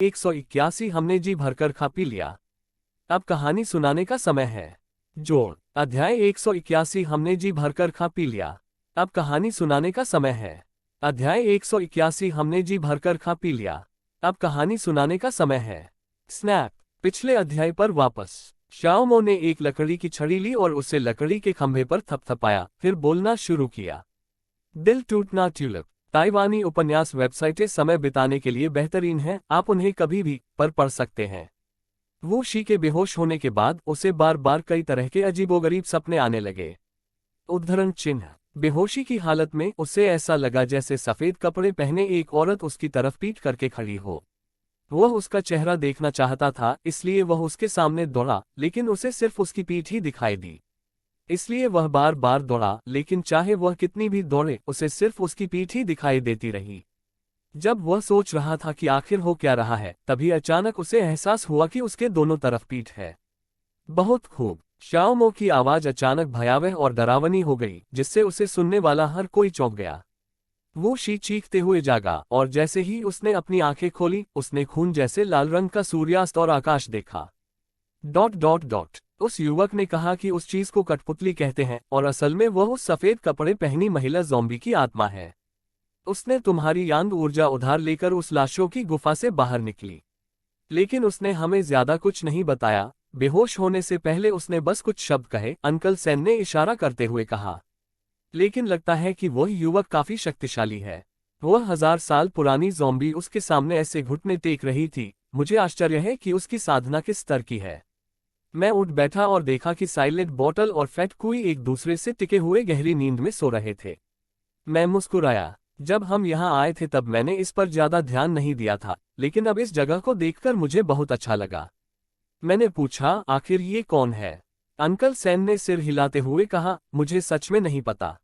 181 हमने जी भरकर खा पी लिया। अब कहानी सुनाने का समय है। जोड़। अध्याय 181 हमने जी भरकर खा पी लिया। अब कहानी सुनाने का समय है। अध्याय 181 हमने जी भरकर खा पी लिया। अब कहानी सुनाने का समय है। स्नैप। पिछले अध्याय पर वापस। शाओमो ने एक लकड़ी की छड़ी ली और उसे लकड़ी के खंभे पर थपथपाया, फिर बोलना शुरू किया। दिल टूटना ट्यूलिप। ताइवानी उपन्यास वेबसाइटें समय बिताने के लिए बेहतरीन हैं, आप उन्हें कभी भी पर पढ़ सकते हैं। वो शी के बेहोश होने के बाद उसे बार बार कई तरह के अजीबोगरीब सपने आने लगे। उद्धरण चिन्ह। बेहोशी की हालत में उसे ऐसा लगा जैसे सफेद कपड़े पहने एक औरत उसकी तरफ पीट करके खड़ी हो। वह उसका चेहरा देखना चाहता था, इसलिए वह उसके सामने दौड़ा, लेकिन उसे सिर्फ उसकी पीठ ही दिखाई दी। इसलिए वह बार बार दौड़ा, लेकिन चाहे वह कितनी भी दौड़े उसे सिर्फ उसकी पीठ ही दिखाई देती रही। जब वह सोच रहा था कि आखिर हो क्या रहा है, तभी अचानक उसे एहसास हुआ कि उसके दोनों तरफ पीठ है। बहुत खूब। शाओमो की आवाज अचानक भयावह और डरावनी हो गई, जिससे उसे सुनने वाला हर कोई चौंक गया। वो शी चीखते हुए जागा, और जैसे ही उसने अपनी आंखें खोली, उसने खून जैसे लाल रंग का सूर्यास्त और आकाश देखा। ... उस युवक ने कहा कि उस चीज को कठपुतली कहते हैं, और असल में वह उस सफेद कपड़े पहनी महिला ज़ॉम्बी की आत्मा है। उसने तुम्हारी यांद ऊर्जा उधार लेकर उस लाशों की गुफा से बाहर निकली। लेकिन उसने हमें ज्यादा कुछ नहीं बताया। बेहोश होने से पहले उसने बस कुछ शब्द कहे, अंकल सेन ने इशारा करते हुए कहा। लेकिन लगता है कि वह युवक काफी शक्तिशाली है। वह 1000 साल पुरानी ज़ॉम्बी उसके सामने ऐसे घुटने टेक रही थी। मुझे आश्चर्य है कि उसकी साधना किस स्तर की है। मैं उठ बैठा और देखा कि साइलेंट बॉटल और फैट कुई एक दूसरे से टिके हुए गहरी नींद में सो रहे थे। मैं मुस्कुराया। जब हम यहाँ आए थे तब मैंने इस पर ज्यादा ध्यान नहीं दिया था, लेकिन अब इस जगह को देखकर मुझे बहुत अच्छा लगा। मैंने पूछा, आखिर ये कौन है? अंकल सेन ने सिर हिलाते हुए कहा, मुझे सच में नहीं पता।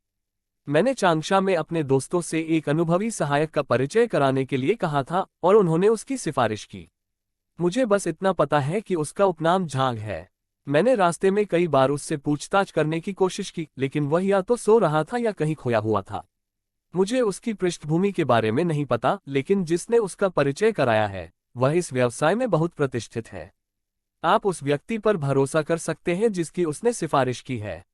मैंने चांगशा में अपने दोस्तों से एक अनुभवी सहायक का परिचय कराने के लिए कहा था, और उन्होंने उसकी सिफारिश की। मुझे बस इतना पता है कि उसका उपनाम झांग है। मैंने रास्ते में कई बार उससे पूछताछ करने की कोशिश की, लेकिन वह या तो सो रहा था या कहीं खोया हुआ था। मुझे उसकी पृष्ठभूमि के बारे में नहीं पता, लेकिन जिसने उसका परिचय कराया है, वह इस व्यवसाय में बहुत प्रतिष्ठित है। आप उस व्यक्ति पर भरोसा कर सकते हैं जिसकी उसने सिफारिश की है।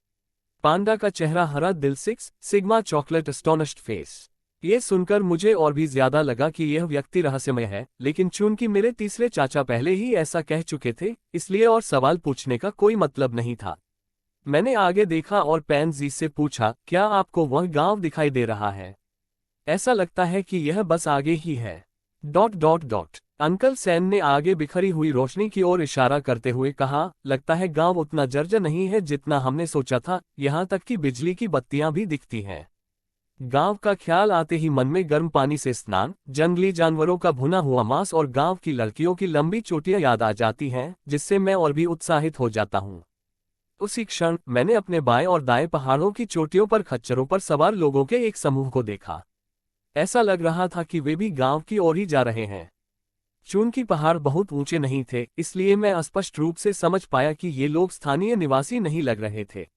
पांडा का चेहरा हरा दिल 6 सिग्मा चॉकलेट एस्टोनिश्ड फेस। ये सुनकर मुझे और भी ज्यादा लगा कि यह व्यक्ति रहस्यमय है, लेकिन चूंकि मेरे तीसरे चाचा पहले ही ऐसा कह चुके थे, इसलिए और सवाल पूछने का कोई मतलब नहीं था। मैंने आगे देखा और पैन जी से पूछा, क्या आपको वह गांव दिखाई दे रहा है? ऐसा लगता है कि यह बस आगे ही है। ... अंकल सैन ने आगे बिखरी हुई रोशनी की ओर इशारा करते हुए कहा, लगता है गांव उतना जर्जर नहीं है जितना हमने सोचा था, यहाँ तक कि बिजली की बत्तियां भी दिखती हैं। गांव का ख्याल आते ही मन में गर्म पानी से स्नान, जंगली जानवरों का भुना हुआ मांस और गांव की लड़कियों की लंबी चोटियां याद आ जाती हैं, जिससे मैं और भी उत्साहित हो जाता हूँ। उसी क्षण मैंने अपने बाएं और दाएं पहाड़ों की चोटियों पर खच्चरों पर सवार लोगों के एक समूह को देखा। ऐसा लग रहा था कि वे भी गांव की ओर ही जा रहे हैं। चूंकि पहाड़ बहुत ऊंचे नहीं थे, इसलिए मैं स्पष्ट रूप से समझ पाया कि ये लोग स्थानीय निवासी नहीं लग रहे थे। ...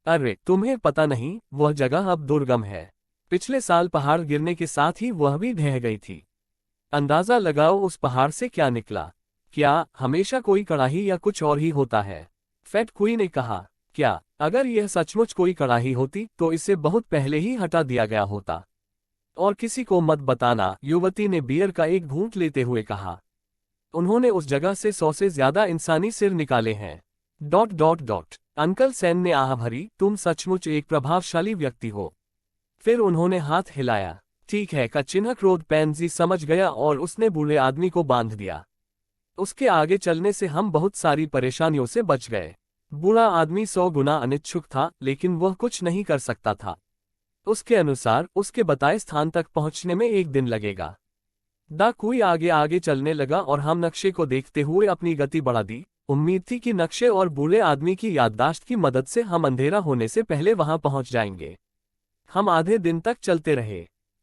अरे तुम्हें पता नहीं, वह जगह अब दुर्गम है। पिछले साल पहाड़ गिरने के साथ ही वह भी ढह गई थी। अंदाजा लगाओ उस पहाड़ से क्या निकला। क्या हमेशा कोई कड़ाही या कुछ और ही होता है? फैट कुई ने कहा। क्या अगर यह सचमुच कोई कड़ाही होती तो इसे बहुत पहले ही हटा दिया गया होता। और किसी को मत बताना, युवती ने बियर का एक घूंट लेते हुए कहा। उन्होंने उस जगह से 100 से ज्यादा इंसानी सिर निकाले हैं। ... अंकल सेन ने आह भरी, तुम सचमुच एक प्रभावशाली व्यक्ति हो। फिर उन्होंने हाथ हिलाया। ठीक है का चिन्ह क्रोध पैनजी समझ गया और उसने बूढ़े आदमी को बांध दिया। उसके आगे चलने से हम बहुत सारी परेशानियों से बच गए। बूढ़ा आदमी 100 गुना अनिच्छुक था, लेकिन वह कुछ नहीं कर सकता था। उसके अनुसार उसके बताए स्थान तक पहुंचने में 1 दिन लगेगा। दा कुई आगे आगे चलने लगा और हम नक्शे को देखते हुए अपनी गति बढ़ा दी। उम्मीद थी कि नक्शे और बूढ़े आदमी की याददाश्त की मदद से हम अंधेरा होने से पहले वहां पहुंच जाएंगे। हम आधे दिन तक चलते रहे।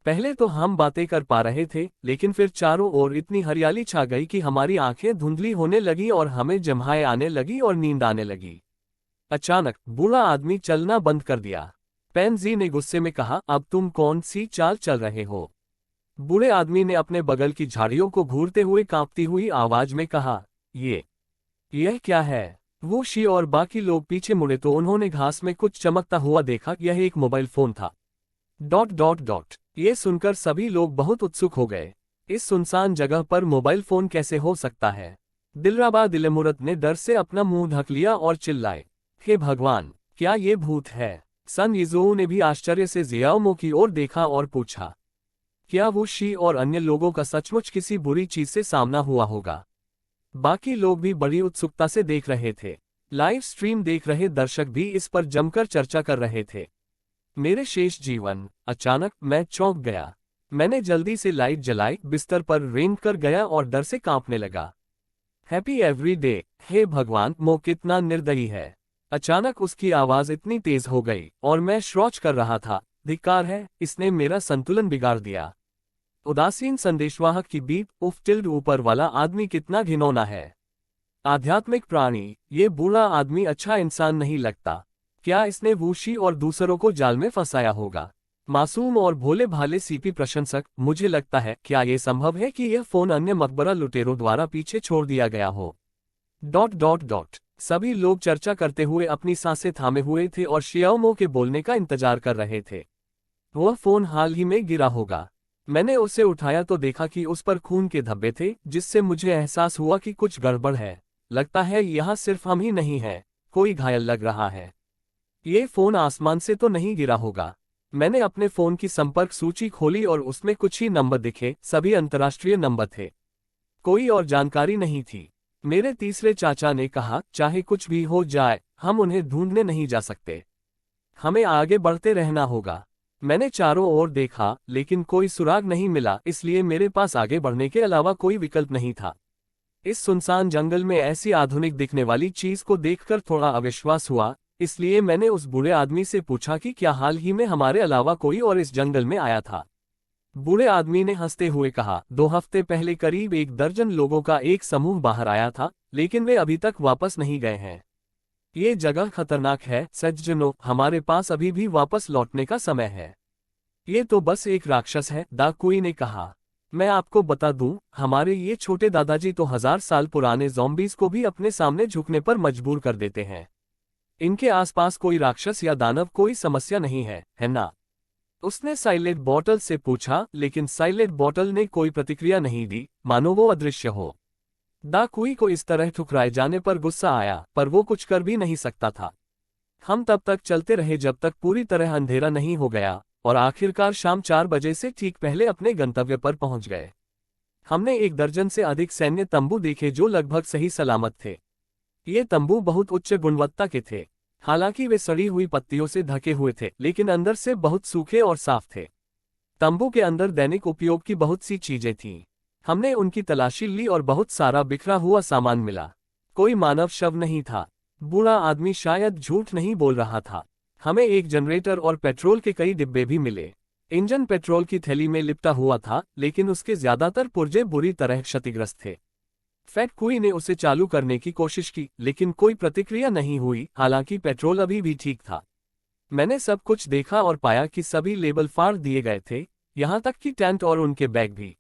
पहले तो हम बातें कर पा रहे थे, लेकिन फिर चारों ओर इतनी हरियाली छा गई कि हमारी आंखें धुंधली होने लगी और हमें जम्हाएं आने लगी और नींद आने लगी। अचानक बूढ़ा आदमी चलना बंद कर दिया। पैन जी ने गुस्से में कहा, अब तुम कौन सी चाल चल रहे हो? बूढ़े आदमी ने अपने बगल की झाड़ियों को घूरते हुए कांपती हुई आवाज में कहा, यह क्या है? वो शी और बाकी लोग पीछे मुड़े तो उन्होंने घास में कुछ चमकता हुआ देखा। यह एक मोबाइल फोन था। ... ये सुनकर सभी लोग बहुत उत्सुक हो गए। इस सुनसान जगह पर मोबाइल फोन कैसे हो सकता है? दिलराबा दिलेमुरत ने डर से अपना मुंह ढक लिया और चिल्लाए, हे भगवान, क्या ये भूत है? सन यीज़ोऊ ने भी आश्चर्य से जियाओमो की ओर देखा और पूछा, क्या वो शी और अन्य लोगों का सचमुच किसी बुरी चीज से सामना हुआ होगा? बाकी लोग भी बड़ी उत्सुकता से देख रहे थे। लाइव स्ट्रीम देख रहे दर्शक भी इस पर जमकर चर्चा कर रहे थे। मेरे शेष जीवन। अचानक मैं चौंक गया। मैंने जल्दी से लाइट जलाई, बिस्तर पर रेंग कर गया और डर से कांपने लगा। Happy every day. हे भगवान, मो कितना निर्दयी है। अचानक उसकी आवाज इतनी तेज हो गई और मैं श्रोच कर रहा था। धिक्कार है, इसने मेरा संतुलन बिगाड़ दिया। उदासीन संदेशवाहक की बीप। उफ टिल्ड ऊपर वाला आदमी कितना घिनौना है। आध्यात्मिक प्राणी। ये बूढ़ा आदमी अच्छा इंसान नहीं लगता। क्या इसने वूशी और दूसरों को जाल में फंसाया होगा? मासूम और भोले भाले सीपी प्रशंसक, मुझे लगता है, क्या ये संभव है कि यह फोन अन्य मकबरा लुटेरों द्वारा पीछे छोड़ दिया गया हो? ... सभी लोग चर्चा करते हुए अपनी सांसें थामे हुए थे और शियाओमो के बोलने का इंतजार कर रहे थे। वह फोन हाल ही में गिरा होगा। मैंने उसे उठाया तो देखा कि उस पर खून के धब्बे थे, जिससे मुझे एहसास हुआ कि कुछ गड़बड़ है। लगता है यहाँ सिर्फ हम ही नहीं हैं, कोई घायल लग रहा है। ये फोन आसमान से तो नहीं गिरा होगा। मैंने अपने फोन की संपर्क सूची खोली और उसमें कुछ ही नंबर दिखे, सभी अंतर्राष्ट्रीय नंबर थे। कोई और जानकारी नहीं थी। मेरे तीसरे चाचा ने कहा, चाहे कुछ भी हो जाए, हम उन्हें ढूंढने नहीं जा सकते। हमें आगे बढ़ते रहना होगा। मैंने चारों ओर देखा, लेकिन कोई सुराग नहीं मिला, इसलिए मेरे पास आगे बढ़ने के अलावा कोई विकल्प नहीं था। इस सुनसान जंगल में ऐसी आधुनिक दिखने वाली चीज को देखकर थोड़ा अविश्वास हुआ, इसलिए मैंने उस बूढ़े आदमी से पूछा कि क्या हाल ही में हमारे अलावा कोई और इस जंगल में आया था। बूढ़े आदमी ने हंसते हुए कहा, 2 हफ्ते पहले करीब 1 दर्जन लोगों का एक समूह बाहर आया था, लेकिन वे अभी तक वापस नहीं गए हैं। ये जगह खतरनाक है सज्जनों, हमारे पास अभी भी वापस लौटने का समय है। ये तो बस एक राक्षस है, दाकुई ने कहा। मैं आपको बता दूं, हमारे ये छोटे दादाजी तो 1000 साल पुराने ज़ॉम्बीज़ को भी अपने सामने झुकने पर मजबूर कर देते हैं। इनके आसपास कोई राक्षस या दानव कोई समस्या नहीं है ना? उसने साइलेंट बॉटल से पूछा, लेकिन साइलेंट बॉटल ने कोई प्रतिक्रिया नहीं दी, मानो वो अदृश्य हो। दाकुई को इस तरह ठुकराए जाने पर गुस्सा आया, पर वो कुछ कर भी नहीं सकता था। हम तब तक चलते रहे जब तक पूरी तरह अंधेरा नहीं हो गया, और आखिरकार शाम 4 बजे से ठीक पहले अपने गंतव्य पर पहुंच गए। हमने 1 दर्जन से अधिक सैन्य तंबू देखे जो लगभग सही सलामत थे। ये तंबू बहुत उच्च गुणवत्ता के थे। हालांकि वे सड़ी हुई पत्तियों से ढके हुए थे, लेकिन अंदर से बहुत सूखे और साफ थे। तंबू के अंदर दैनिक उपयोग की बहुत सी चीजें थीं। हमने उनकी तलाशी ली और बहुत सारा बिखरा हुआ सामान मिला। कोई मानव शव नहीं था। बूढ़ा आदमी शायद झूठ नहीं बोल रहा था। हमें एक जनरेटर और पेट्रोल के कई डिब्बे भी मिले। इंजन पेट्रोल की थैली में लिपटा हुआ था, लेकिन उसके ज्यादातर पुर्जे बुरी तरह क्षतिग्रस्त थे। फैट कुई ने उसे चालू करने की कोशिश की, लेकिन कोई प्रतिक्रिया नहीं हुई, हालांकि पेट्रोल अभी भी ठीक था। मैंने सब कुछ देखा और पाया कि सभी लेबल फाड़ दिए गए थे, यहां तक कि टेंट और उनके बैग भी।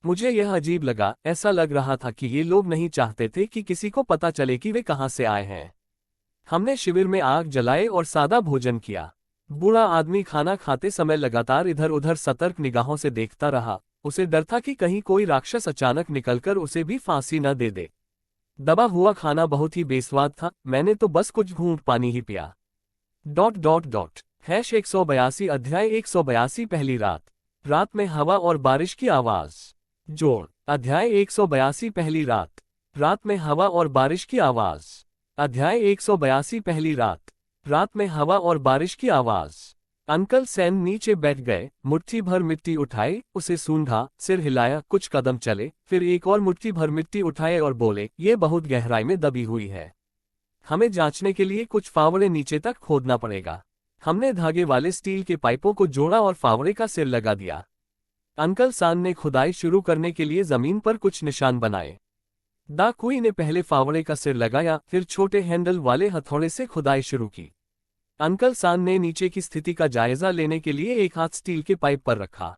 मुझे यह अजीब लगा, ऐसा लग रहा था कि ये लोग नहीं चाहते थे कि किसी को पता चले कि वे कहां से आए हैं। हमने शिविर में आग जलाए और सादा भोजन किया। बूढ़ा आदमी खाना खाते समय लगातार इधर उधर सतर्क निगाहों से देखता रहा। उसे डर था कि कहीं कोई राक्षस अचानक निकलकर उसे भी फांसी न दे दे। दबा हुआ खाना बहुत ही बेस्वाद था, मैंने तो बस कुछ घूंट पानी ही पिया। #182 अध्याय 182 पहली रात। रात में हवा और बारिश की आवाज। जोड़। अध्याय 182 पहली रात। रात में हवा और बारिश की आवाज। अध्याय 182 पहली रात। रात में हवा और बारिश की आवाज। अंकल सैन नीचे बैठ गए, मुट्ठी भर मिट्टी उठाई, उसे सूंघा, सिर हिलाया, कुछ कदम चले, फिर एक और मुट्ठी भर मिट्टी उठाए और बोले, ये बहुत गहराई में दबी हुई है। हमें जांचने के लिए कुछ फावड़े नीचे तक खोदना पड़ेगा। हमने धागे वाले स्टील के पाइपों को जोड़ा और फावड़े का सिर लगा दिया। अंकल सान ने खुदाई शुरू करने के लिए जमीन पर कुछ निशान बनाए। दाकुई ने पहले फावड़े का सिर लगाया, फिर छोटे हैंडल वाले हथौड़े से खुदाई शुरू की। अंकल सान ने नीचे की स्थिति का जायजा लेने के लिए एक हाथ स्टील के पाइप पर रखा।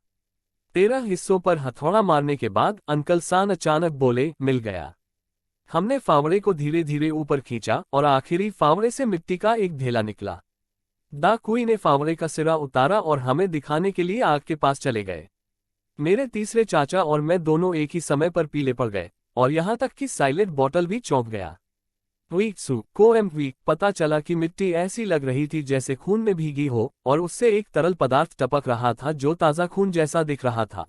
13 हिस्सों पर हथौड़ा मारने के बाद अंकल सान अचानक बोले, मिल गया। हमने फावड़े को धीरे धीरे ऊपर खींचा और आखिरी फावड़े से मिट्टी का एक ढेला निकला। दा कुई ने फावड़े का सिरा उतारा और हमें दिखाने के लिए आग के पास चले गए। मेरे तीसरे चाचा और मैं दोनों एक ही समय पर पीले पड़ गए और यहाँ तक कि साइलेंट बॉटल भी चौंक गया। वीक पता चला कि मिट्टी ऐसी लग रही थी जैसे खून में भीगी हो और उससे एक तरल पदार्थ टपक रहा था जो ताज़ा खून जैसा दिख रहा था। ...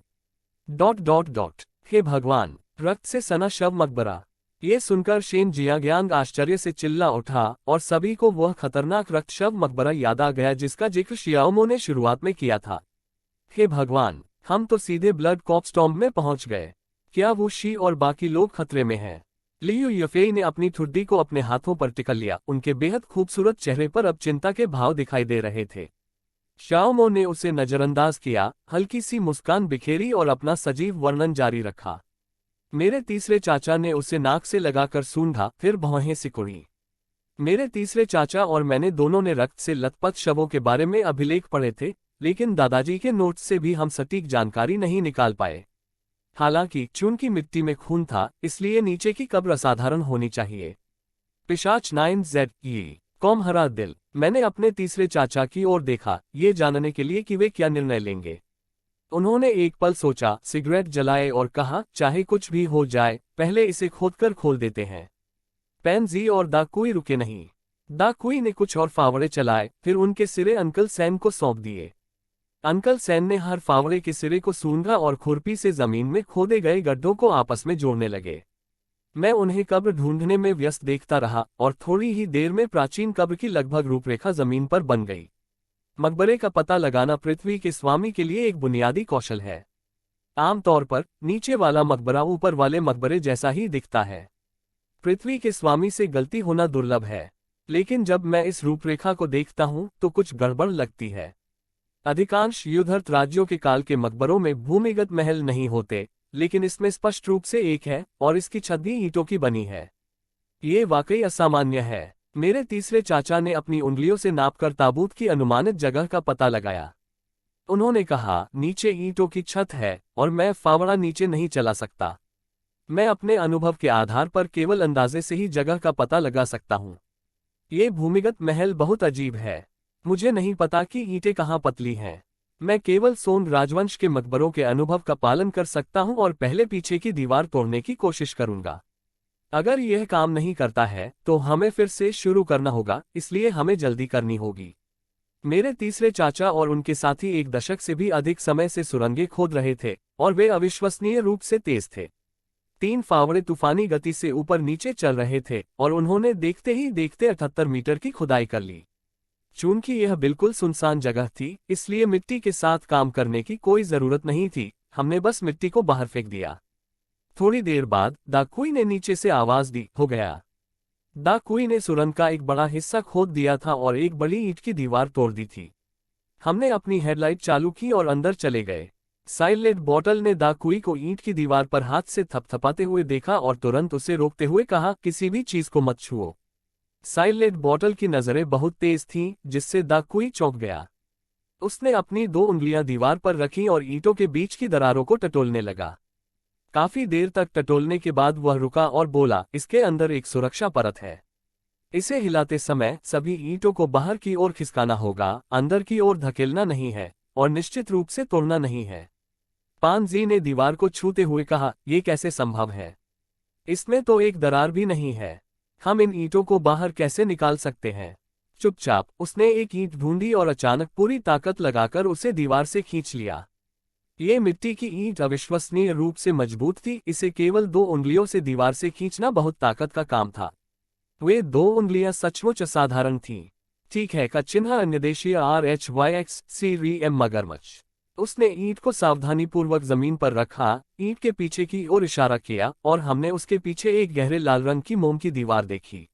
हे भगवान, रक्त से सना शव मकबरा। ये सुनकर शेन जियाग्यांग आश्चर्य से चिल्ला उठा और सभी को वह खतरनाक रक्त शव मकबरा याद आ गया जिसका जिक्र शियाओमो ने शुरुआत में किया था। हे भगवान, हम तो सीधे ब्लड कॉप्स टॉम्ब में पहुंच गए। क्या वो शी और बाकी लोग खतरे में हैं? लियू यफेई ने अपनी ठुड्डी को अपने हाथों पर टिकल लिया। उनके बेहद खूबसूरत चेहरे पर अब चिंता के भाव दिखाई दे रहे थे। शाओमो ने उसे नजरअंदाज किया, हल्की सी मुस्कान बिखेरी और अपना सजीव वर्णन जारी रखा। मेरे तीसरे चाचा ने उसे नाक से लगाकर सूंघा, फिर भौहें सिकुड़ी। मेरे तीसरे चाचा और मैंने दोनों ने रक्त से लथपथ शवों के बारे में अभिलेख पढ़े थे, लेकिन दादाजी के नोट्स से भी हम सटीक जानकारी नहीं निकाल पाए। हालांकि चूंकि मिट्टी में खून था, इसलिए नीचे की कब्र असाधारण होनी चाहिए। पिशाच 9ZE कौम हरा दिल। मैंने अपने तीसरे चाचा की ओर देखा, ये जानने के लिए कि वे क्या निर्णय लेंगे। उन्होंने एक पल सोचा, सिगरेट जलाए और कहा, चाहे कुछ भी हो जाए, पहले इसे खोदकर खोल देते हैं। पेनजी और दा कुई रुके नहीं। दा कुई ने कुछ और फावड़े चलाए, फिर उनके सिरे अंकल सैन को सौंप दिए। अंकल सैन ने हर फावड़े के सिरे को सूंघा और खुरपी से जमीन में खोदे गए गड्ढों को आपस में जोड़ने लगे। मैं उन्हें कब्र ढूंढने में व्यस्त देखता रहा और थोड़ी ही देर में प्राचीन कब्र की लगभग रूपरेखा जमीन पर बन गई। मकबरे का पता लगाना पृथ्वी के स्वामी के लिए एक बुनियादी कौशल है। आमतौर पर नीचे वाला मकबरा ऊपर वाले मकबरे जैसा ही दिखता है। पृथ्वी के स्वामी से गलती होना दुर्लभ है, लेकिन जब मैं इस रूपरेखा को देखता हूं तो कुछ गड़बड़ लगती है। अधिकांश युद्धरत राज्यों के काल के मकबरों में भूमिगत महल नहीं होते, लेकिन इसमें स्पष्ट रूप से एक है और इसकी छत भी ईंटों की बनी है। ये वाकई असामान्य है। मेरे तीसरे चाचा ने अपनी उंगलियों से नापकर ताबूत की अनुमानित जगह का पता लगाया। उन्होंने कहा, नीचे ईंटों की छत है और मैं फावड़ा नीचे नहीं चला सकता। मैं अपने अनुभव के आधार पर केवल अंदाजे से ही जगह का पता लगा सकता हूँ। ये भूमिगत महल बहुत अजीब है। मुझे नहीं पता कि ईंटें कहाँ पतली हैं। मैं केवल सोंग राजवंश के मकबरों के अनुभव का पालन कर सकता हूँ और पहले पीछे की दीवार तोड़ने की कोशिश करूंगा। अगर यह काम नहीं करता है तो हमें फिर से शुरू करना होगा, इसलिए हमें जल्दी करनी होगी। मेरे तीसरे चाचा और उनके साथी 1 दशक से भी अधिक समय से सुरंगें खोद रहे थे और वे अविश्वसनीय रूप से तेज थे। 3 फावड़े तूफानी गति से ऊपर नीचे चल रहे थे और उन्होंने देखते ही देखते 78 मीटर की खुदाई कर ली। चूंकि यह बिल्कुल सुनसान जगह थी, इसलिए मिट्टी के साथ काम करने की कोई जरूरत नहीं थी। हमने बस मिट्टी को बाहर फेंक दिया। थोड़ी देर बाद दा कुई ने नीचे से आवाज दी, हो गया। दा कुई ने सुरंग का एक बड़ा हिस्सा खोद दिया था और एक बड़ी ईंट की दीवार तोड़ दी थी। हमने अपनी हेडलाइट चालू की और अंदर चले गए। साइलेंट बॉटल ने दा कुई को ईंट की दीवार पर हाथ से थपथपाते हुए देखा और तुरंत उसे रोकते हुए कहा, किसी भी चीज को मत छुओ। साइलेंट बॉटल की नजरें बहुत तेज थीं, जिससे दा कुई चौंक गया। उसने अपनी 2 उंगलियां दीवार पर रखीं और ईंटों के बीच की दरारों को टटोलने लगा। काफी देर तक टटोलने के बाद वह रुका और बोला, इसके अंदर एक सुरक्षा परत है। इसे हिलाते समय सभी ईंटों को बाहर की ओर खिसकाना होगा, अंदर की ओर धकेलना नहीं है और निश्चित रूप से तोड़ना नहीं है। पानजी ने दीवार को छूते हुए कहा, यह कैसे संभव है? इसमें तो एक दरार भी नहीं है। हम इन ईंटों को बाहर कैसे निकाल सकते हैं? चुपचाप उसने एक ईंट ढूंढी और अचानक पूरी ताकत लगाकर उसे दीवार से खींच लिया। ये मिट्टी की ईंट अविश्वसनीय रूप से मजबूत थी। इसे केवल 2 उंगलियों से दीवार से खींचना बहुत ताकत का काम था। वे 2 उंगलियां सचमुच असाधारण थीं। ठीक है का चिन्ह अन्यदेशीय RHYXCRM मगरमच्छ। उसने ईंट को सावधानीपूर्वक जमीन पर रखा, ईंट के पीछे की ओर इशारा किया और हमने उसके पीछे एक गहरे लाल रंग की मोम की दीवार देखी।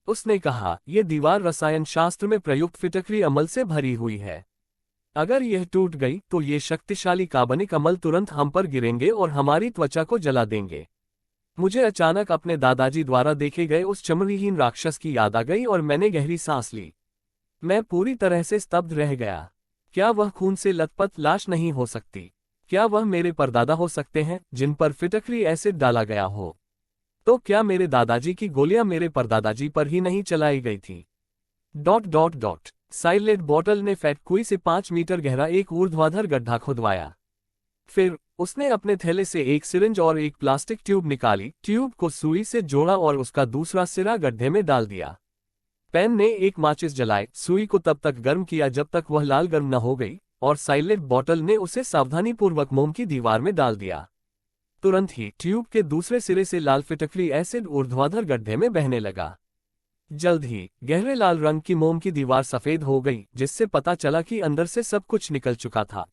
उसने कहा, यह दीवार रसायन शास्त्र में प्रयुक्त फिटकरी अमल से भरी हुई है। अगर यह टूट गई तो ये शक्तिशाली कार्बनिक अमल तुरंत हम पर गिरेंगे और हमारी त्वचा को जला देंगे। मुझे अचानक अपने दादाजी द्वारा देखे गए उस चमड़ीहीन राक्षस की याद आ गई और मैंने गहरी सांस ली। मैं पूरी तरह से स्तब्ध रह गया। क्या वह खून से लथपथ लाश नहीं हो सकती? क्या वह मेरे परदादा हो सकते हैं जिन पर फिटकरी एसिड डाला गया हो? तो क्या मेरे दादाजी की गोलियां मेरे परदादाजी पर ही नहीं चलाई गई थी? साइलेंट बॉटल ने फैटकुई से 5 मीटर गहरा एक ऊर्ध्वाधर गड्ढा खुदवाया। फिर उसने अपने थैले से एक सिरिंज और एक प्लास्टिक ट्यूब निकाली, ट्यूब को सुई से जोड़ा और उसका दूसरा सिरा गड्ढे में डाल दिया। पेन ने एक माचिस जलाई, सुई को तब तक गर्म किया जब तक वह लाल गर्म न हो गई, और साइलेंट बॉटल ने उसे सावधानीपूर्वक मोम की दीवार में डाल दिया। तुरंत ही ट्यूब के दूसरे सिरे से लाल फिटकरी एसिड ऊर्ध्वाधर गड्ढे में बहने लगा। जल्द ही गहरे लाल रंग की मोम की दीवार सफेद हो गई, जिससे पता चला कि अंदर से सब कुछ निकल चुका था।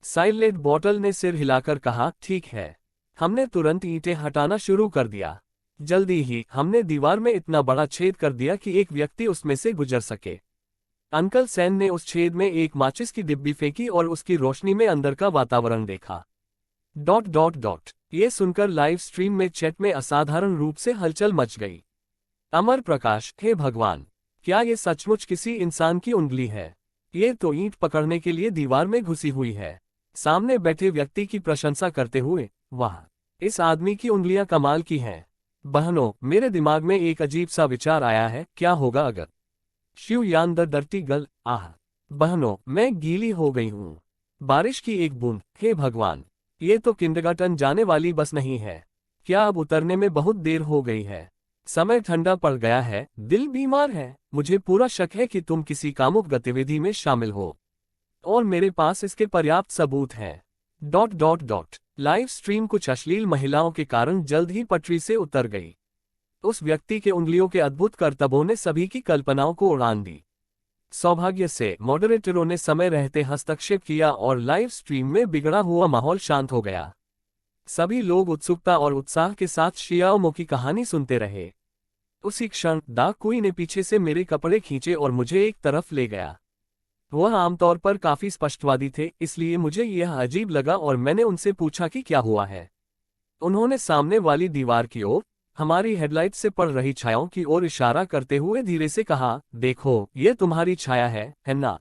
साइलेंट बॉटल ने सिर हिलाकर कहा, ठीक है। हमने तुरंत ईंटें हटाना शुरू कर दिया। जल्दी ही हमने दीवार में इतना बड़ा छेद कर दिया कि एक व्यक्ति उसमें से गुजर सके। अंकल सैन ने उस छेद में एक माचिस की डिब्बी फेंकी और उसकी रोशनी में अंदर का वातावरण देखा। ये सुनकर लाइव स्ट्रीम में चैट में असाधारण रूप से हलचल मच गई। अमर प्रकाश, हे भगवान, क्या ये सचमुच किसी इंसान की उंगली है? ये तो ईंट पकड़ने के लिए दीवार में घुसी हुई है। सामने बैठे व्यक्ति की प्रशंसा करते हुए, वाह, इस आदमी की उंगलियां कमाल की हैं। बहनों, मेरे दिमाग में एक अजीब सा विचार आया है, क्या होगा अगर शिव यान द डर्टी गर्ल, आह बहनों, मैं गीली हो गई हूँ। बारिश की एक बूंद, हे भगवान, ये तो किंडरगार्टन जाने वाली बस नहीं है। क्या अब उतरने में बहुत देर हो गई है? समय ठंडा पड़ गया है, दिल बीमार है। मुझे पूरा शक है कि तुम किसी कामुक गतिविधि में शामिल हो, और मेरे पास इसके पर्याप्त सबूत हैं। लाइव स्ट्रीम कुछ अश्लील महिलाओं के कारण जल्द ही पटरी से उतर गई। उस व्यक्ति के उंगलियों के अद्भुत करतबों ने सभी की कल्पनाओं को उड़ान दी। सौभाग्य से मॉडरेटरों ने समय रहते हस्तक्षेप किया और लाइव स्ट्रीम में बिगड़ा हुआ माहौल शांत हो गया। सभी लोग उत्सुकता और उत्साह के साथ शियाओमो की कहानी सुनते रहे। उसी क्षण दा कुई ने पीछे से मेरे कपड़े खींचे और मुझे एक तरफ ले गया। वह आमतौर पर काफी स्पष्टवादी थे, इसलिए मुझे यह अजीब लगा और मैंने उनसे पूछा कि क्या हुआ है। उन्होंने सामने वाली दीवार की ओर, हमारी हेडलाइट से पड़ रही छायाओं की ओर इशारा करते हुए धीरे से कहा, देखो, ये तुम्हारी छाया है ना?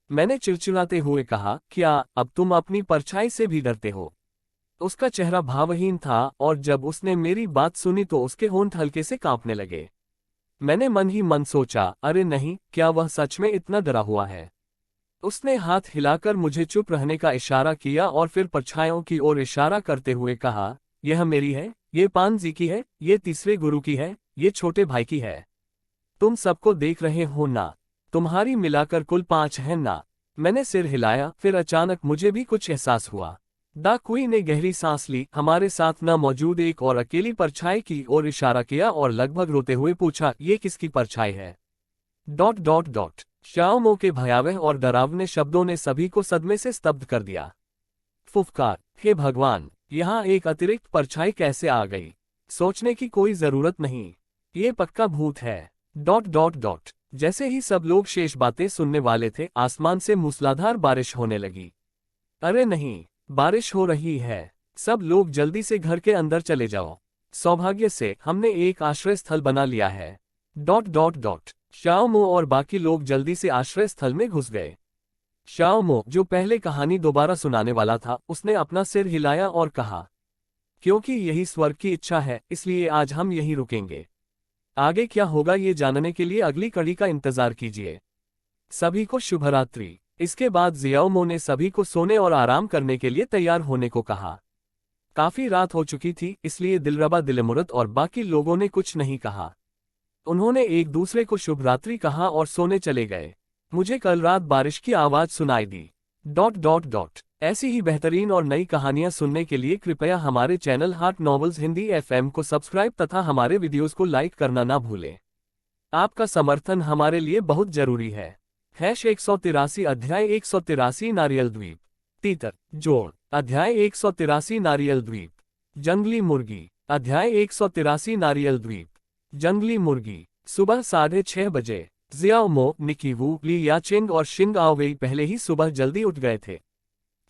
मैंने चिड़चिड़ाते हुए कहा, क्या अब तुम अपनी परछाई से भी डरते हो? उसका चेहरा भावहीन था और जब उसने मेरी बात सुनी तो उसके होंठ हल्के से कांपने लगे। मैंने मन ही मन सोचा, अरे नहीं, क्या वह सच में इतना डरा हुआ है? उसने हाथ हिलाकर मुझे चुप रहने का इशारा किया और फिर परछाइयों की ओर इशारा करते हुए कहा, यह मेरी है, ये पांजी की है, ये तीसरे गुरु की है, ये छोटे भाई की है। तुम सबको देख रहे हो ना? तुम्हारी मिलाकर कुल 5 है ना? मैंने सिर हिलाया, फिर अचानक मुझे भी कुछ एहसास हुआ। दा कुई ने गहरी सांस ली, हमारे साथ न मौजूद एक और अकेली परछाई की ओर इशारा किया और लगभग रोते हुए पूछा, ये किसकी परछाई है? शाओमो के भयावह और डरावने शब्दों ने सभी को सदमे से स्तब्ध कर दिया। फुफकार, हे भगवान, यहाँ एक अतिरिक्त परछाई कैसे आ गई? सोचने की कोई जरूरत नहीं, ये पक्का भूत है। जैसे ही सब लोग शेष बातें सुनने वाले थे, आसमान से मूसलाधार बारिश होने लगी। अरे नहीं, बारिश हो रही है, सब लोग जल्दी से घर के अंदर चले जाओ। सौभाग्य से हमने एक आश्रय स्थल बना लिया है। शाओमो और बाकी लोग जल्दी से आश्रय स्थल में घुस गए। शाओमो, जो पहले कहानी दोबारा सुनाने वाला था, उसने अपना सिर हिलाया और कहा, क्योंकि यही स्वर्ग की इच्छा है, इसलिए आज हम यहीं रुकेंगे। आगे क्या होगा ये जानने के लिए अगली कड़ी का इंतजार कीजिए। सभी को शुभरात्रि। इसके बाद जियाओमो ने सभी को सोने और आराम करने के लिए तैयार होने को कहा। काफी रात हो चुकी थी, इसलिए दिलरबा दिलमुरत और बाकी लोगों ने कुछ नहीं कहा। उन्होंने एक दूसरे को शुभ रात्रि कहा और सोने चले गए। मुझे कल रात बारिश की आवाज सुनाई दी। ऐसी ही बेहतरीन और नई कहानियां सुनने के लिए कृपया हमारे channel heart novels Hindi FM को सब्सक्राइब तथा हमारे वीडियोस को लाइक करना ना भूलें। आपका समर्थन हमारे लिए बहुत जरूरी है। 183 अध्याय 183 नारियल द्वीप। तीतर जोड़ अध्याय 183 नारियल द्वीप। जंगली मुर्गी अध्याय 183 नारियल द्वीप। जंगली मुर्गी। सुबह 6:30 बजे जियाओमो, निकीवू, ली याचेंग और शिंग आओवेई पहले ही सुबह जल्दी उठ गए थे।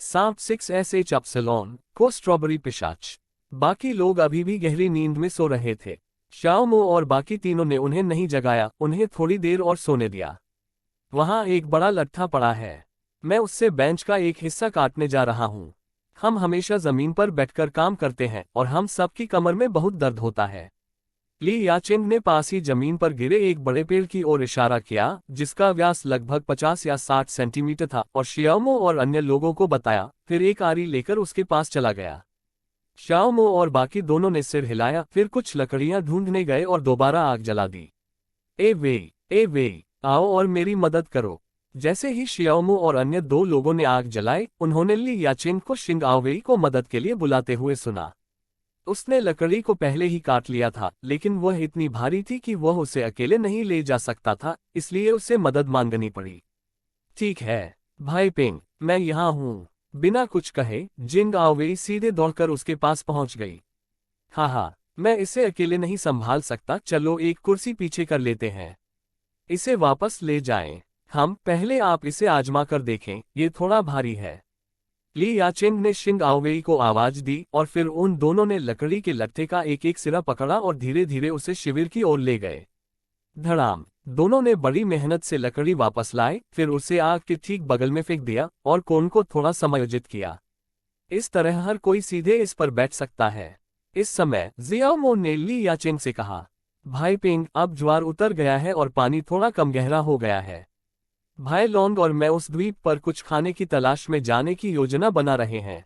सांप 6SH अपसलोन को स्ट्रॉबेरी पिशाच। बाकी लोग अभी भी गहरी नींद में सो रहे थे। शाओमो और बाकी तीनों ने उन्हें नहीं जगाया, उन्हें थोड़ी देर और सोने दिया। वहां एक बड़ा लट्ठा पड़ा है, मैं उससे बेंच का एक हिस्सा काटने जा रहा हूं। हम हमेशा जमीन पर बैठकर काम करते हैं और हम सबकी कमर में बहुत दर्द होता है। ली याचेंग ने पास ही जमीन पर गिरे एक बड़े पेड़ की ओर इशारा किया, जिसका व्यास लगभग 50 या 60 सेंटीमीटर था, और शियाओमो और अन्य लोगों को बताया, फिर एक आरी लेकर उसके पास चला गया। शियाओमो और बाकी दोनों ने सिर हिलाया, फिर कुछ लकड़ियां ढूंढने गए और दोबारा आग जला दी। ए वे, आओ और मेरी मदद करो। जैसे ही शियाओमो और अन्य 2 लोगों ने आग जलाई, उन्होंने ली याचेंग को शिंग आओवेई को मदद के लिए बुलाते हुए सुना। उसने लकड़ी को पहले ही काट लिया था, लेकिन वह इतनी भारी थी कि वह उसे अकेले नहीं ले जा सकता था, इसलिए उसे मदद मांगनी पड़ी। ठीक है भाई पेंग, मैं यहाँ हूँ। बिना कुछ कहे जिंग आओवेई सीधे दौड़कर उसके पास पहुंच गई। हाँ, मैं इसे अकेले नहीं संभाल सकता, चलो एक कुर्सी पीछे कर लेते हैं। इसे वापस ले जाएं। पहले आप इसे आजमा कर देखें, ये थोड़ा भारी है। ली याचेंग ने शिंग आओवेई को आवाज दी और फिर उन दोनों ने लकड़ी के लट्ठे का एक एक सिरा पकड़ा और धीरे धीरे उसे शिविर की ओर ले गए। धड़ाम, दोनों ने बड़ी मेहनत से लकड़ी वापस लाए, फिर उसे आग के ठीक बगल में फेंक दिया और कोन को थोड़ा समायोजित किया। इस तरह हर कोई सीधे इस पर बैठ सकता है। इस समय जियाओमो ने ली याचेंग से कहा, भाई पेंग, अब ज्वार उतर गया है और पानी थोड़ा कम गहरा हो गया है। भाई लोंग और मैं उस द्वीप पर कुछ खाने की तलाश में जाने की योजना बना रहे हैं।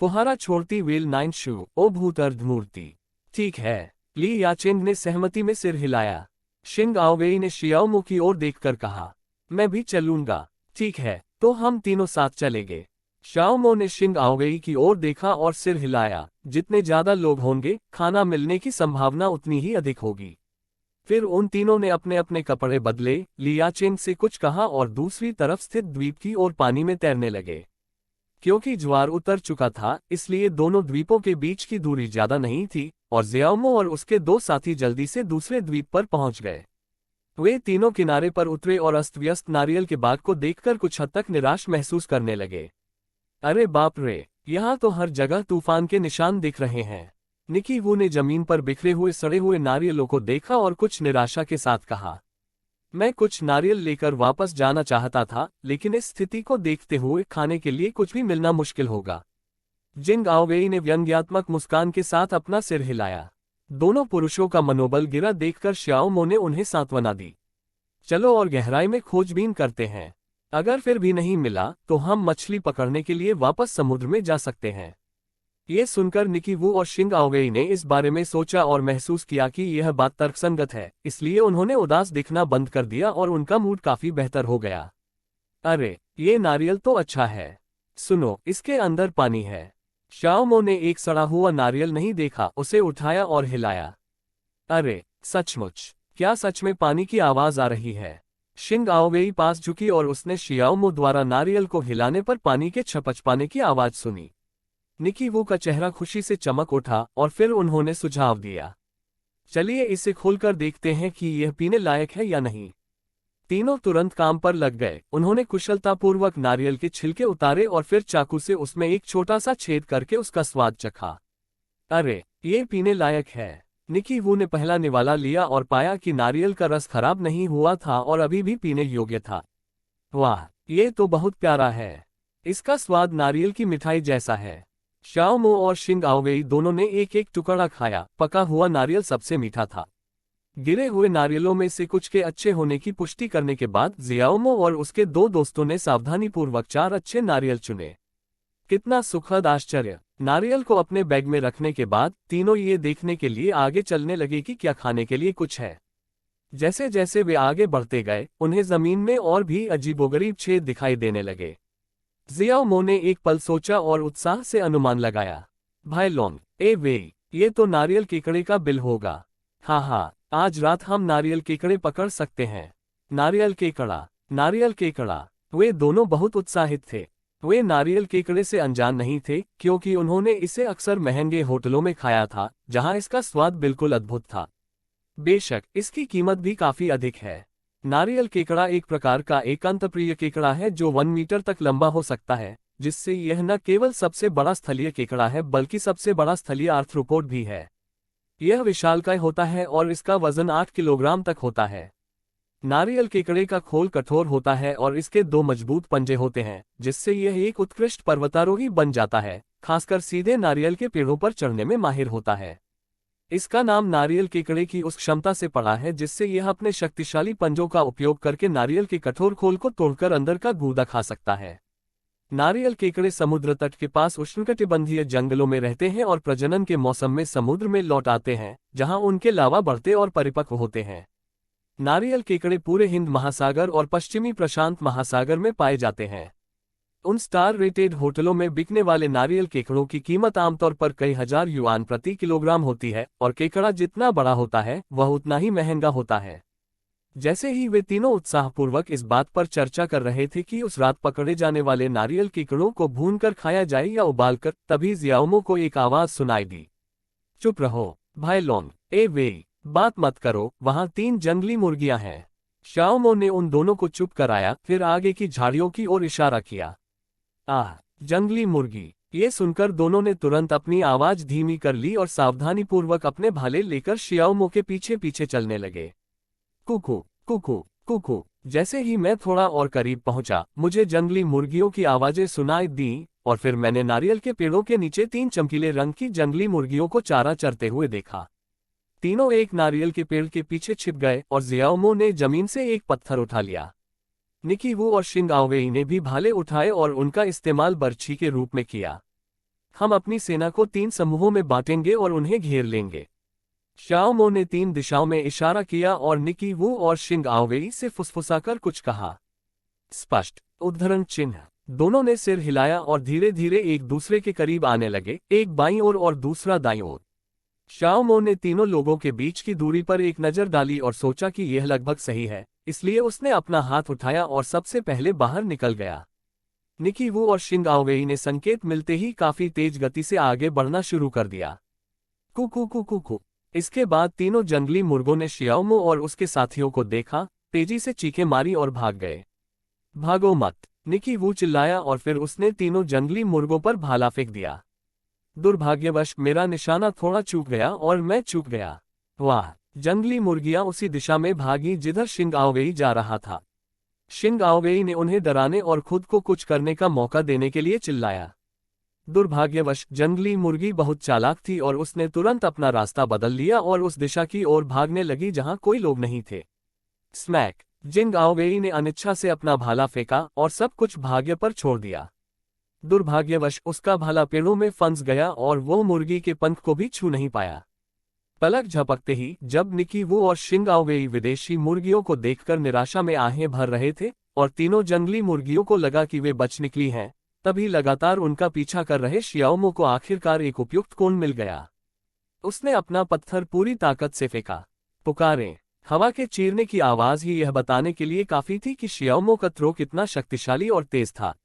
फुहारा छोड़ती व्हील 9 शू, ओ भूतर्ध मूर्ति। ठीक है, ली याचेंग ने सहमति में सिर हिलाया। शिंग आओवेई ने शियाओमो की ओर देखकर कहा, मैं भी चलूंगा। ठीक है, तो हम तीनों साथ चलेंगे। शियाओमो ने शिंग आओवेई की ओर देखा और सिर हिलाया। जितने ज्यादा लोग होंगे, खाना मिलने की संभावना उतनी ही अधिक होगी। फिर उन तीनों ने अपने अपने कपड़े बदले, ली याचेंग से कुछ कहा और दूसरी तरफ स्थित द्वीप की ओर पानी में तैरने लगे। क्योंकि ज्वार उतर चुका था, इसलिए दोनों द्वीपों के बीच की दूरी ज्यादा नहीं थी और जियाओमो और उसके 2 साथी जल्दी से दूसरे द्वीप पर पहुंच गए। वे तीनों किनारे पर उतरे और अस्त व्यस्त नारियल के बाग को देखकर कुछ हद तक निराश महसूस करने लगे। अरे बाप रे, यहाँ तो हर जगह तूफान के निशान दिख रहे हैं। निकी वू ने जमीन पर बिखरे हुए सड़े हुए नारियलों को देखा और कुछ निराशा के साथ कहा, मैं कुछ नारियल लेकर वापस जाना चाहता था, लेकिन इस स्थिति को देखते हुए खाने के लिए कुछ भी मिलना मुश्किल होगा। जिंग आओवेई ने व्यंग्यात्मक मुस्कान के साथ अपना सिर हिलाया। दोनों पुरुषों का मनोबल गिरा देखकर शियाओमो ने उन्हें सांत्वना दी। चलो और गहराई में खोजबीन करते हैं। अगर फिर भी नहीं मिला तो हम मछली पकड़ने के लिए वापस समुद्र में जा सकते हैं। ये सुनकर निकी वू और शिंग आओवेई ने इस बारे में सोचा और महसूस किया कि यह बात तर्कसंगत है, इसलिए उन्होंने उदास दिखना बंद कर दिया और उनका मूड काफी बेहतर हो गया। अरे, ये नारियल तो अच्छा है। सुनो, इसके अंदर पानी है। शियाओमो ने एक सड़ा हुआ नारियल नहीं देखा, उसे उठाया और हिलाया। अरे, सचमुच, क्या सच में पानी की आवाज आ रही है? शिंग आओवेई पास झुकी और उसने शियाओमो द्वारा नारियल को हिलाने पर पानी के छपछपाने की आवाज सुनी। निकी वू का चेहरा खुशी से चमक उठा और फिर उन्होंने सुझाव दिया, चलिए इसे खोलकर देखते हैं कि यह पीने लायक है या नहीं। तीनों तुरंत काम पर लग गए। उन्होंने कुशलतापूर्वक नारियल के छिलके उतारे और फिर चाकू से उसमें एक छोटा सा छेद करके उसका स्वाद चखा। अरे, ये पीने लायक है। निकी वू ने पहला निवाला लिया और पाया कि नारियल का रस खराब नहीं हुआ था और अभी भी पीने योग्य था। वाह, ये तो बहुत प्यारा है। इसका स्वाद नारियल की मिठाई जैसा है। शियाओमो और शिंग आओवेई दोनों ने एक एक टुकड़ा खाया। पका हुआ नारियल सबसे मीठा था। गिरे हुए नारियलों में से कुछ के अच्छे होने की पुष्टि करने के बाद जियाओमो और उसके 2 दोस्तों ने सावधानीपूर्वक 4 अच्छे नारियल चुने। कितना सुखद आश्चर्य। नारियल को अपने बैग में रखने के बाद तीनों ये देखने के लिए आगे चलने लगे कि क्या खाने के लिए कुछ है। जैसे जैसे वे आगे बढ़ते गए, उन्हें जमीन में और भी अजीबोगरीब छेद दिखाई देने लगे। जियाओमो ने एक पल सोचा और उत्साह से अनुमान लगाया, भाई लोंग, ये तो नारियल केकड़े का बिल होगा। हाँ, आज रात हम नारियल केकड़े पकड़ सकते हैं। नारियल केकड़ा। वे दोनों बहुत उत्साहित थे। वे नारियल केकड़े से अनजान नहीं थे, क्योंकि उन्होंने इसे अक्सर महंगे होटलों में खाया था, जहां इसका स्वाद बिल्कुल अद्भुत था। बेशक इसकी कीमत भी काफी अधिक है। नारियल केकड़ा एक प्रकार का एकांतप्रिय केकड़ा है जो 1 मीटर तक लंबा हो सकता है, जिससे यह न केवल सबसे बड़ा स्थलीय केकड़ा है बल्कि सबसे बड़ा स्थलीय आर्थ्रोपोड भी है। यह विशालकाय होता है और इसका वजन 8 किलोग्राम तक होता है। नारियल केकड़े का खोल कठोर होता है और इसके दो मजबूत पंजे होते हैं, जिससे यह एक उत्कृष्ट पर्वतारोही बन जाता है, खासकर सीधे नारियल के पेड़ों पर चढ़ने में माहिर होता है। इसका नाम नारियल केकड़े की उस क्षमता से पड़ा है जिससे यह अपने शक्तिशाली पंजों का उपयोग करके नारियल के कठोर खोल को तोड़कर अंदर का गूदा खा सकता है। नारियल केकड़े समुद्र तट के पास उष्णकटिबंधीय जंगलों में रहते हैं और प्रजनन के मौसम में समुद्र में लौट आते हैं, जहां उनके लावा बढ़ते और परिपक्व होते हैं। नारियल केकड़े पूरे हिंद महासागर और पश्चिमी प्रशांत महासागर में पाए जाते हैं। उन स्टार रेटेड होटलों में बिकने वाले नारियल केकड़ों की कीमत आमतौर पर कई हजार युआन प्रति किलोग्राम होती है और केकड़ा जितना बड़ा होता है वह उतना ही महंगा होता है। जैसे ही वे तीनों उत्साहपूर्वक इस बात पर चर्चा कर रहे थे कि उस रात पकड़े जाने वाले नारियल केकड़ों को भूनकर खाया जाए या उबालकर, तभी जियाओमो को एक आवाज सुनाई दी। चुप रहो भाई लोंग, ए वे, बात मत करो, वहां 3 जंगली मुर्गियां हैं। शाओमो ने उन दोनों को चुप कराया, फिर आगे की झाड़ियों की ओर इशारा किया। आह, जंगली मुर्गी। ये सुनकर दोनों ने तुरंत अपनी आवाज धीमी कर ली और सावधानीपूर्वक अपने भाले लेकर शियाओमो के पीछे पीछे चलने लगे। कुकू कुकू कुकू। जैसे ही मैं थोड़ा और करीब पहुंचा, मुझे जंगली मुर्गियों की आवाजें सुनाई दी और फिर मैंने नारियल के पेड़ों के नीचे 3 चमकीले रंग की जंगली मुर्गियों को चारा चरते हुए देखा। तीनों एक नारियल के पेड़ के पीछे छिप गए और जियाओमो ने जमीन से एक पत्थर उठा लिया। निकी वू और शिंग आओवेई ने भी भाले उठाए और उनका इस्तेमाल बर्छी के रूप में किया। हम अपनी सेना को 3 समूहों में बांटेंगे और उन्हें घेर लेंगे। शाओमो ने 3 दिशाओं में इशारा किया और निकी वू और शिंग आओवेई से फुसफुसाकर कुछ कहा। स्पष्ट उद्धरण चिन्ह। दोनों ने सिर हिलाया और धीरे धीरे एक दूसरे के करीब आने लगे, एक बाईं ओर और दूसरा दाईं ओर। शाओमो ने तीनों लोगों के बीच की दूरी पर एक नजर डाली और सोचा कि यह लगभग सही है, इसलिए उसने अपना हाथ उठाया और सबसे पहले बाहर निकल गया। निकी वू और शिंग आओवेई ने संकेत मिलते ही काफी तेज गति से आगे बढ़ना शुरू कर दिया। कुकू कुकू कू। इसके बाद तीनों जंगली मुर्गों ने शियाओमो और उसके साथियों को देखा, तेजी से चीखें मारी और भाग गए। भागो मत, निकी वू चिल्लाया और फिर उसने तीनों जंगली मुर्गों पर भाला फेंक दिया। दुर्भाग्यवश मेरा निशाना थोड़ा चूक गया और मैं चूक गया। वाह, जंगली मुर्गियां उसी दिशा में भागी जिधर शिंग आओवेई जा रहा था। शिंग आओवेई ने उन्हें डराने और खुद को कुछ करने का मौका देने के लिए चिल्लाया। दुर्भाग्यवश जंगली मुर्गी बहुत चालाक थी और उसने तुरंत अपना रास्ता बदल लिया और उस दिशा की ओर भागने लगी जहां कोई लोग नहीं थे। स्मैक। जिंग आओवेई ने अनिच्छा से अपना भाला फेंका और सब कुछ भाग्य पर छोड़ दिया। दुर्भाग्यवश उसका भाला पेड़ों में फंस गया और वो मुर्गी के पंख को भी छू नहीं पाया। पलक झपकते ही जब निकी वू और शिंग आओवेई विदेशी मुर्गियों को देखकर निराशा में आहें भर रहे थे और तीनों जंगली मुर्गियों को लगा कि वे बच निकली हैं, तभी लगातार उनका पीछा कर रहे शियाओमो को आखिरकार एक उपयुक्त कोण मिल गया। उसने अपना पत्थर पूरी ताकत से फेंका। पुकारें। हवा के चीरने की आवाज ही यह बताने के लिए काफी थी कि शियाओमो का थ्रो कितना शक्तिशाली और तेज था।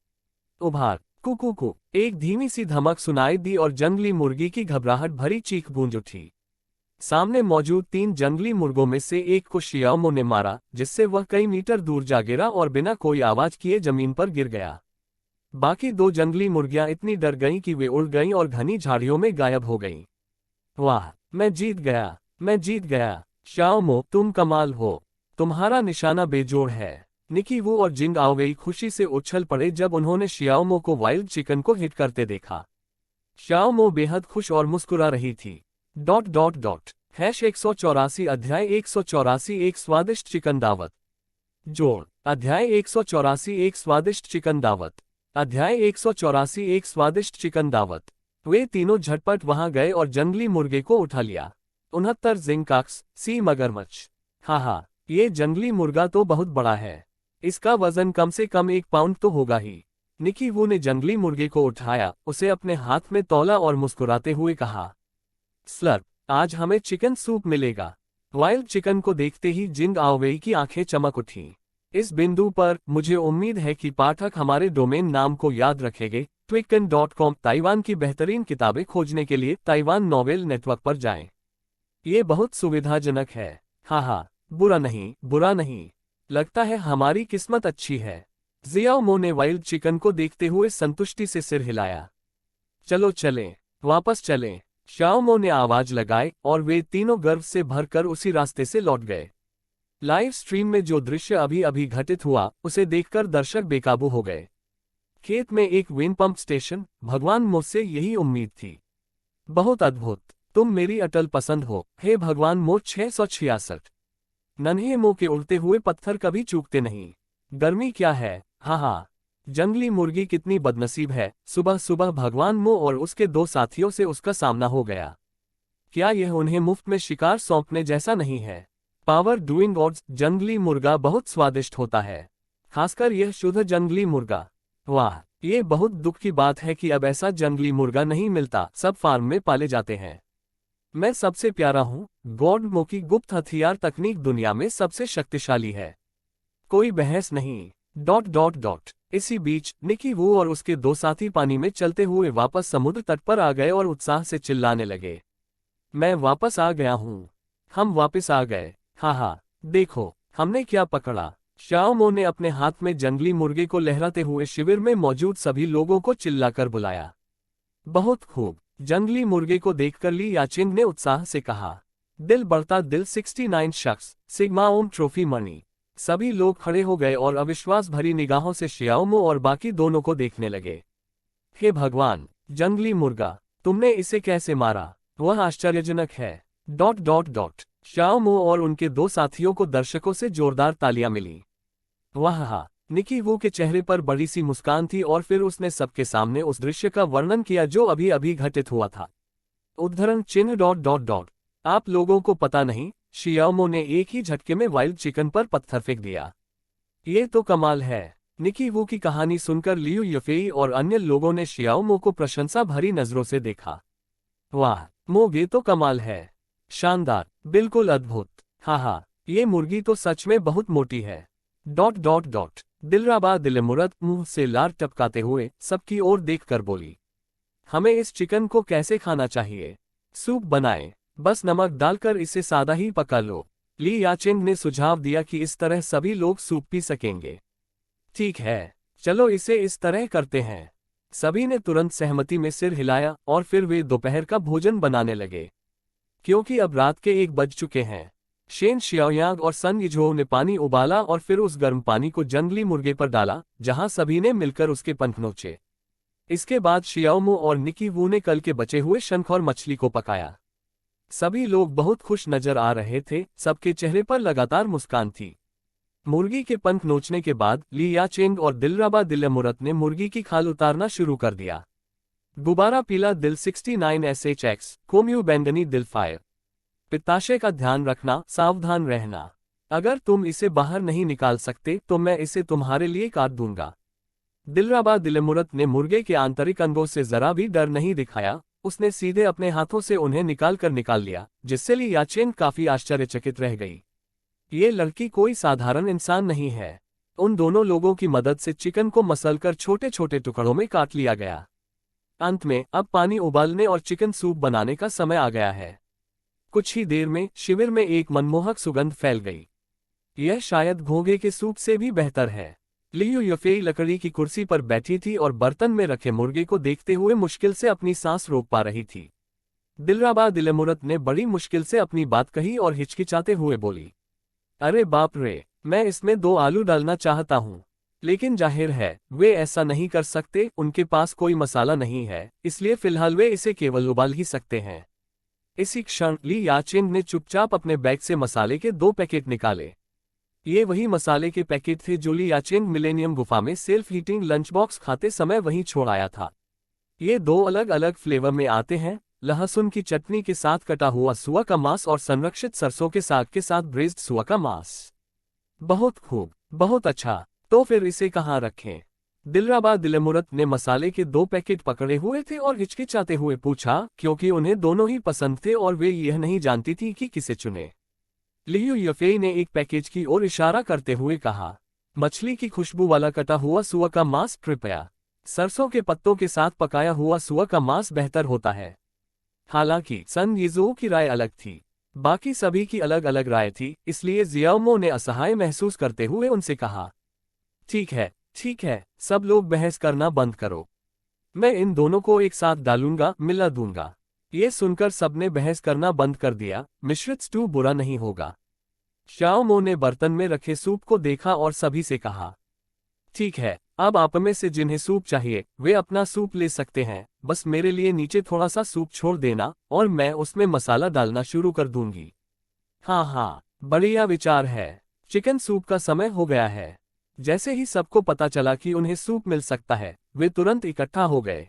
उभार। कुकू कू। एक धीमी सी धमक सुनाई दी और जंगली मुर्गी की घबराहट भरी चीख गूंज उठी। सामने मौजूद 3 जंगली मुर्गों में से एक को शियाओमो ने मारा, जिससे वह कई मीटर दूर जा गिरा और बिना कोई आवाज किए जमीन पर गिर गया। बाकी 2 जंगली मुर्गियां इतनी डर गईं कि वे उड़ गईं और घनी झाड़ियों में गायब हो गईं। वाह, मैं जीत गया, मैं जीत गया। शाओमो, तुम कमाल हो, तुम्हारा निशाना बेजोड़ है। निकी वू और जिंग आओवेई खुशी से उछल पड़े जब उन्होंने शियाओमो को वाइल्ड चिकन को हिट करते देखा। शाओमो बेहद खुश और मुस्कुरा रही थी। #184 अध्याय 184 एक स्वादिष्ट चिकन दावत। जोड़। अध्याय 184 एक स्वादिष्ट चिकन दावत। अध्याय 184 एक स्वादिष्ट चिकन दावत। वे तीनों झटपट वहां गए और जंगली मुर्गे को उठा लिया। 69 जिंकाक्स सी मगरमच्छ। हाँ, ये जंगली मुर्गा तो बहुत बड़ा है। इसका वजन कम से कम 1 पाउंड तो होगा ही। निकी वू ने जंगली मुर्गे को उठाया, उसे अपने हाथ में तौला और मुस्कुराते हुए कहा, स्लर्प, आज हमें चिकन सूप मिलेगा। वाइल्ड चिकन को देखते ही जिंग आओवेई की आंखें चमक उठीं। इस बिंदु पर मुझे उम्मीद है कि पाठक हमारे डोमेन नाम को याद रखेंगे। Twicken.com। ताइवान की बेहतरीन किताबें खोजने के लिए ताइवान नॉवेल नेटवर्क पर जाएं। ये बहुत सुविधाजनक है। हाँ, बुरा नहीं, बुरा नहीं। लगता है हमारी किस्मत अच्छी है। जियाओमो ने वाइल्ड चिकन को देखते हुए संतुष्टि से सिर हिलाया। चलो चलें, वापस चलें। शाओमो ने आवाज लगाई और वे तीनों गर्व से भरकर उसी रास्ते से लौट गए। लाइव स्ट्रीम में जो दृश्य अभी अभी घटित हुआ उसे देखकर दर्शक बेकाबू हो गए। खेत में एक विंड पंप स्टेशन, भगवान मुझसे यही उम्मीद थी। बहुत अद्भुत, तुम मेरी अटल पसंद हो, हे भगवान मो 666। नन्हे मुंह के उड़ते हुए पत्थर कभी चूकते नहीं। गर्मी क्या है, हाँ हाँ। जंगली मुर्गी कितनी बदनसीब है, सुबह सुबह भगवान मो और उसके 2 साथियों से उसका सामना हो गया। क्या यह उन्हें मुफ्त में शिकार सौंपने जैसा नहीं है? पावर डूइंग ऑड्स, जंगली मुर्गा बहुत स्वादिष्ट होता है, खासकर यह शुद्ध जंगली मुर्गा। वाह, ये बहुत दुख की बात है कि अब ऐसा जंगली मुर्गा नहीं मिलता, सब फार्म में पाले जाते हैं। मैं सबसे प्यारा हूँ, गॉड मो की गुप्त हथियार तकनीक दुनिया में सबसे शक्तिशाली है, कोई बहस नहीं। इसी बीच निकी वू और उसके 2 साथी पानी में चलते हुए वापस समुद्र तट पर आ गए और उत्साह से चिल्लाने लगे, मैं वापस आ गया हूँ, हम वापस आ गए, हाँ हाँ, देखो हमने क्या पकड़ा। शाओ मो ने अपने हाथ में जंगली मुर्गे को लहराते हुए शिविर में मौजूद सभी लोगों को चिल्लाकर बुलाया। बहुत खूब, जंगली मुर्गे को देखकर ली याचिंग ने उत्साह से कहा। दिल बढ़ता दिल 69 शख्स, सिग्मा ओम ट्रॉफी मनी। सभी लोग खड़े हो गए और अविश्वास भरी निगाहों से शियाओमो और बाकी दोनों को देखने लगे। हे भगवान, जंगली मुर्गा, तुमने इसे कैसे मारा? वह आश्चर्यजनक है। शाओमो और उनके 2 साथियों को दर्शकों से जोरदार तालियां मिली। वाह, निकी वू के चेहरे पर बड़ी सी मुस्कान थी और फिर उसने सबके सामने उस दृश्य का वर्णन किया जो अभी अभी घटित हुआ था। उद्धरण चिन्ह। आप लोगों को पता नहीं, शियाओमो ने एक ही झटके में वाइल्ड चिकन पर पत्थर फेंक दिया। ये तो कमाल है। निकी वू की कहानी सुनकर लियू यफेई और अन्य लोगों ने शियाओमो को प्रशंसा भरी नजरों से देखा। वाह मो, ये तो कमाल है, शानदार, बिल्कुल अद्भुत, हाँ, ये मुर्गी तो सच में बहुत मोटी है। दिलराबा दिलमुरत मुंह से लार टपकाते हुए सबकी ओर देखकर बोली, हमें इस चिकन को कैसे खाना चाहिए? सूप बनाएं, बस नमक डालकर इसे सादा ही पका लो। ली याचेंग ने सुझाव दिया कि इस तरह सभी लोग सूप पी सकेंगे। ठीक है, चलो इसे इस तरह करते हैं। सभी ने तुरंत सहमति में सिर हिलाया और फिर वे दोपहर का भोजन बनाने लगे। क्योंकि अब रात के 1 बज चुके हैं, शेन शियाओयांग और सन यिझोउ ने पानी उबाला और फिर उस गर्म पानी को जंगली मुर्गे पर डाला, जहां सभी ने मिलकर उसके पंख नोचे। इसके बाद शियाओमो और निकी वू ने कल के बचे हुए शंख और मछली को पकाया। सभी लोग बहुत खुश नजर आ रहे थे, सबके चेहरे पर लगातार मुस्कान थी। मुर्गी के पंख नोचने के बाद ली याचेंग और दिलराबा दिलमुरत ने मुर्गी की खाल उतारना शुरू कर दिया। गुब्बारा पीला दिल 69 SHX, कोम्यू बैंगनी दिल फायर। पित्ताशय का ध्यान रखना, सावधान रहना। अगर तुम इसे बाहर नहीं निकाल सकते तो मैं इसे तुम्हारे लिए काट दूंगा। दिलराबा दिलमुरत ने मुर्गे के आंतरिक अंगों से जरा भी डर नहीं दिखाया, उसने सीधे अपने हाथों से उन्हें निकाल लिया, जिससे ली याचेंग काफी आश्चर्यचकित रह गई। ये लड़की कोई साधारण इंसान नहीं है। उन दोनों लोगों की मदद से चिकन को मसलकर छोटे छोटे टुकड़ों में काट लिया गया। अंत में अब पानी उबालने और चिकन सूप बनाने का समय आ गया है। कुछ ही देर में शिविर में एक मनमोहक सुगंध फैल गई। यह शायद घोंघे के सूप से भी बेहतर है। लियू यफेई लकड़ी की कुर्सी पर बैठी थी और बर्तन में रखे मुर्गे को देखते हुए मुश्किल से अपनी सांस रोक पा रही थी। दिलराबा दिलमुरत ने बड़ी मुश्किल से अपनी बात कही और हिचकिचाते हुए बोली, अरे बाप रे, मैं इसमें 2 आलू डालना चाहता हूँ, लेकिन जाहिर है वे ऐसा नहीं कर सकते, उनके पास कोई मसाला नहीं है, इसलिए फिलहाल वे इसे केवल उबाल ही सकते हैं। इसी क्षण ली याचेंग ने चुपचाप अपने बैग से मसाले के 2 पैकेट निकाले। ये वही मसाले के पैकेट थे जो ली याचेंग मिलेनियम गुफा में सेल्फ हीटिंग लंच बॉक्स खाते समय वहीं छोड़ आया था। ये 2 अलग अलग फ्लेवर में आते हैं, लहसुन की चटनी के साथ कटा हुआ सुआ का मांस और संरक्षित सरसों के साग के साथ ब्रेज्ड सुआ का मांस। बहुत खूब, बहुत अच्छा, तो फिर इसे कहाँ रखें? दिलराबा दिलमुरत ने मसाले के 2 पैकेट पकड़े हुए थे और हिचकिचाते हुए पूछा, क्योंकि उन्हें दोनों ही पसंद थे और वे यह नहीं जानती थी कि किसे चुने। लियू यफेई ने एक पैकेज की ओर इशारा करते हुए कहा, मछली की खुशबू वाला कटा हुआ सुआ का मांस कृपया। सरसों के पत्तों के साथ पकाया हुआ सुआ का मांस बेहतर होता है। हालांकि सन यिझोउ की राय अलग थी, बाकी सभी की अलग अलग राय थी, इसलिए जियाओमो ने असहाय महसूस करते हुए उनसे कहा, ठीक है, सब लोग बहस करना बंद करो। मैं इन दोनों को एक साथ डालूंगा, मिला दूंगा। ये सुनकर सबने बहस करना बंद कर दिया, मिश्रित स्टू बुरा नहीं होगा। श्याओमो ने बर्तन में रखे सूप को देखा और सभी से कहा, ठीक है, अब आप में से जिन्हें सूप चाहिए वे अपना सूप ले सकते हैं, बस मेरे लिए नीचे थोड़ा सा सूप छोड़ देना और मैं उसमें मसाला डालना शुरू कर दूंगी। हाँ हाँ, बढ़िया विचार है। चिकन सूप का समय हो गया है। जैसे ही सबको पता चला कि उन्हें सूप मिल सकता है, वे तुरंत इकट्ठा हो गए।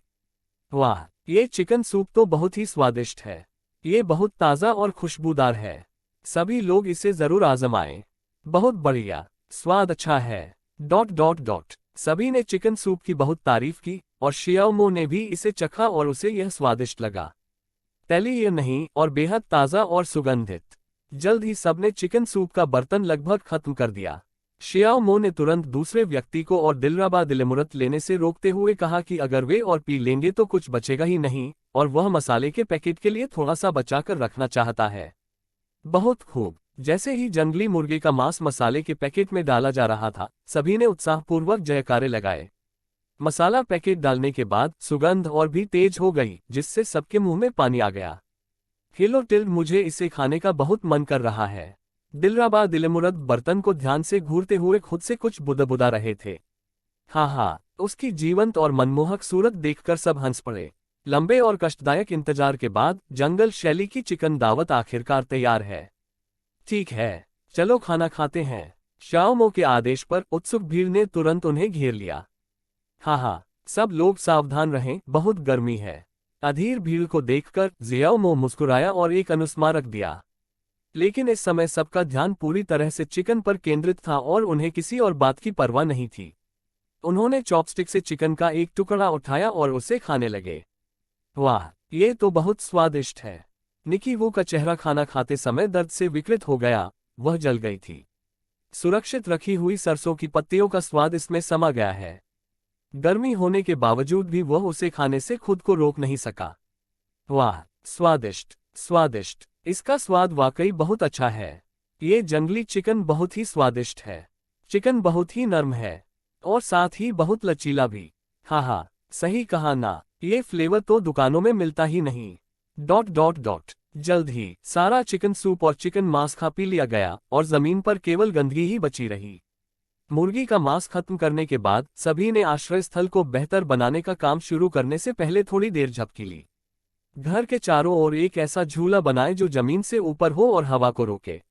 वाह, ये चिकन सूप तो बहुत ही स्वादिष्ट है। ये बहुत ताज़ा और खुशबूदार है। सभी लोग इसे जरूर आजमाएं। बहुत बढ़िया, स्वाद अच्छा है। Dot dot dot. सभी ने चिकन सूप की बहुत तारीफ की और शियाओमो ने भी इसे चखा और उसे यह स्वादिष्ट लगा। तली ये नहीं और बेहद ताज़ा और सुगंधित। जल्द ही सबने चिकन सूप का बर्तन लगभग खत्म कर दिया। शियाओमो ने तुरंत दूसरे व्यक्ति को और दिलरबा दिलमुरत लेने से रोकते हुए कहा कि अगर वे और पी लेंगे तो कुछ बचेगा ही नहीं, और वह मसाले के पैकेट के लिए थोड़ा सा बचाकर रखना चाहता है। बहुत खूब। जैसे ही जंगली मुर्गे का मांस मसाले के पैकेट में डाला जा रहा था, सभी ने उत्साहपूर्वक जयकारे लगाए। मसाला पैकेट डालने के बाद सुगंध और भी तेज हो गई, जिससे सबके मुंह में पानी आ गया। हेलो टिल, मुझे इसे खाने का बहुत मन कर रहा है। दिलरबा दिलमुरत बर्तन को ध्यान से घूरते हुए खुद से कुछ बुदबुदा रहे थे। हाँ, उसकी जीवंत और मनमोहक सूरत देखकर सब हंस पड़े। लंबे और कष्टदायक इंतजार के बाद जंगल शैली की चिकन दावत आखिरकार तैयार है। ठीक है, चलो खाना खाते हैं। श्याओमो के आदेश पर उत्सुक भीड़ ने तुरंत उन्हें घेर लिया। हाँ, सब लोग सावधान रहें, बहुत गर्मी है। अधीर भीड़ को देखकर ज़ियाओमो मुस्कुराया और एक अनुस्मारक दिया। लेकिन इस समय सबका ध्यान पूरी तरह से चिकन पर केंद्रित था और उन्हें किसी और बात की परवाह नहीं थी। उन्होंने चॉपस्टिक से चिकन का एक टुकड़ा उठाया और उसे खाने लगे। वाह, ये तो बहुत स्वादिष्ट है। निकी वू का चेहरा खाना खाते समय दर्द से विकृत हो गया, वह जल गई थी। सुरक्षित रखी हुई सरसों की पत्तियों का स्वाद इसमें समा गया है। गर्मी होने के बावजूद भी वह उसे खाने से खुद को रोक नहीं सका। वाह, स्वादिष्ट स्वादिष्ट, इसका स्वाद वाकई बहुत अच्छा है। ये जंगली चिकन बहुत ही स्वादिष्ट है। चिकन बहुत ही नरम है और साथ ही बहुत लचीला भी। हाँ, सही कहा ना, ये फ्लेवर तो दुकानों में मिलता ही नहीं। Dot dot dot. जल्द ही सारा चिकन सूप और चिकन मांस खा पी लिया गया और जमीन पर केवल गंदगी ही बची रही। मुर्गी का मांस खत्म करने के बाद सभी ने आश्रय स्थल को बेहतर बनाने का काम शुरू करने से पहले थोड़ी देर झपकी ली। घर के चारों ओर एक ऐसा झूला बनाए जो जमीन से ऊपर हो और हवा को रोके।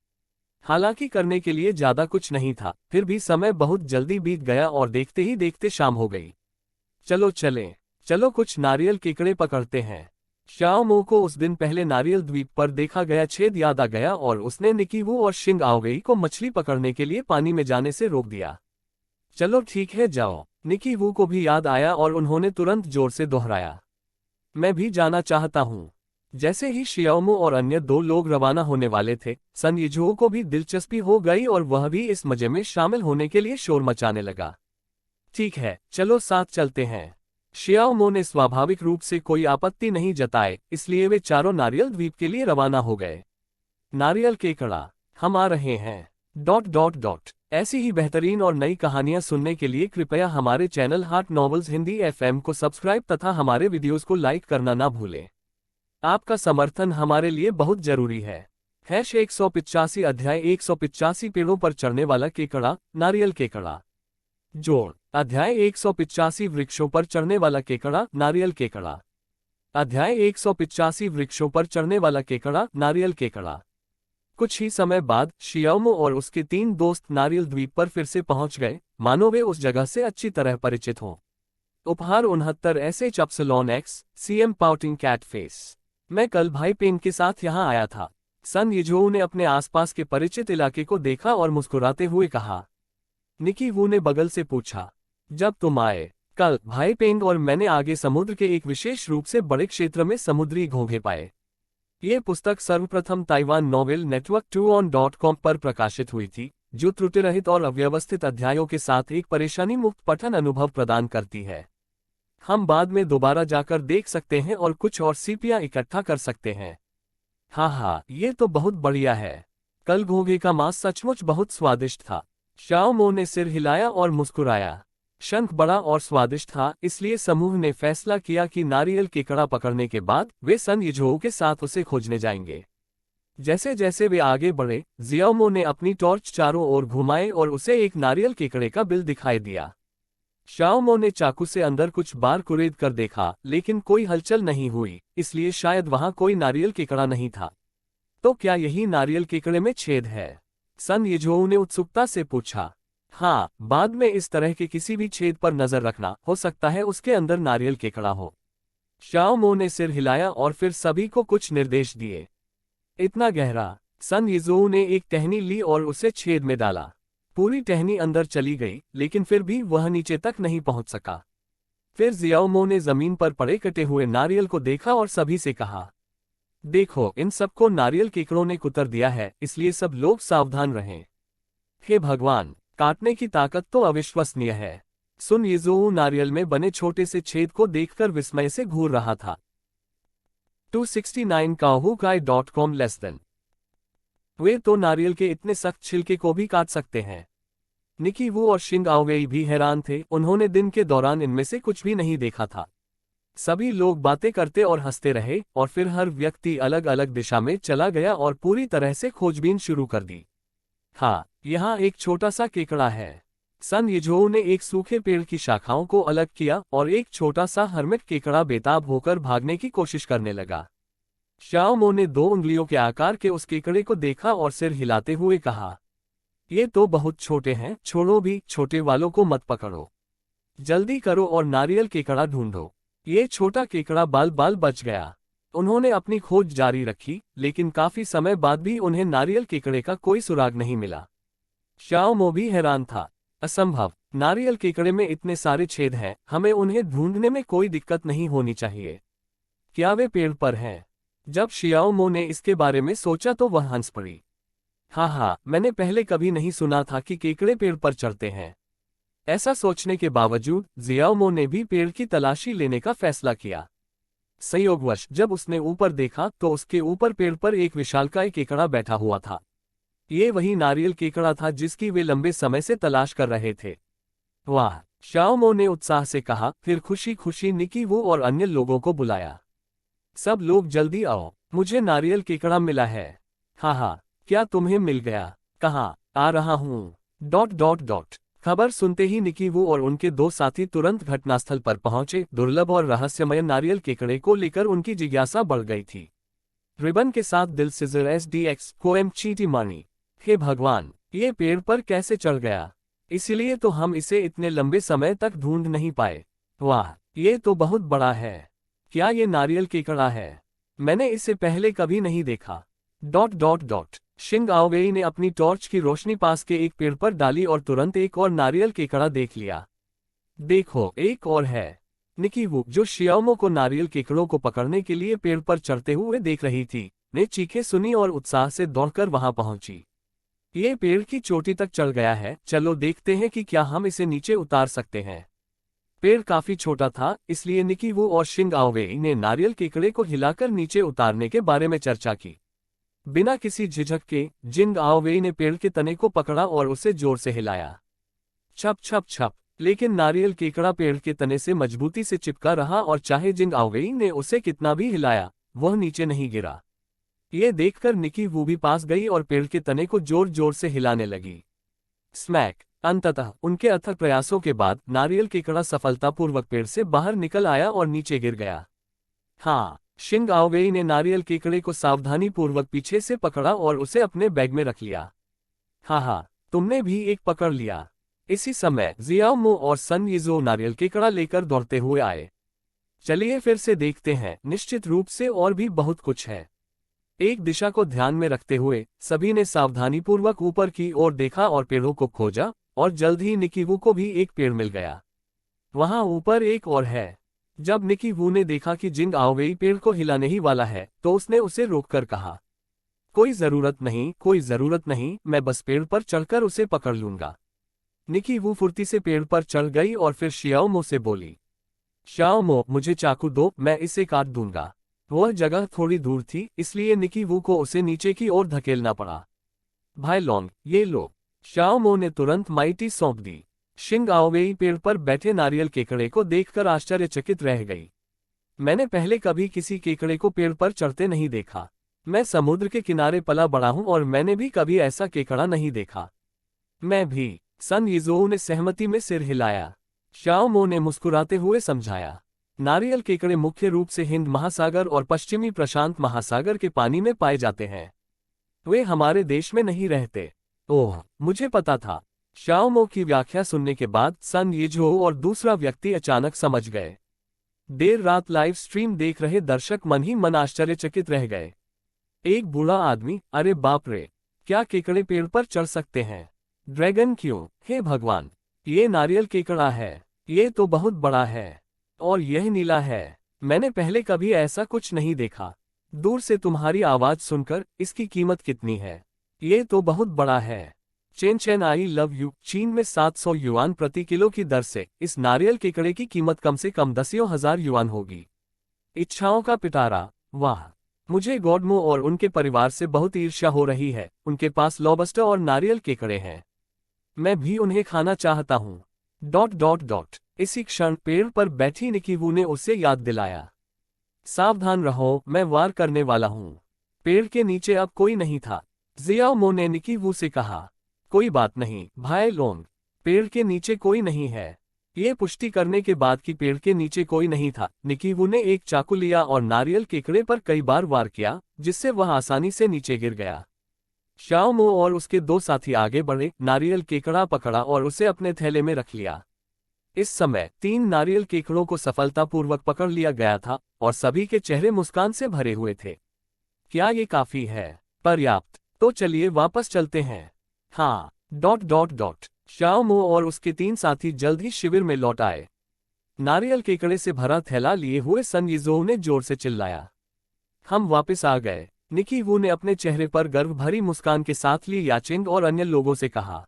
हालांकि करने के लिए ज्यादा कुछ नहीं था, फिर भी समय बहुत जल्दी बीत गया और देखते ही देखते शाम हो गई। चलो कुछ नारियल केकड़े पकड़ते हैं। श्याओमो को उस दिन पहले नारियल द्वीप पर देखा गया छेद याद आ गया और उसने निकी वू और शिंग आओगई को मछली पकड़ने के लिए पानी में जाने से रोक दिया। चलो ठीक है, जाओ। निकी वू को भी याद आया और उन्होंने तुरंत जोर से दोहराया, मैं भी जाना चाहता हूँ। जैसे ही श्याओमो और अन्य दो लोग रवाना होने वाले थे, सन यीझुओ को भी दिलचस्पी हो गई और वह भी इस मजे में शामिल होने के लिए शोर मचाने लगा। ठीक है, चलो साथ चलते हैं। श्याओमो ने स्वाभाविक रूप से कोई आपत्ति नहीं जताए, इसलिए वे चारों नारियल द्वीप के लिए रवाना हो गए। नारियल केकड़ा, हम आ रहे हैं। Dot dot dot. ऐसी ही बेहतरीन और नई कहानियां सुनने के लिए कृपया हमारे channel heart novels Hindi FM को सब्सक्राइब तथा हमारे वीडियोस को लाइक करना ना भूलें। आपका समर्थन हमारे लिए बहुत जरूरी है। 185 अध्याय 185 पेड़ों पर चढ़ने वाला केकड़ा, नारियल केकड़ा। जोड़। अध्याय 185 वृक्षों पर चढ़ने वाला केकड़ा, नारियल केकड़ा। अध्याय 185 वृक्षों पर चढ़ने वाला केकड़ा, नारियल केकड़ा। कुछ ही समय बाद श्याओमो और उसके 3 दोस्त नारियल द्वीप पर फिर से पहुंच गए, मानो वे उस जगह से अच्छी तरह परिचित हों। उपहार 69 SH CM pouting cat face. मैं कल भाई पेन के साथ यहाँ आया था। सन यीझुओ ने अपने आसपास के परिचित इलाके को देखा और मुस्कुराते हुए कहा। निकी वू ने बगल से पूछा, जब तुम आए कल, भाई पेंग और मैंने आगे समुद्र के एक विशेष रूप से बड़े क्षेत्र में समुद्री घोंघे पाए। ये पुस्तक सर्वप्रथम ताइवान नॉवेल नेटवर्क 2on.com पर प्रकाशित हुई थी, जो त्रुटिरहित और अव्यवस्थित अध्यायों के साथ एक परेशानी मुक्त पठन अनुभव प्रदान करती है। हम बाद में दोबारा जाकर देख सकते हैं और कुछ और सीपियां इकट्ठा कर सकते हैं। हाँ, ये तो बहुत बढ़िया है। कल घोंघे का मांस सचमुच बहुत स्वादिष्ट था। श्याओमो ने सिर हिलाया और मुस्कुराया। शंख बड़ा और स्वादिष्ट था, इसलिए समूह ने फैसला किया कि नारियल केकड़ा पकड़ने के बाद वे सन यीझुओ के साथ उसे खोजने जाएंगे। जैसे जैसे वे आगे बढ़े, जियाओमो ने अपनी टॉर्च चारों ओर घुमाए और उसे एक नारियल केकड़े का बिल दिखाई दिया। शाओमो ने चाकू से अंदर कुछ बार कुरेद कर देखा, लेकिन कोई हलचल नहीं हुई, इसलिए शायद वहां कोई नारियल केकड़ा नहीं था। तो क्या यही नारियल केकड़े में छेद है? सन यिझोऊ ने उत्सुकता से पूछा। हाँ, बाद में इस तरह के किसी भी छेद पर नजर रखना, हो सकता है उसके अंदर नारियल केकड़ा हो। शाओमो ने सिर हिलाया और फिर सभी को कुछ निर्देश दिए। इतना गहरा? सन यिझोऊ ने एक टहनी ली और उसे छेद में डाला। पूरी टहनी अंदर चली गई, लेकिन फिर भी वह नीचे तक नहीं पहुंच सका। फिर जियाओमो ने जमीन पर पड़े कटे हुए नारियल को देखा और सभी से कहा, देखो, इन सबको नारियल केकड़ों ने कुतर दिया है, इसलिए सब लोग सावधान रहें। हे भगवान, काटने की ताकत तो अविश्वसनीय है। सुन यिझोऊ नारियल में बने छोटे से छेद को देखकर विस्मय से घूर रहा था। 269kahukai.com वे तो नारियल के इतने सख्त छिलके को भी काट सकते हैं। निकी वू और शिंग आओवेई भी हैरान थे, उन्होंने दिन के दौरान इनमें से कुछ भी नहीं देखा था। सभी लोग बातें करते और हंसते रहे, और फिर हर व्यक्ति अलग अलग दिशा में चला गया और पूरी तरह से खोजबीन शुरू कर दी। हाँ, यहाँ एक छोटा सा केकड़ा है। सन यिझोऊ ने एक सूखे पेड़ की शाखाओं को अलग किया और एक छोटा सा हर्मिट केकड़ा बेताब होकर भागने की कोशिश करने लगा। शाओमो ने 2 उंगलियों के आकार के उस केकड़े को देखा और सिर हिलाते हुए कहा, ये तो बहुत छोटे हैं, छोड़ो भी, छोटे वालों को मत पकड़ो। जल्दी करो और नारियल केकड़ा ढूंढो। ये छोटा केकड़ा बाल बाल बच गया। उन्होंने अपनी खोज जारी रखी, लेकिन काफी समय बाद भी उन्हें नारियल केकड़े का कोई सुराग नहीं मिला। शाओमो भी हैरान था। असंभव, नारियल केकड़े में इतने सारे छेद हैं, हमें उन्हें ढूंढने में कोई दिक्कत नहीं होनी चाहिए। क्या वे पेड़ पर हैं? जब शियाओमो ने इसके बारे में सोचा तो वह हंस पड़ी। हाँ, मैंने पहले कभी नहीं सुना था कि केकड़े पेड़ पर चढ़ते हैं। ऐसा सोचने के बावजूद जियाओमो ने भी पेड़ की तलाशी लेने का फैसला किया। संयोगवश जब उसने ऊपर देखा तो उसके ऊपर पेड़ पर एक विशालकाय केकड़ा बैठा हुआ था। ये वही नारियल केकड़ा था जिसकी वे लंबे समय से तलाश कर रहे थे। वाह, शाओमो ने उत्साह से कहा, फिर खुशी खुशी निकी वू और अन्य लोगों को बुलाया। सब लोग जल्दी आओ, मुझे नारियल केकड़ा मिला है। हाँ, क्या तुम्हें मिल गया? कहाँ? आ रहा हूँ। खबर सुनते ही निकी वू और उनके 2 साथी तुरंत घटनास्थल पर पहुंचे। दुर्लभ और रहस्यमय नारियल केकड़े को लेकर उनकी जिज्ञासा बढ़ गई थी। रिबन के साथ दिल सिजर SDX कोएम चीटी मानी। हे भगवान, ये पेड़ पर कैसे चढ़ गया? इसलिए तो हम इसे इतने लंबे समय तक ढूंढ नहीं पाए। वाह, ये तो बहुत बड़ा है। क्या ये नारियल केकड़ा है? मैंने इसे पहले कभी नहीं देखा। शिंग आओवेई ने अपनी टॉर्च की रोशनी पास के एक पेड़ पर डाली और तुरंत एक और नारियल केकड़ा देख लिया। देखो, एक और है। निकी वू, जो शियाओमो को नारियल केकड़ों को पकड़ने के लिए पेड़ पर चढ़ते हुए देख रही थी, ने चीखें सुनी और उत्साह से दौड़कर वहां पहुंची। ये पेड़ की चोटी तक चढ़ गया है, चलो देखते हैं कि क्या हम इसे नीचे उतार सकते हैं। पेड़ काफी छोटा था, इसलिए निकी वू और शिंग आओवेई ने नारियल केकड़े को हिलाकर नीचे उतारने के बारे में चर्चा की। बिना किसी झिझक के जिंग आओवेई ने पेड़ के तने को पकड़ा और उसे जोर से हिलाया। छप छप छप, लेकिन नारियल केकड़ा पेड़ के तने से मजबूती से चिपका रहा और चाहे जिंग आओवेई ने उसे कितना भी हिलाया, वह नीचे नहीं गिरा। ये देखकर निकी वू भी पास गई और पेड़ के तने को जोर जोर से हिलाने लगी। स्मैक! अंततः उनके अथक प्रयासों के बाद नारियल केकड़ा सफलतापूर्वक पेड़ से बाहर निकल आया और नीचे गिर गया। हाँ, शिंग आओवेई ने नारियल केकड़े को सावधानीपूर्वक पीछे से पकड़ा और उसे अपने बैग में रख लिया। हाँ, तुमने भी एक पकड़ लिया। इसी समय जियाओमो और सन यिझोऊ नारियल केकड़ा लेकर दौड़ते हुए आए। चलिए फिर से देखते हैं, निश्चित रूप से और भी बहुत कुछ है। एक दिशा को ध्यान में रखते हुए सभी ने सावधानीपूर्वक ऊपर की ओर देखा और पेड़ों को खोजा, और जल्द ही निकी वू को भी एक पेड़ मिल गया। वहां ऊपर एक और है। जब निकी वू ने देखा कि जिंग आओवेई पेड़ को हिलाने ही वाला है, तो उसने उसे रोककर कहा, कोई जरूरत नहीं, मैं बस पेड़ पर चढ़कर उसे पकड़ लूंगा। निकी वू फुर्ती से पेड़ पर चढ़ गई और फिर शियाओमो से बोली, शियाओमो, मुझे चाकू दो, मैं इसे काट दूंगा। वह जगह थोड़ी दूर थी, इसलिए निकी वू को उसे नीचे की ओर धकेलना पड़ा। भाई लॉन्ग, ये लो। शियाओमो ने तुरंत माइटी सौंप दी। शिंग आओवेई पेड़ पर बैठे नारियल केकड़े को देखकर आश्चर्यचकित रह गई। मैंने पहले कभी किसी केकड़े को पेड़ पर चढ़ते नहीं देखा। मैं समुद्र के किनारे पला बड़ा हूं और मैंने भी कभी ऐसा केकड़ा नहीं देखा। मैं भी। सन यीज़ोऊ ने सहमति में सिर हिलाया। शाओ मो ने मुस्कुराते हुए समझाया, नारियल केकड़े मुख्य रूप से हिंद महासागर और पश्चिमी प्रशांत महासागर के पानी में पाए जाते हैं। वे हमारे देश में नहीं रहते। ओह, मुझे पता था। शाओ मो की व्याख्या सुनने के बाद सन यीज़ोऊ और दूसरा व्यक्ति अचानक समझ गए। देर रात लाइव स्ट्रीम देख रहे दर्शक मन ही मन आश्चर्यचकित रह गए। एक बूढ़ा आदमी, अरे बाप रे, क्या केकड़े पेड़ पर चढ़ सकते हैं? ड्रैगन क्यों? हे भगवान, ये नारियल केकड़ा है। ये तो बहुत बड़ा है। और यह नीला है। मैंने पहले कभी ऐसा कुछ नहीं देखा। दूर से तुम्हारी आवाज सुनकर इसकी कीमत कितनी है? ये तो बहुत बड़ा है। Chain chain I love you. चीन में 700 युआन प्रति किलो की दर से इस नारियल केकड़े की कीमत कम से कम 10,000 युआन होगी। इच्छाओं का पिटारा, वाह। मुझे गॉडमो और उनके परिवार से बहुत ईर्ष्या हो रही है। उनके पास लॉबस्टर और नारियल केकड़े हैं। मैं भी उन्हें खाना चाहता हूँ। ... इसी क्षण पेड़ पर बैठी निकीवू ने उसे याद दिलाया, सावधान रहो, मैं वार करने वाला हूँ। पेड़ के नीचे अब कोई नहीं था। जियाओ मो ने निकीवू से कहा, कोई बात नहीं भाई लोंग, पेड़ के नीचे कोई नहीं है। ये पुष्टि करने के बाद कि पेड़ के नीचे कोई नहीं था, निकीवू ने एक चाकू लिया और नारियल केकड़े पर कई बार वार किया, जिससे वह आसानी से नीचे गिर गया। शाओ मो और उसके दो साथी आगे बढ़े, नारियल केकड़ा पकड़ा और उसे अपने थैले में रख लिया। इस समय 3 नारियल केकड़ों को सफलतापूर्वक पकड़ लिया गया था और सभी के चेहरे मुस्कान से भरे हुए थे। क्या ये काफी है? पर्याप्त। तो चलिए वापस चलते हैं। हाँ... शाओ मो और उसके 3 साथी जल्द ही शिविर में लौट आए। नारियल केकड़े से भरा थैला लिए हुए सन यीज़ोऊ ने जोर से चिल्लाया, हम वापस आ गए। निकीवू ने अपने चेहरे पर गर्व भरी मुस्कान के साथ ली याचेंग और अन्य लोगों से कहा,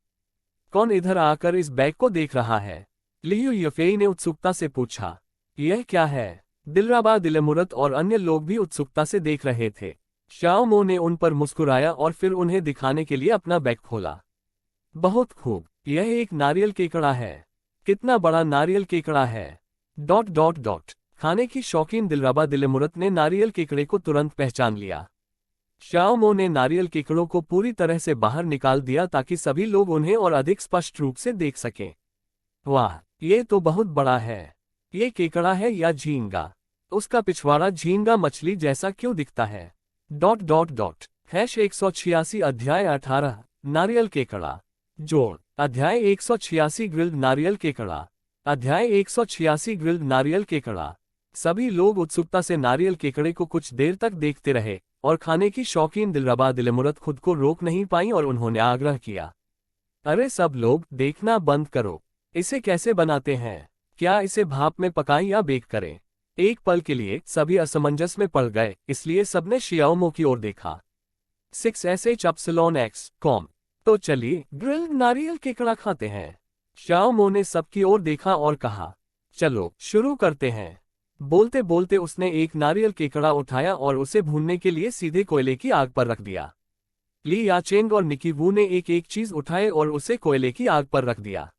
कौन इधर आकर इस बैग को देख रहा है? लियू यफेई ने उत्सुकता से पूछा, यह क्या है? दिलराबा दिलमुरत और अन्य लोग भी उत्सुकता से देख रहे थे। शाओ मो ने उन पर मुस्कुराया और फिर उन्हें दिखाने के लिए अपना बैग खोला। बहुत खूब, यह एक नारियल केकड़ा है। कितना बड़ा नारियल केकड़ा है। ... खाने की शौकीन दिलराबा दिलमुरत ने नारियल केकड़े को तुरंत पहचान लिया। शाओ मो ने नारियल केकड़ों को पूरी तरह से बाहर निकाल दिया ताकि सभी लोग उन्हें और अधिक स्पष्ट रूप से देख सकें। वाह, ये तो बहुत बड़ा है। ये केकड़ा है या झींगा? उसका पिछवाड़ा झींगा मछली जैसा क्यों दिखता है? ... 186 अध्याय 18 नारियल केकड़ा। जोड़। अध्याय 186 ग्रिल्ड नारियल केकड़ा। अध्याय 186 ग्रिल्ड नारियल केकड़ा। सभी लोग उत्सुकता से नारियल केकड़े को कुछ देर तक देखते रहे और खाने की शौकीन दिलरबा दिलमुरत खुद को रोक नहीं पाई और उन्होंने आग्रह किया, अरे सब लोग देखना बंद करो। इसे कैसे बनाते हैं? क्या इसे भाप में पकाएं या बेक करें? एक पल के लिए सभी असमंजस में पड़ गए, इसलिए सबने शियाओ मो की ओर देखा। 6shx.com। तो चलिए ग्रिल्ड नारियल केकड़ा खाते हैं। शाओ मो ने सबकी ओर देखा और कहा, चलो शुरू करते हैं। बोलते बोलते उसने एक नारियल केकड़ा उठाया और उसे भूनने के लिए सीधे कोयले की आग पर रख दिया। ली याचेंग और निकीवू ने एक एक चीज उठाए और उसे कोयले की आग पर रख दिया।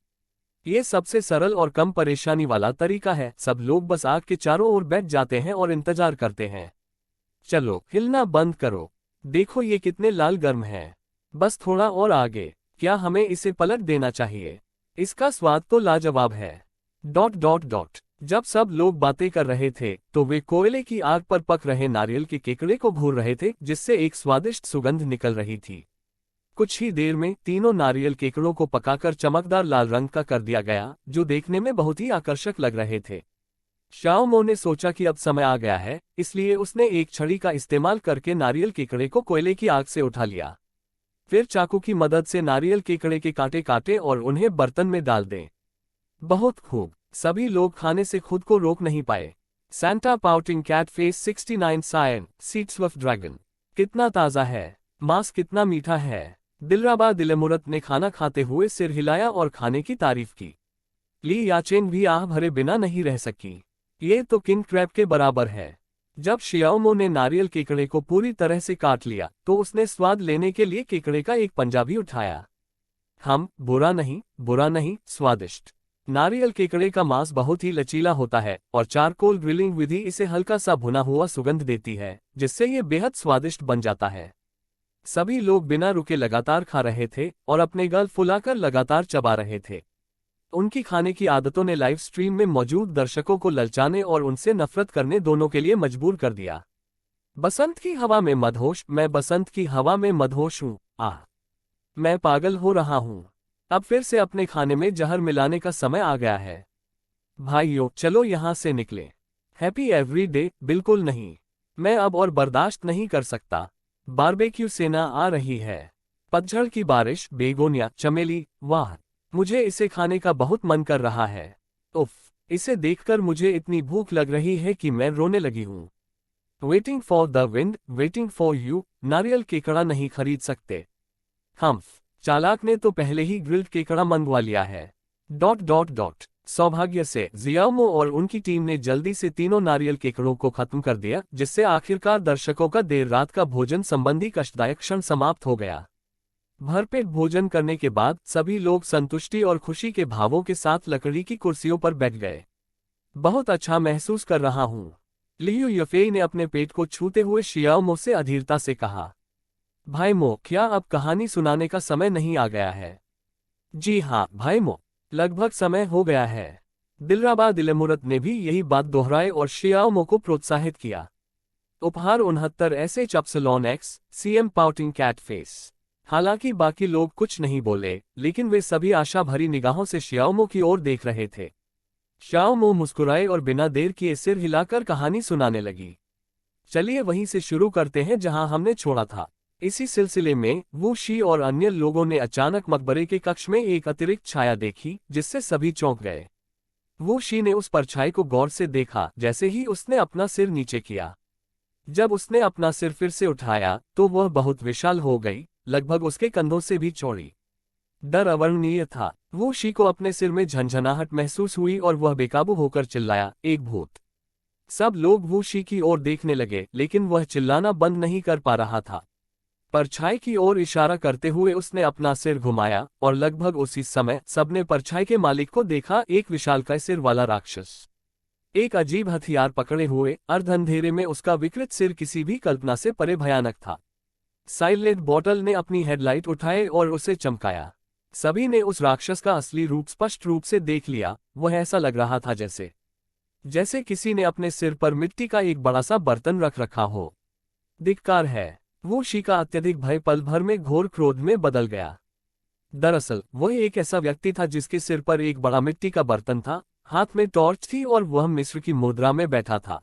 ये सबसे सरल और कम परेशानी वाला तरीका है। सब लोग बस आग के चारों ओर बैठ जाते हैं और इंतजार करते हैं। चलो हिलना बंद करो, देखो ये कितने लाल गर्म हैं। बस थोड़ा और आगे। क्या हमें इसे पलट देना चाहिए? इसका स्वाद तो लाजवाब है। ... जब सब लोग बातें कर रहे थे तो वे कोयले की आग पर पक रहे नारियल के केकड़े को भून रहे थे, जिससे एक स्वादिष्ट सुगंध निकल रही थी। कुछ ही देर में तीनों नारियल केकड़ों को पकाकर चमकदार लाल रंग का कर दिया गया, जो देखने में बहुत ही आकर्षक लग रहे थे। शाओ मो ने सोचा कि अब समय आ गया है, इसलिए उसने एक छड़ी का इस्तेमाल करके नारियल केकड़े को कोयले की आग से उठा लिया। फिर चाकू की मदद से नारियल केकड़े के कांटे काटे और उन्हें बर्तन में डाल दें। बहुत खूब। सभी लोग खाने से खुद को रोक नहीं पाए। सैंटा पाउटिंग कैट फेस 69 सायन सीड्स ऑफ ड्रैगन। कितना ताज़ा है। मांस कितना मीठा है। दिलरबा दिलमुरत ने खाना खाते हुए सिर हिलाया और खाने की तारीफ की। ली याचेंग भी आह भरे बिना नहीं रह सकी। ये तो किंग क्रैब के बराबर है। जब शियाओ मो ने नारियल केकड़े को पूरी तरह से काट लिया तो उसने स्वाद लेने के लिए केकड़े का एक पंजा भी उठाया। बुरा नहीं, स्वादिष्ट। नारियल केकड़े का मांस बहुत ही लचीला होता है और चारकोल ग्रिलिंग विधि इसे हल्का सा भुना हुआ सुगंध देती है, जिससे ये बेहद स्वादिष्ट बन जाता है। सभी लोग बिना रुके लगातार खा रहे थे और अपने गल फुलाकर लगातार चबा रहे थे। उनकी खाने की आदतों ने लाइव स्ट्रीम में मौजूद दर्शकों को ललचाने और उनसे नफरत करने दोनों के लिए मजबूर कर दिया। बसंत की हवा में मदहोश, मैं बसंत की हवा में मदहोश हूँ, आह मैं पागल हो रहा हूँ। अब फिर से अपने खाने में जहर मिलाने का समय आ गया है। भाइयों, चलो यहाँ से निकले। हैप्पी एवरी डे, बिल्कुल नहीं। मैं अब और बर्दाश्त नहीं कर सकता। बारबेक्यू सेना आ रही है। पतझड़ की बारिश, बेगोनिया, चमेली, वाह, मुझे इसे खाने का बहुत मन कर रहा है। उफ, इसे देखकर मुझे इतनी भूख लग रही है कि मैं रोने लगी हूँ। Waiting for the wind, waiting for you, नारियल केकड़ा नहीं खरीद सकते। हम्फ, चालाक ने तो पहले ही ग्रिल्ड केकड़ा मंगवा लिया है। सौभाग्य से जियाओमो और उनकी टीम ने जल्दी से तीनों नारियल केकड़ों को खत्म कर दिया, जिससे आखिरकार दर्शकों का देर रात का भोजन संबंधी कष्टदायक क्षण समाप्त हो गया। भरपेट भोजन करने के बाद सभी लोग संतुष्टि और खुशी के भावों के साथ लकड़ी की कुर्सियों पर बैठ गए। बहुत अच्छा महसूस कर रहा हूँ, लियू यफेई ने अपने पेट को छूते हुए शियाओमो से अधीरता से कहा। भाई मो, क्या अब कहानी सुनाने का समय नहीं आ गया है? जी हाँ भाई मो, लगभग समय हो गया है। दिलराबा दिलेमुरत ने भी यही बात दोहराई और शियाओमो को प्रोत्साहित किया। उपहार 69 ऐसे चप्सलॉन X, CM pouting cat face. हालांकि बाकी लोग कुछ नहीं बोले, लेकिन वे सभी आशा भरी निगाहों से शियाओमो की ओर देख रहे थे। शियाओमो मुस्कुराए और बिना देर किए सिर हिलाकर कहानी सुनाने लगी। चलिए वहीं से शुरू करते हैं जहां हमने छोड़ा था। इसी सिलसिले में वू शी और अन्य लोगों ने अचानक मकबरे के कक्ष में एक अतिरिक्त छाया देखी, जिससे सभी चौंक गए। वू शी ने उस परछाई को गौर से देखा जैसे ही उसने अपना सिर नीचे किया। जब उसने अपना सिर फिर से उठाया तो वह बहुत विशाल हो गई, लगभग उसके कंधों से भी चौड़ी। डर अवर्णनीय था। वू शी को अपने सिर में झंझनाहट महसूस हुई और वह बेकाबू होकर चिल्लाया, एक भूत। सब लोग वू शी की ओर देखने लगे, लेकिन वह चिल्लाना बंद नहीं कर पा रहा था। परछाई की ओर इशारा करते हुए उसने अपना सिर घुमाया और लगभग उसी समय सबने परछाई के मालिक को देखा, एक विशालकाय सिर वाला राक्षस। एक अजीब हथियार पकड़े हुए अर्धअंधेरे में उसका विकृत सिर किसी भी कल्पना से परे भयानक था। साइलेंट बॉटल ने अपनी हेडलाइट उठाए और उसे चमकाया। सभी ने उस राक्षस का असली रूप स्पष्ट रूप से देख लिया। वह ऐसा लग रहा था जैसे किसी ने अपने सिर पर मिट्टी का एक बड़ा सा बर्तन रख रखा हो। धिक्कार है। वो शी का अत्यधिक भय पल भर में घोर क्रोध में बदल गया। दरअसल वह एक ऐसा व्यक्ति था जिसके सिर पर एक बड़ा मिट्टी का बर्तन था, हाथ में टॉर्च थी और वह मिस्र की मुद्रा में बैठा था।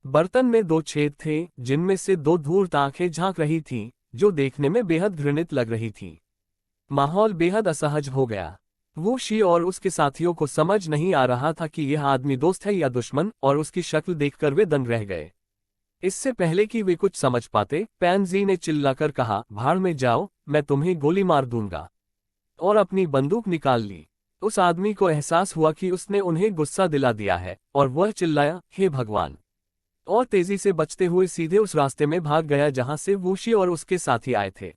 बर्तन में 2 छेद थे, जिनमें से 2 धूर्त आंखें झांक रही थीं, जो देखने में बेहद घृणित लग रही थीं। माहौल बेहद असहज हो गया। वो शी और उसके साथियों को समझ नहीं आ रहा था कि यह आदमी दोस्त है या दुश्मन, और उसकी शक्ल देखकर वे दंग रह गए। इससे पहले कि वे कुछ समझ पाते, पैनजी ने चिल्लाकर कहा, भाड़ में जाओ, मैं तुम्हें गोली मार दूंगा, और अपनी बंदूक निकाल ली। उस आदमी को एहसास हुआ कि उसने उन्हें गुस्सा दिला दिया है, और वह चिल्लाया, हे भगवान, और तेजी से बचते हुए सीधे उस रास्ते में भाग गया जहां से वूशी और उसके साथी आए थे।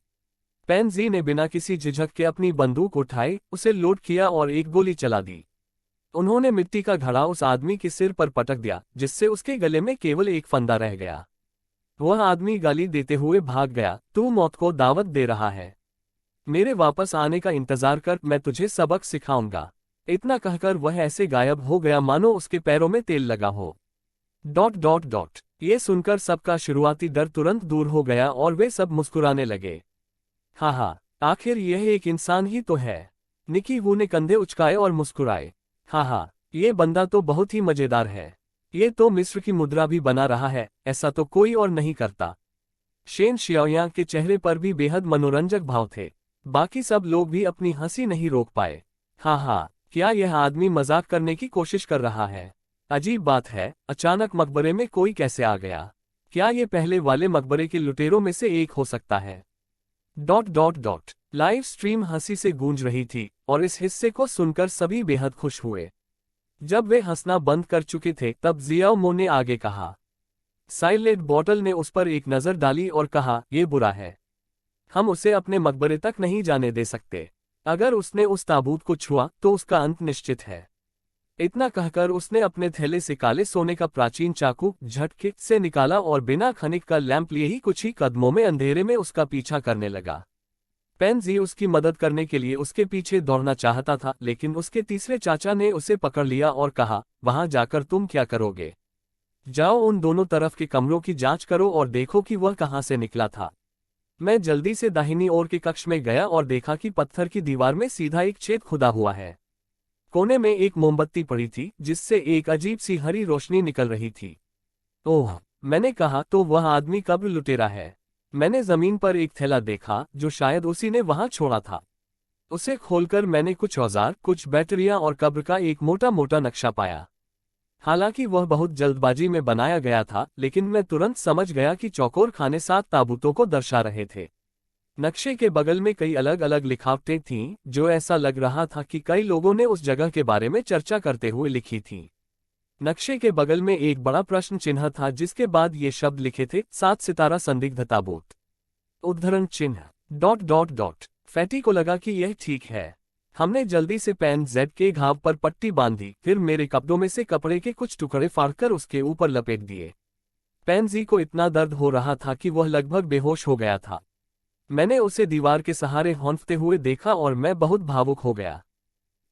पैनजी ने बिना किसी झिझक के अपनी बंदूक उठाई, उसे लोड किया और एक गोली चला दी। उन्होंने मिट्टी का घड़ा उस आदमी के सिर पर पटक दिया, जिससे उसके गले में केवल एक फंदा रह गया। वह आदमी गाली देते हुए भाग गया, तू मौत को दावत दे रहा है, मेरे वापस आने का इंतजार कर, मैं तुझे सबक सिखाऊंगा। इतना कहकर वह ऐसे गायब हो गया मानो उसके पैरों में तेल लगा हो। ये सुनकर सबका शुरुआती डर तुरंत दूर हो गया और वे सब मुस्कुराने लगे। हाँ, आखिर यह एक इंसान ही तो है। निकी वू ने कंधे उचकाए और मुस्कुराए। हाँ, ये बंदा तो बहुत ही मजेदार है। ये तो मिस्र की मुद्रा भी बना रहा है, ऐसा तो कोई और नहीं करता। शेन शियाओयांग के चेहरे पर भी बेहद मनोरंजक भाव थे। बाकी सब लोग भी अपनी हंसी नहीं रोक पाए। हाँ, क्या यह आदमी मजाक करने की कोशिश कर रहा है? अजीब बात है, अचानक मकबरे में कोई कैसे आ गया? क्या ये पहले वाले मकबरे के लुटेरों में से एक हो सकता है? लाइव स्ट्रीम हंसी से गूंज रही थी और इस हिस्से को सुनकर सभी बेहद खुश हुए। जब वे हंसना बंद कर चुके थे तब जियाओमो ने आगे कहा। साइलेंट बॉटल ने उस पर एक नजर डाली और कहा, यह बुरा है, हम उसे अपने मकबरे तक नहीं जाने दे सकते। अगर उसने उस ताबूत को छुआ तो उसका अंत निश्चित है। इतना कहकर उसने अपने थैले से काले सोने का प्राचीन चाकू झटके से निकाला और बिना खनिक का लैंप लिए ही कुछ ही कदमों में अंधेरे में उसका पीछा करने लगा। पेंजी उसकी मदद करने के लिए उसके पीछे दौड़ना चाहता था, लेकिन उसके तीसरे चाचा ने उसे पकड़ लिया और कहा, वहां जाकर तुम क्या करोगे? जाओ उन दोनों तरफ के कमरों की जांच करो और देखो कि वह कहां से निकला था। मैं जल्दी से दाहिनी ओर के कक्ष में गया और देखा कि पत्थर की दीवार में सीधा एक छेद खुदा हुआ है। कोने में एक मोमबत्ती पड़ी थी जिससे एक अजीब सी हरी रोशनी निकल रही थी। ओह, मैंने कहा, तो वह आदमी कब्र लुटेरा है। मैंने जमीन पर एक थैला देखा जो शायद उसी ने वहां छोड़ा था। उसे खोलकर मैंने कुछ औजार, कुछ बैटरियां और कब्र का एक मोटा मोटा नक्शा पाया। हालांकि वह बहुत जल्दबाजी में बनाया गया था, लेकिन मैं तुरंत समझ गया कि चौकोर खाने 7 ताबूतों को दर्शा रहे थे। नक्शे के बगल में कई अलग अलग लिखावटें थीं, जो ऐसा लग रहा था कि कई लोगों ने उस जगह के बारे में चर्चा करते हुए लिखी थीं। नक्शे के बगल में एक बड़ा प्रश्न चिन्ह था जिसके बाद ये शब्द लिखे थे, 7 सितारा संदिग्ध ताबूत। उद्धरण चिन्ह ... फैटी को लगा कि यह ठीक है। हमने जल्दी से पेन जेड के घाव पर पट्टी बांधी, फिर मेरे कपड़ों में से कपड़े के कुछ टुकड़े फाड़कर उसके ऊपर लपेट दिए। पेंजी को इतना दर्द हो रहा था कि वह लगभग बेहोश हो गया था। मैंने उसे दीवार के सहारे हौंफते हुए देखा और मैं बहुत भावुक हो गया।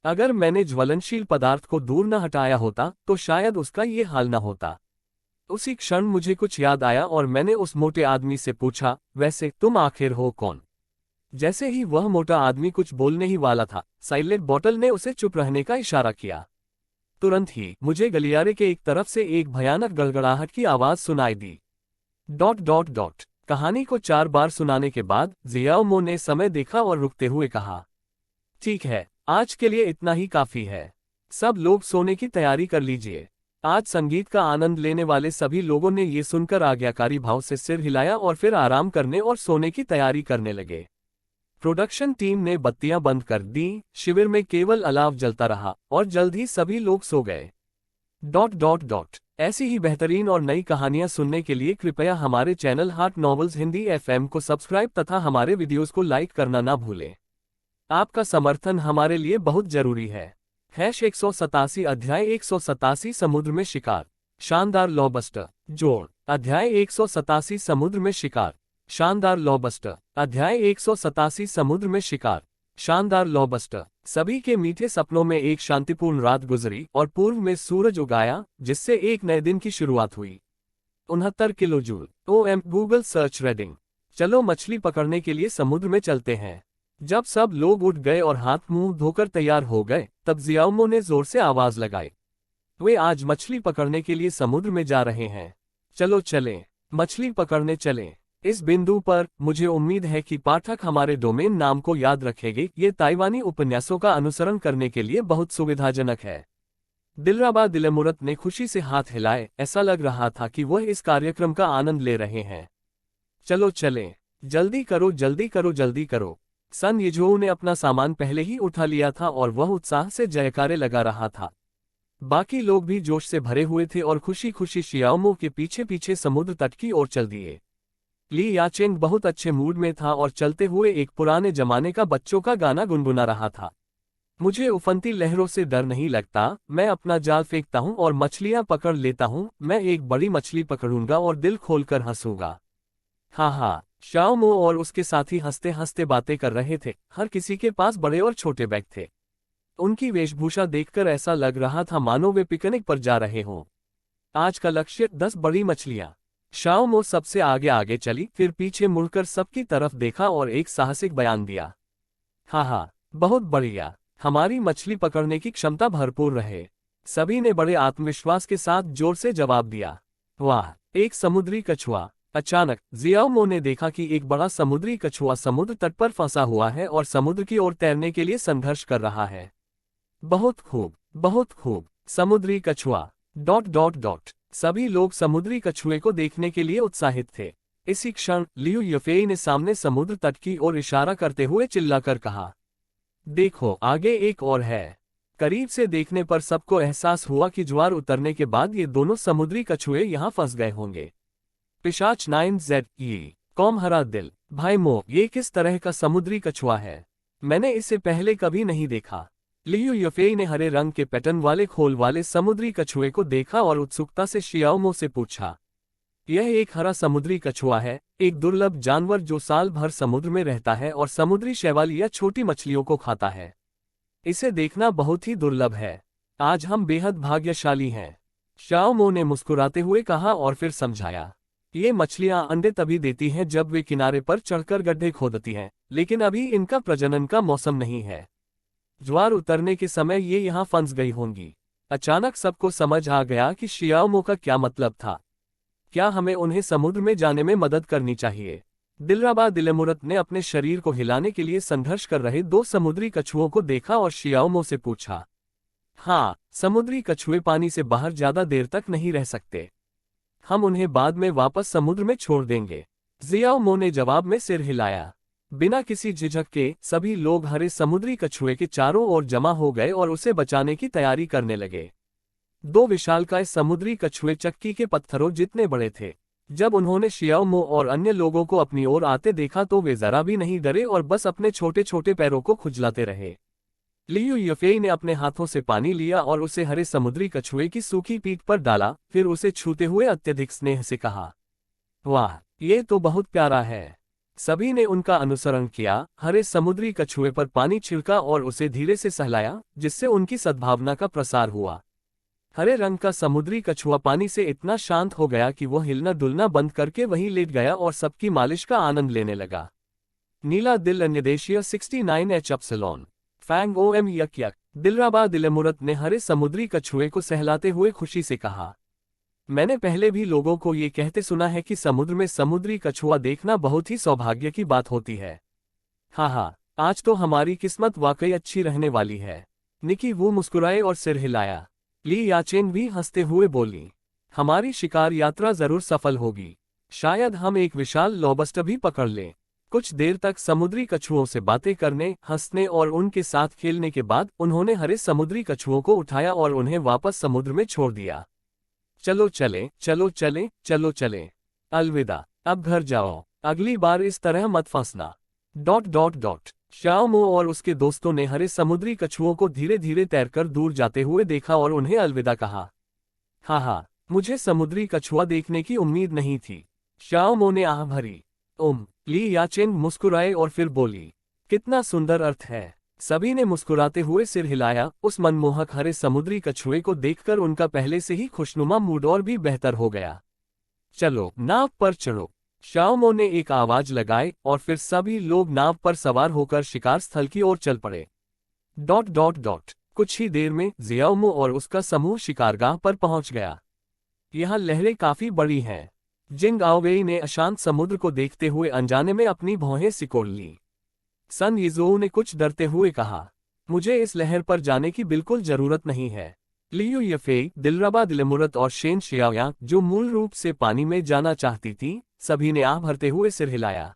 अगर मैंने ज्वलनशील पदार्थ को दूर न हटाया होता तो शायद उसका ये हाल न होता। उसी क्षण मुझे कुछ याद आया और मैंने उस मोटे आदमी से पूछा, वैसे तुम आखिर हो कौन? जैसे ही वह मोटा आदमी कुछ बोलने ही वाला था, साइलेंट बॉटल ने उसे चुप रहने का इशारा किया। तुरंत ही मुझे गलियारे के एक तरफ से एक भयानक गड़गड़ाहट की आवाज सुनाई दी। ... कहानी को 4 बार सुनाने के बाद जियाओमो ने समय देखा और रुकते हुए कहा, ठीक है, आज के लिए इतना ही काफी है। सब लोग सोने की तैयारी कर लीजिए। आज संगीत का आनंद लेने वाले सभी लोगों ने ये सुनकर आज्ञाकारी भाव से सिर हिलाया और फिर आराम करने और सोने की तैयारी करने लगे। प्रोडक्शन टीम ने बत्तियां बंद कर दी, शिविर में केवल अलाव जलता रहा और जल्द ही सभी लोग सो गए। ... ऐसी ही बेहतरीन और नई कहानियां सुनने के लिए कृपया हमारे channel heart novels Hindi FM को सब्सक्राइब तथा हमारे वीडियोस को लाइक करना ना भूलें। आपका समर्थन हमारे लिए बहुत जरूरी है। 187 अध्याय 187 समुद्र में शिकार, शानदार लॉबस्टर। जोड़ अध्याय 187 समुद्र में शिकार, शानदार लॉबस्टर। अध्याय 187 समुद्र में शिकार, शानदार लॉबस्टर। सभी के मीठे सपनों में एक शांतिपूर्ण रात गुजरी और पूर्व में सूरज उगाया, जिससे एक नए दिन की शुरुआत हुई। 69 kilo joule. OM Google search reading. चलो मछली पकड़ने के लिए समुद्र में चलते हैं। जब सब लोग उठ गए और हाथ मुंह धोकर तैयार हो गए, तब जियाओमो ने जोर से आवाज लगाई, वे आज मछली पकड़ने के लिए समुद्र में जा रहे हैं। चलो चलें, मछली पकड़ने चलें। इस बिंदु पर मुझे उम्मीद है कि पाठक हमारे डोमेन नाम को याद रखेंगे। ये ताइवानी उपन्यासों का अनुसरण करने के लिए बहुत सुविधाजनक है। दिलराबा दिलमुरत ने खुशी से हाथ हिलाए, ऐसा लग रहा था कि वह इस कार्यक्रम का आनंद ले रहे हैं। चलो चलें, जल्दी करो जल्दी करो जल्दी करो। सन यिझोऊ ने अपना सामान पहले ही उठा लिया था और वह उत्साह से जयकारे लगा रहा था। बाकी लोग भी जोश से भरे हुए थे और खुशी खुशी शियाओमो के पीछे पीछे समुद्र तट की ओर चल दिए। ली याचेंग बहुत अच्छे मूड में था और चलते हुए एक पुराने जमाने का बच्चों का गाना गुनगुना रहा था। मुझे उफनती लहरों से डर नहीं लगता, मैं अपना जाल फेंकता हूँ और मछलियाँ पकड़ लेता हूँ। मैं एक बड़ी मछली पकड़ूंगा और दिल खोलकर हंसूंगा। हाँ हाँ, शाओमो और उसके साथी हंसते हंसते बातें कर रहे थे। हर किसी के पास बड़े और छोटे बैग थे। उनकी वेशभूषा देखकर ऐसा लग रहा था मानो वे पिकनिक पर जा रहे हों। आज का लक्ष्य 10 बड़ी मछलियाँ। शाओमो सबसे आगे आगे चली, फिर पीछे मुड़कर सबकी तरफ देखा और एक साहसिक बयान दिया। हाँ हाँ, बहुत बढ़िया, हमारी मछली पकड़ने की क्षमता भरपूर रहे। सभी ने बड़े आत्मविश्वास के साथ जोर से जवाब दिया। वाह, एक समुद्री कछुआ। अचानक जियाओमो ने देखा कि एक बड़ा समुद्री कछुआ समुद्र तट पर फंसा हुआ है और समुद्र की ओर तैरने के लिए संघर्ष कर रहा है। बहुत खूब, बहुत खूब, समुद्री कछुआ... सभी लोग समुद्री कछुए को देखने के लिए उत्साहित थे। इसी क्षण लियू यफेई ने सामने समुद्र तट की ओर इशारा करते हुए चिल्लाकर कहा, देखो, आगे एक और है। करीब से देखने पर सबको एहसास हुआ कि ज्वार उतरने के बाद ये दोनों समुद्री कछुए यहाँ फंस गए होंगे। पिशाच 9ZE कौम हरा दिल। भाई मो, ये किस तरह का समुद्री कछुआ है? मैंने इसे पहले कभी नहीं देखा। लियू यफेई ने हरे रंग के पैटर्न वाले खोल वाले समुद्री कछुए को देखा और उत्सुकता से शियाओमो से पूछा। यह एक हरा समुद्री कछुआ है, एक दुर्लभ जानवर जो साल भर समुद्र में रहता है और समुद्री शैवाल या छोटी मछलियों को खाता है। इसे देखना बहुत ही दुर्लभ है। आज हम बेहद भाग्यशाली हैं, शियाओमो ने मुस्कुराते हुए कहा और फिर समझाया। ये मछलियां अंडे तभी देती हैं जब वे किनारे पर चढ़कर गड्ढे खोदती हैं, लेकिन अभी इनका प्रजनन का मौसम नहीं है। ज्वार उतरने के समय ये यहाँ फंस गई होंगी। अचानक सबको समझ आ गया कि शियाओमो का क्या मतलब था। क्या हमें उन्हें समुद्र में जाने में मदद करनी चाहिए? दिलराबा दिलेमुरत ने अपने शरीर को हिलाने के लिए संघर्ष कर रहे 2 समुद्री कछुओं को देखा और शियाओमो से पूछा। हाँ, समुद्री कछुए पानी से बाहर ज्यादा देर तक नहीं रह सकते। हम उन्हें बाद में वापस समुद्र में छोड़ देंगे। जियाओमो ने जवाब में सिर हिलाया। बिना किसी झिझक के सभी लोग हरे समुद्री कछुए के चारों ओर जमा हो गए और उसे बचाने की तैयारी करने लगे। 2 विशालकाय समुद्री कछुए चक्की के पत्थरों जितने बड़े थे। जब उन्होंने शियाओमो और अन्य लोगों को अपनी ओर आते देखा तो वे जरा भी नहीं डरे और बस अपने छोटे छोटे पैरों को खुजलाते रहे। लियू यफेई ने अपने हाथों से पानी लिया और उसे हरे समुद्री कछुए की सूखी पीठ पर डाला, फिर उसे छूते हुए अत्यधिक स्नेह से कहा, वाह, ये तो बहुत प्यारा है। सभी ने उनका अनुसरण किया, हरे समुद्री कछुए पर पानी छिड़का और उसे धीरे से सहलाया, जिससे उनकी सद्भावना का प्रसार हुआ। हरे रंग का समुद्री कछुआ पानी से इतना शांत हो गया कि वह हिलना डुलना बंद करके वहीं लेट गया और सबकी मालिश का आनंद लेने लगा। नीला दिल अन्यदेशीय 69H अपसिलोन फैंग ओएम यक यक। दिलराबा दिलेमुरत ने हरे समुद्री कछुए को सहलाते हुए खुशी से कहा। मैंने पहले भी लोगों को ये कहते सुना है कि समुद्र में समुद्री कछुआ देखना बहुत ही सौभाग्य की बात होती है। हाँ, आज तो हमारी किस्मत वाकई अच्छी रहने वाली है। निकी वू मुस्कुराए और सिर हिलाया। ली याचेंग भी हंसते हुए बोली, हमारी शिकार यात्रा जरूर सफल होगी। शायद हम एक विशाल लॉबस्टर भी पकड़ लें। कुछ देर तक समुद्री कछुओं से बातें करने, हंसने और उनके साथ खेलने के बाद उन्होंने हरे समुद्री कछुओं को उठाया और उन्हें वापस समुद्र में छोड़ दिया। चलो चलें, चलो चलें, चलो चलें। अलविदा, अब घर जाओ, अगली बार इस तरह मत फंसना। ... शियाओमो और उसके दोस्तों ने हरे समुद्री कछुओं को धीरे धीरे तैरकर दूर जाते हुए देखा और उन्हें अलविदा कहा। हाँ, मुझे समुद्री कछुआ देखने की उम्मीद नहीं थी, शियाओमो ने आह भरी। ली याचेंग मुस्कुराए और फिर बोली, कितना सुंदर अर्थ है। सभी ने मुस्कुराते हुए सिर हिलाया। उस मनमोहक हरे समुद्री कछुए को देखकर उनका पहले से ही खुशनुमा मूड और भी बेहतर हो गया। चलो, नाव पर चढ़ो, शियाओमो ने एक आवाज लगाई और फिर सभी लोग नाव पर सवार होकर शिकार स्थल की ओर चल पड़े। ... कुछ ही देर में जियाओमो और उसका समूह शिकारगाह पर पहुंच गया। यहाँ लहरें काफी बड़ी हैं। जिंग आओवेई ने अशांत समुद्र को देखते हुए अनजाने में अपनी भौहें सिकोड़ ली। सन यिज़ोऊ ने कुछ डरते हुए कहा, मुझे इस लहर पर जाने की बिल्कुल जरूरत नहीं है। लियू यफेई, दिलराबा दिलेमुरत और शेन शियाओयांग, जो मूल रूप से पानी में जाना चाहती थी, सभी ने आह भरते हुए सिर हिलाया।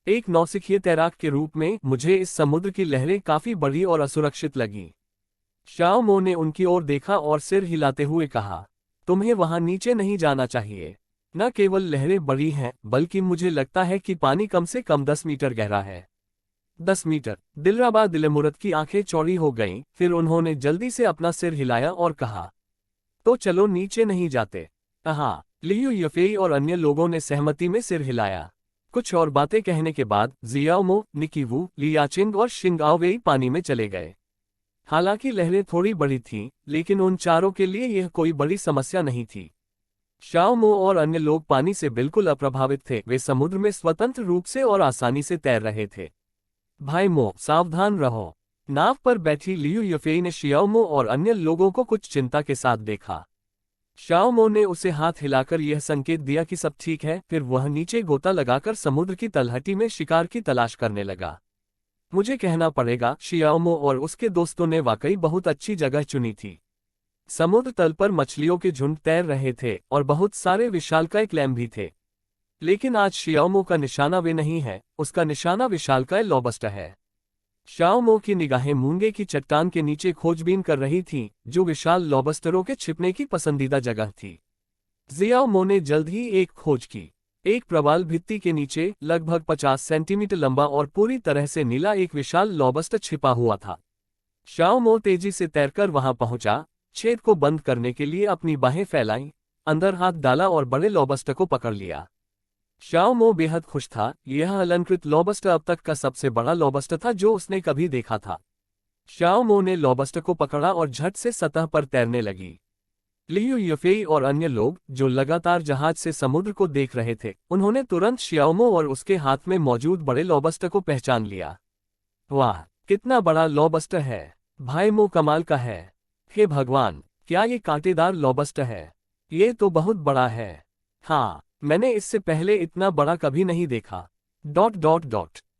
एक नौसिखिए तैराक के रूप में मुझे इस समुद्र की लहरें काफी बड़ी और असुरक्षित लगी। शियाओमो ने उनकी ओर देखा और सिर हिलाते हुए कहा, तुम्हें वहां नीचे नहीं जाना चाहिए। न केवल लहरें बड़ी हैं, बल्कि मुझे लगता है कि पानी कम से कम 10 मीटर गहरा है। 10 मीटर। दिलराबा दिलेमुरत की आंखें चौड़ी हो गईं, फिर उन्होंने जल्दी से अपना सिर हिलाया और कहा, तो चलो नीचे नहीं जाते। हाँ, लियू यफेई और अन्य लोगों ने सहमति में सिर हिलाया। कुछ और बातें कहने के बाद जियाओमो, निकी वू, ली याचेंग और शिंग आओवेई पानी में चले गए। हालांकि लहरें थोड़ी बड़ी थीं, लेकिन उन चारों के लिए यह कोई बड़ी समस्या नहीं थी। शियाओमो और अन्य लोग पानी से बिल्कुल अप्रभावित थे। वे समुद्र में स्वतंत्र रूप से और आसानी से तैर रहे थे। भाई मो, सावधान रहो। नाव पर बैठी लियू यफेई ने शियाओमो और अन्य लोगों को कुछ चिंता के साथ देखा। शियाओमो ने उसे हाथ हिलाकर यह संकेत दिया कि सब ठीक है, फिर वह नीचे गोता लगाकर समुद्र की तलहटी में शिकार की तलाश करने लगा। मुझे कहना पड़ेगा, शियाओमो और उसके दोस्तों ने वाकई बहुत अच्छी जगह चुनी थी। समुद्र तल पर मछलियों के झुंड तैर रहे थे और बहुत सारे विशालकाय क्लैम भी थे। लेकिन आज शियाओमो का निशाना वे नहीं है, उसका निशाना विशालकाय लॉबस्टर है। शियाओमो की निगाहें मूंगे की चट्टान के नीचे खोजबीन कर रही थीं, जो विशाल लॉबस्टरों के छिपने की पसंदीदा जगह थी। जियाओमो ने जल्द ही एक खोज की। एक प्रवाल भित्ति के नीचे लगभग 50 सेंटीमीटर लंबा और पूरी तरह से नीला एक विशाल लॉबस्टर छिपा हुआ था। शाओ मो तेजी से तैरकर वहां पहुंचा, छेद को बंद करने के लिए अपनी बाहें फैलाईं, अंदर हाथ डाला और बड़े लॉबस्टर को पकड़ लिया। शाओ मो बेहद खुश था, यह अलंकृत लॉबस्टर अब तक का सबसे बड़ा लॉबस्टर था जो उसने कभी देखा था। शाओ मो ने लॉबस्टर को पकड़ा और झट से सतह पर तैरने लगी। लियू यफेई और अन्य लोग, जो लगातार जहाज से समुद्र को देख रहे थे, उन्होंने तुरंत शियाओमो और उसके हाथ में मौजूद बड़े लॉबस्टर को पहचान लिया। वाह, कितना बड़ा लॉबस्टर है! भाई मो कमाल का है। हे भगवान, क्या ये कांटेदार लॉबस्टर है? ये तो बहुत बड़ा है। हाँ, मैंने इससे पहले इतना बड़ा कभी नहीं देखा। ...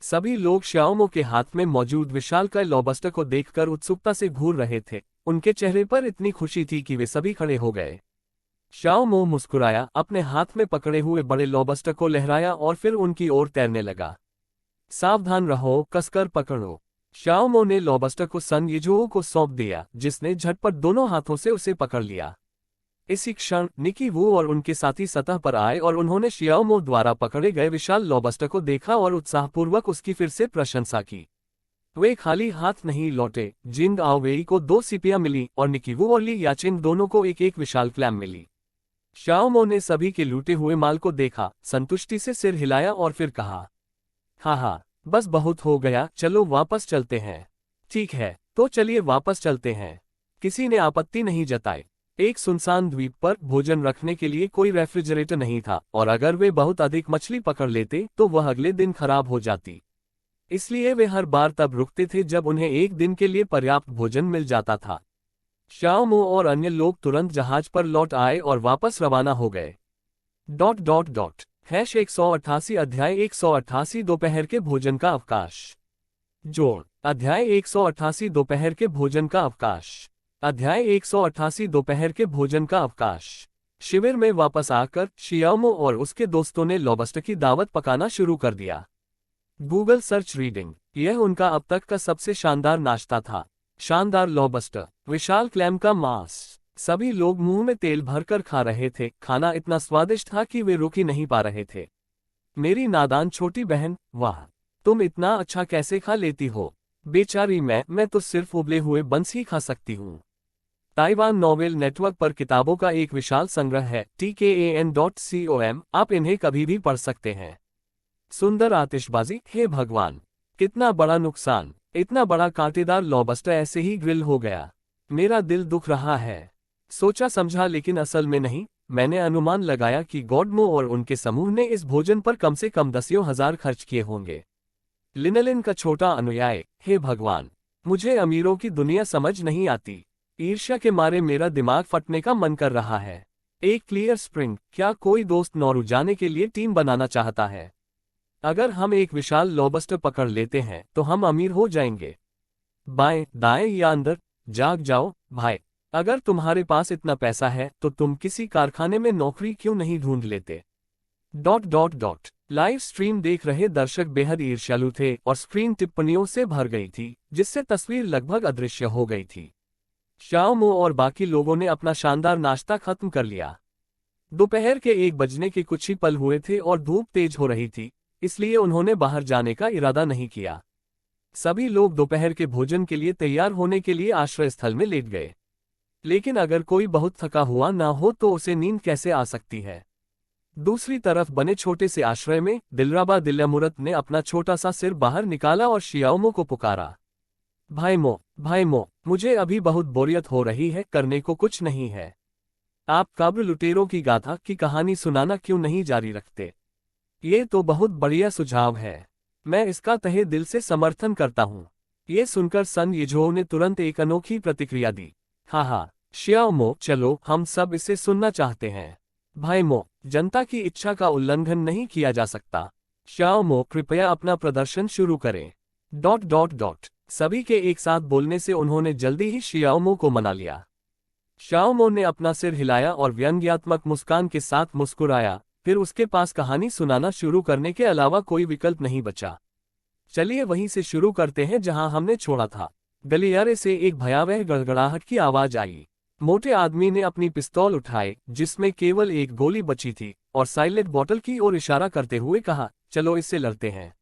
सभी लोग शियाओमो के हाथ में मौजूद विशालकाय लॉबस्टर को देखकर उत्सुकता से घूर रहे थे। उनके चेहरे पर इतनी खुशी थी कि वे सभी खड़े हो गए। शाओ मो मुस्कुराया, अपने हाथ में पकड़े हुए बड़े लॉबस्टर को लहराया और फिर उनकी ओर तैरने लगा। सावधान रहो, कसकर पकड़ो। शाओ मो ने लॉबस्टर को सन यीजुओ को सौंप दिया, जिसने झटपट दोनों हाथों से उसे पकड़ लिया। इसी क्षण निकी वू और उनके साथी सतह पर आए और उन्होंने शियाओ मो द्वारा पकड़े गए विशाल लॉबस्टर को देखा और उत्साहपूर्वक उसकी फिर से प्रशंसा की। वे खाली हाथ नहीं लौटे। जिंग आओवेई को 2 सीपियां मिली और निकी वू और ली याचिन दोनों को एक एक विशाल क्लैम मिली। शाओ मो ने सभी के लूटे हुए माल को देखा, संतुष्टि से सिर हिलाया और फिर कहा, हाँ, बस बहुत हो गया, चलो वापस चलते हैं। ठीक है, तो चलिए वापस चलते हैं। किसी ने आपत्ति नहीं जताई। एक सुनसान द्वीप पर भोजन रखने के लिए कोई रेफ्रिजरेटर नहीं था, और अगर वे बहुत अधिक मछली पकड़ लेते तो वह अगले दिन खराब हो जाती। इसलिए वे हर बार तब रुकते थे जब उन्हें एक दिन के लिए पर्याप्त भोजन मिल जाता था। शाओ मो और अन्य लोग तुरंत जहाज पर लौट आए और वापस रवाना हो गए। ... 188 अध्याय 188 दोपहर के भोजन का अवकाश। जोड़ अध्याय 188 दोपहर के भोजन का अवकाश। अध्याय 188 दोपहर के भोजन का अवकाश। शिविर में वापस आकर शियाओमो और उसके दोस्तों ने लॉबस्टर की दावत पकाना शुरू कर दिया। गूगल सर्च रीडिंग, यह उनका अब तक का सबसे शानदार नाश्ता था। शानदार लॉबस्टर, विशाल क्लैम का मांस। सभी लोग मुंह में तेल भरकर खा रहे थे। खाना इतना स्वादिष्ट था कि वे रुक ही नहीं पा रहे थे। मेरी नादान छोटी बहन, वाह, तुम इतना अच्छा कैसे खा लेती हो? बेचारी मैं तो सिर्फ उबले हुए बंस ही खा सकती हूँ। ताइवान नॉवेल नेटवर्क पर किताबों का एक विशाल संग्रह है, tkan.com, आप इन्हें कभी भी पढ़ सकते हैं। सुंदर आतिशबाजी, हे भगवान, कितना बड़ा नुकसान! इतना बड़ा कांटेदार लॉबस्टर ऐसे ही ग्रिल हो गया। मेरा दिल दुख रहा है। सोचा समझा, लेकिन असल में नहीं। मैंने अनुमान लगाया कि गॉडमो और उनके समूह ने इस भोजन पर कम से कम 10,000 खर्च किए होंगे। लिनलिन का छोटा अनुयायी, हे भगवान, मुझे अमीरों की दुनिया समझ नहीं आती। ईर्ष्या के मारे मेरा दिमाग फटने का मन कर रहा है। एक क्लियर स्प्रिंग, क्या कोई दोस्त नौरू जाने के लिए टीम बनाना चाहता है? अगर हम एक विशाल लॉबस्टर पकड़ लेते हैं तो हम अमीर हो जाएंगे। बाएं, दाएं या अंदर, जाग जाओ भाई। अगर तुम्हारे पास इतना पैसा है तो तुम किसी कारखाने में नौकरी क्यों नहीं ढूंढ लेते? ... लाइव स्ट्रीम देख रहे दर्शक बेहद ईर्ष्यालु थे और स्क्रीन टिप्पणियों से भर गई थी, जिससे तस्वीर लगभग अदृश्य हो गई थी। शाओ मो और बाकी लोगों ने अपना शानदार नाश्ता खत्म कर लिया। दोपहर के 1 बजने के कुछ ही पल हुए थे और धूप तेज हो रही थी, इसलिए उन्होंने बाहर जाने का इरादा नहीं किया। सभी लोग दोपहर के भोजन के लिए तैयार होने के लिए आश्रय स्थल में लेट गए। लेकिन अगर कोई बहुत थका हुआ ना हो तो उसे नींद कैसे आ सकती है? दूसरी तरफ बने छोटे से आश्रय में दिलराबा दिल्लामुरत ने अपना छोटा सा सिर बाहर निकाला और शियाओमो को पुकारा, भाई मो, मुझे अभी बहुत बोरियत हो रही है, करने को कुछ नहीं है। आप कब्र लुटेरों की गाथा की कहानी सुनाना क्यों नहीं जारी रखते? ये तो बहुत बढ़िया सुझाव है। मैं इसका तहे दिल से समर्थन करता हूँ। ये सुनकर सन यीजुओ ने तुरंत एक अनोखी प्रतिक्रिया दी, हाँ, शियाओमो, चलो, हम सब इसे सुनना चाहते हैं। भाई मो, जनता की इच्छा का उल्लंघन नहीं किया जा सकता। शियाओमो, कृपया अपना प्रदर्शन शुरू करें। ... सभी के एक साथ बोलने से उन्होंने जल्दी ही शियाओमो को मना लिया। शियाओमो ने अपना सिर हिलाया और व्यंग्यात्मक मुस्कान के साथ मुस्कुराया, फिर उसके पास कहानी सुनाना शुरू करने के अलावा कोई विकल्प नहीं बचा। चलिए वहीं से शुरू करते हैं जहां हमने छोड़ा था। गलियारे से एक भयावह गड़गड़ाहट की आवाज आई। मोटे आदमी ने अपनी पिस्तौल उठाई, जिसमें केवल एक गोली बची थी, और साइलेंट बॉटल की ओर इशारा करते हुए कहा, चलो इससे लड़ते हैं।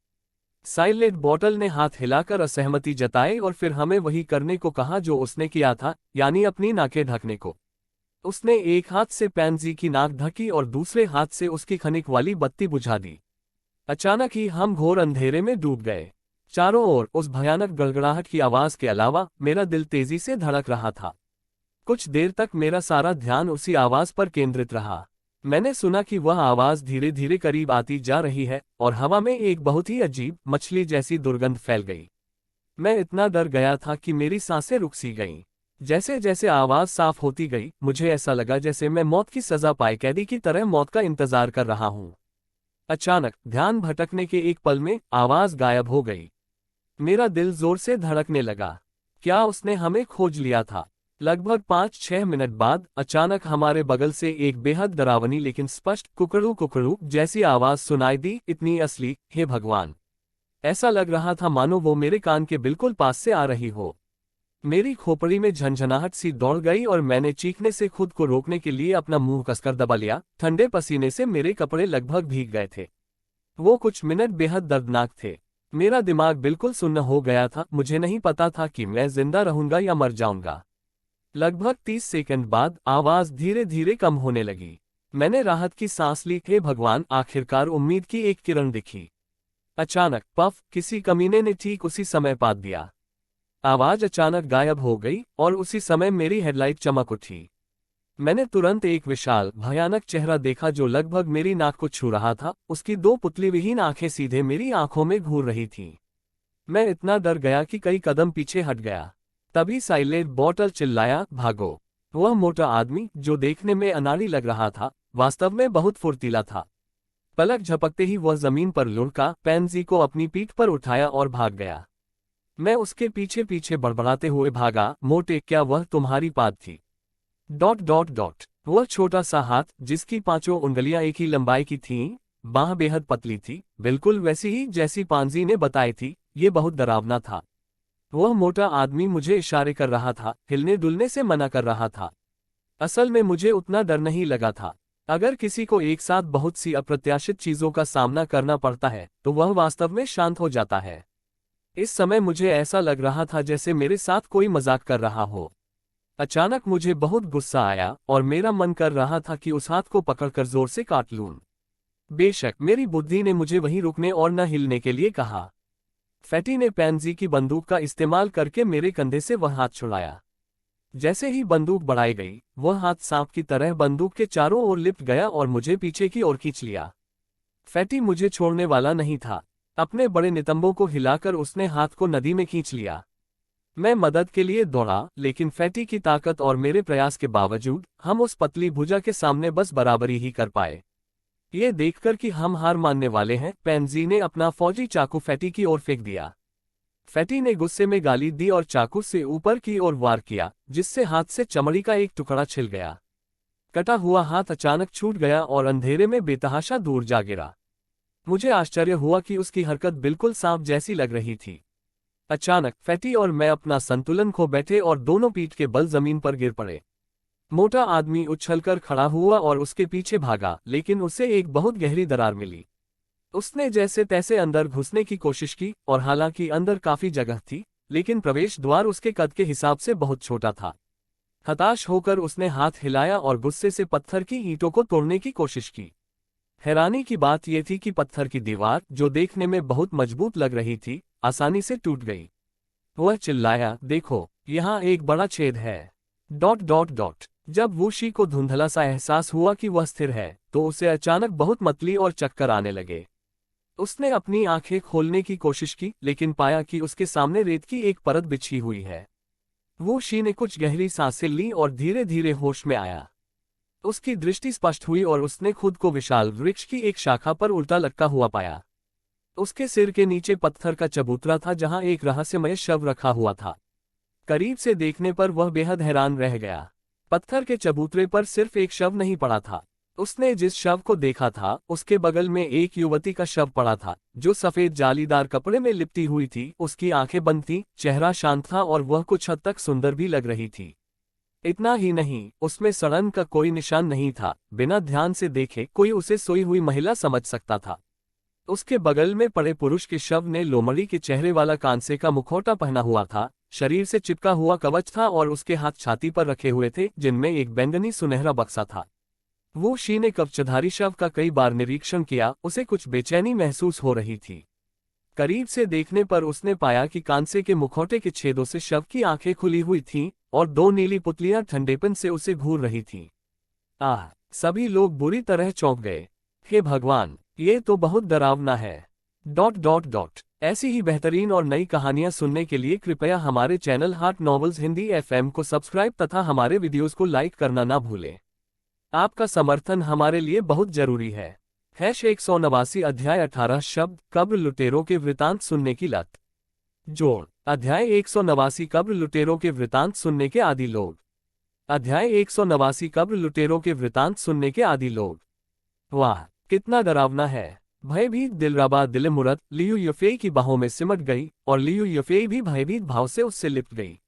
साइलेंट बॉटल ने हाथ हिलाकर असहमति जताई और फिर हमें वही करने को कहा जो उसने किया था, यानी अपनी नाकें ढकने को। उसने एक हाथ से पैंजी की नाक ढकी और दूसरे हाथ से उसकी खनिक वाली बत्ती बुझा दी। अचानक ही हम घोर अंधेरे में डूब गए। चारों ओर उस भयानक गड़गड़ाहट की आवाज के अलावा मेरा दिल तेजी से धड़क रहा था। कुछ देर तक मेरा सारा ध्यान उसी आवाज पर केंद्रित रहा। मैंने सुना कि वह आवाज धीरे धीरे करीब आती जा रही है और हवा में एक बहुत ही अजीब मछली जैसी दुर्गंध फैल गई। मैं इतना डर गया था कि मेरी सांसें रुक सी गईं। जैसे जैसे आवाज साफ होती गई, मुझे ऐसा लगा जैसे मैं मौत की सजा पाए कैदी की तरह मौत का इंतजार कर रहा हूं। अचानक ध्यान भटकने के एक पल में आवाज गायब हो गई। मेरा दिल जोर से धड़कने लगा। क्या उसने हमें खोज लिया था? लगभग 5-6 मिनट बाद अचानक हमारे बगल से एक बेहद डरावनी लेकिन स्पष्ट कुकड़ू कुकड़ू जैसी आवाज सुनाई दी। इतनी असली, हे भगवान! ऐसा लग रहा था मानो वो मेरे कान के बिल्कुल पास से आ रही हो। मेरी खोपड़ी में झंझनाहट सी दौड़ गई और मैंने चीखने से खुद को रोकने के लिए अपना मुंह कसकर दबा लिया। ठंडे पसीने से मेरे कपड़े लगभग भीग गए थे। वो कुछ मिनट बेहद दर्दनाक थे। मेरा दिमाग बिल्कुल सुन्न हो गया था। मुझे नहीं पता था कि मैं जिंदा रहूंगा या मर जाऊंगा। लगभग 30 सेकंड बाद आवाज धीरे धीरे कम होने लगी। मैंने राहत की सांस ली। हे भगवान, आखिरकार उम्मीद की एक किरण दिखी। अचानक पफ, किसी कमीने ने ठीक उसी समय पाद दिया। आवाज अचानक गायब हो गई और उसी समय मेरी हेडलाइट चमक उठी। मैंने तुरंत एक विशाल भयानक चेहरा देखा जो लगभग मेरी नाक को छू रहा था। उसकी 2 पुतली विहीन आंखें सीधे मेरी आंखों में घूर रही थीं। मैं इतना डर गया कि कई कदम पीछे हट गया। तभी साइलेंट बॉटल चिल्लाया, भागो! वह मोटा आदमी, जो देखने में अनाड़ी लग रहा था, वास्तव में बहुत फुर्तीला था। पलक झपकते ही वह जमीन पर लुढ़का, पैंजी को अपनी पीठ पर उठाया और भाग गया। मैं उसके पीछे पीछे बड़बड़ाते हुए भागा। मोटे, क्या वह तुम्हारी पाद थी? ... वह छोटा सा हाथ, जिसकी 5 उंगलियां एक ही लंबाई की थीं, बांह बेहद पतली थी, बिल्कुल वैसी ही जैसी पांजी ने बताई थी। ये बहुत डरावना था। वह मोटा आदमी मुझे इशारे कर रहा था, हिलने डुलने से मना कर रहा था। असल में मुझे उतना डर नहीं लगा था। अगर किसी को एक साथ बहुत सी अप्रत्याशित चीजों का सामना करना पड़ता है तो वह वास्तव में शांत हो जाता है। इस समय मुझे ऐसा लग रहा था जैसे मेरे साथ कोई मजाक कर रहा हो। अचानक मुझे बहुत गुस्सा आया और मेरा मन कर रहा था कि उस हाथ को पकड़कर जोर से काट लूं। बेशक मेरी बुद्धि ने मुझे वहीं रुकने और न हिलने के लिए कहा। फैटी ने पैंजी की बंदूक का इस्तेमाल करके मेरे कंधे से वह हाथ छुड़ाया। जैसे ही बंदूक बढ़ाई गई, वह हाथ सांप की तरह बंदूक के चारों ओर लिपट गया और मुझे पीछे की ओर खींच लिया। फैटी मुझे छोड़ने वाला नहीं था। अपने बड़े नितंबों को हिलाकर उसने हाथ को नदी में खींच लिया। मैं मदद के लिए दौड़ा, लेकिन फैटी की ताकत और मेरे प्रयास के बावजूद हम उस पतली भुजा के सामने बस बराबरी ही कर पाए। ये देखकर कि हम हार मानने वाले हैं, पैंजी ने अपना फौजी चाकू फैटी की ओर फेंक दिया। फैटी ने गुस्से में गाली दी और चाकू से ऊपर की ओर वार किया, जिससे हाथ से चमड़ी का एक टुकड़ा छिल गया। कटा हुआ हाथ अचानक छूट गया और अंधेरे में बेतहाशा दूर जा गिरा। मुझे आश्चर्य हुआ कि उसकी हरकत बिल्कुल सांप जैसी लग रही थी। अचानक फैटी और मैं अपना संतुलन खो बैठे और दोनों पीठ के बल जमीन पर गिर पड़े। मोटा आदमी उछलकर खड़ा हुआ और उसके पीछे भागा, लेकिन उसे एक बहुत गहरी दरार मिली। उसने जैसे तैसे अंदर घुसने की कोशिश की और हालांकि अंदर काफी जगह थी, लेकिन प्रवेश द्वार उसके कद के हिसाब से बहुत छोटा था। हताश होकर उसने हाथ हिलाया और गुस्से से पत्थर की ईंटों को तोड़ने की कोशिश की। हैरानी की बात यह थी कि पत्थर की दीवार, जो देखने में बहुत मजबूत लग रही थी, आसानी से टूट गई। वह चिल्लाया, देखो, यहाँ एक बड़ा छेद है... जब वूशी को धुंधला सा एहसास हुआ कि वह स्थिर है, तो उसे अचानक बहुत मतली और चक्कर आने लगे। उसने अपनी आंखें खोलने की कोशिश की, लेकिन पाया कि उसके सामने रेत की एक परत बिछी हुई है। वूशी ने कुछ गहरी सांसें ली और धीरे धीरे होश में आया। उसकी दृष्टि स्पष्ट हुई और उसने खुद को विशाल वृक्ष की एक शाखा पर उल्टा लटका हुआ पाया। उसके सिर के नीचे पत्थर का चबूतरा था जहां एक रहस्यमय शव रखा हुआ था। करीब से देखने पर वह बेहद हैरान रह गया। पत्थर के चबूतरे पर सिर्फ एक शव नहीं पड़ा था। उसने जिस शव को देखा था, उसके बगल में एक युवती का शव पड़ा था, जो सफेद जालीदार कपड़े में लिपटी हुई थी। उसकी आंखें बंद थीं, चेहरा शांत था और वह कुछ हद तक सुंदर भी लग रही थी। इतना ही नहीं, उसमें सड़न का कोई निशान नहीं था। बिना ध्यान से देखे कोई उसे सोई हुई महिला समझ सकता था। उसके बगल में पड़े पुरुष के शव ने लोमड़ी के चेहरे वाला कांसे का मुखौटा पहना हुआ था, शरीर से चिपका हुआ कवच था और उसके हाथ छाती पर रखे हुए थे जिनमें एक बैंगनी सुनहरा बक्सा था। वो शी ने कवचधारी शव का कई बार निरीक्षण किया, उसे कुछ बेचैनी महसूस हो रही थी। करीब से देखने पर उसने पाया कि कांसे के मुखौटे के छेदों से शव की आंखें खुली हुई थीं और दो नीली पुतलियां ठंडेपन से उसे घूर रही थीं। आह! सभी लोग बुरी तरह चौंक गए। हे भगवान, ये तो बहुत डरावना है। ऐसी ही बेहतरीन और नई कहानियां सुनने के लिए कृपया हमारे channel heart novels Hindi FM को सब्सक्राइब तथा हमारे वीडियोस को लाइक करना ना भूलें। आपका समर्थन हमारे लिए बहुत जरूरी है। 189 अध्याय 18 शब्द कब्र लुटेरों के वृतांत सुनने की लत। जोड़ अध्याय 189 कब्र लुटेरों के वृतांत सुनने के आदि लोग। अध्याय 189 कब्र लुटेरों के वृतांत सुनने के आदि लोग। वाह, कितना डरावना है। भयभीत दिलरबा दिल-ए-मुरत लियू यफेई की बाहों में सिमट गई और लियू यफेई भी भयभीत भाव से उससे लिपट गई।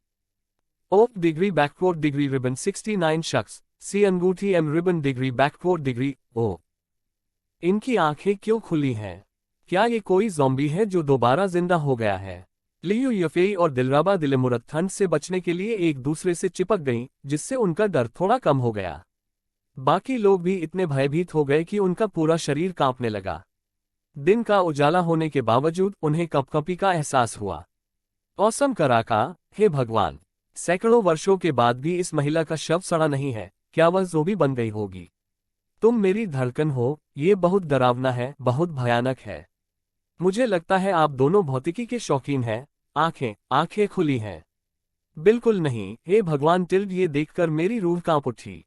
ओप डिग्री बैकवर्ड डिग्री रिबन 69 शख्स सी अंगूठी एम रिबन डिग्री बैकवर्ड डिग्री ओ। इनकी आंखें क्यों खुली हैं? क्या ये कोई ज़ॉम्बी है जो दोबारा जिंदा हो गया है? लियू यफेई और दिलरबा दिल-ए-मुरत ठंड से बचने के लिए एक दूसरे से चिपक गईं, जिससे उनका डर थोड़ा कम हो गया। बाकी लोग भी इतने भयभीत हो गए कि उनका पूरा शरीर कांपने लगा। दिन का उजाला होने के बावजूद उन्हें कपकपी का एहसास हुआ। औसम कराका, हे भगवान, सैकड़ों वर्षों के बाद भी इस महिला का शव सड़ा नहीं है। क्या वह ज़ोंबी बन गई होगी? तुम मेरी धड़कन हो, ये बहुत डरावना है, बहुत भयानक है। मुझे लगता है आप दोनों भौतिकी के शौकीन हैं। आंखें खुली हैं। बिल्कुल नहीं, हे भगवान, ये देखकर मेरी रूह कांप उठी।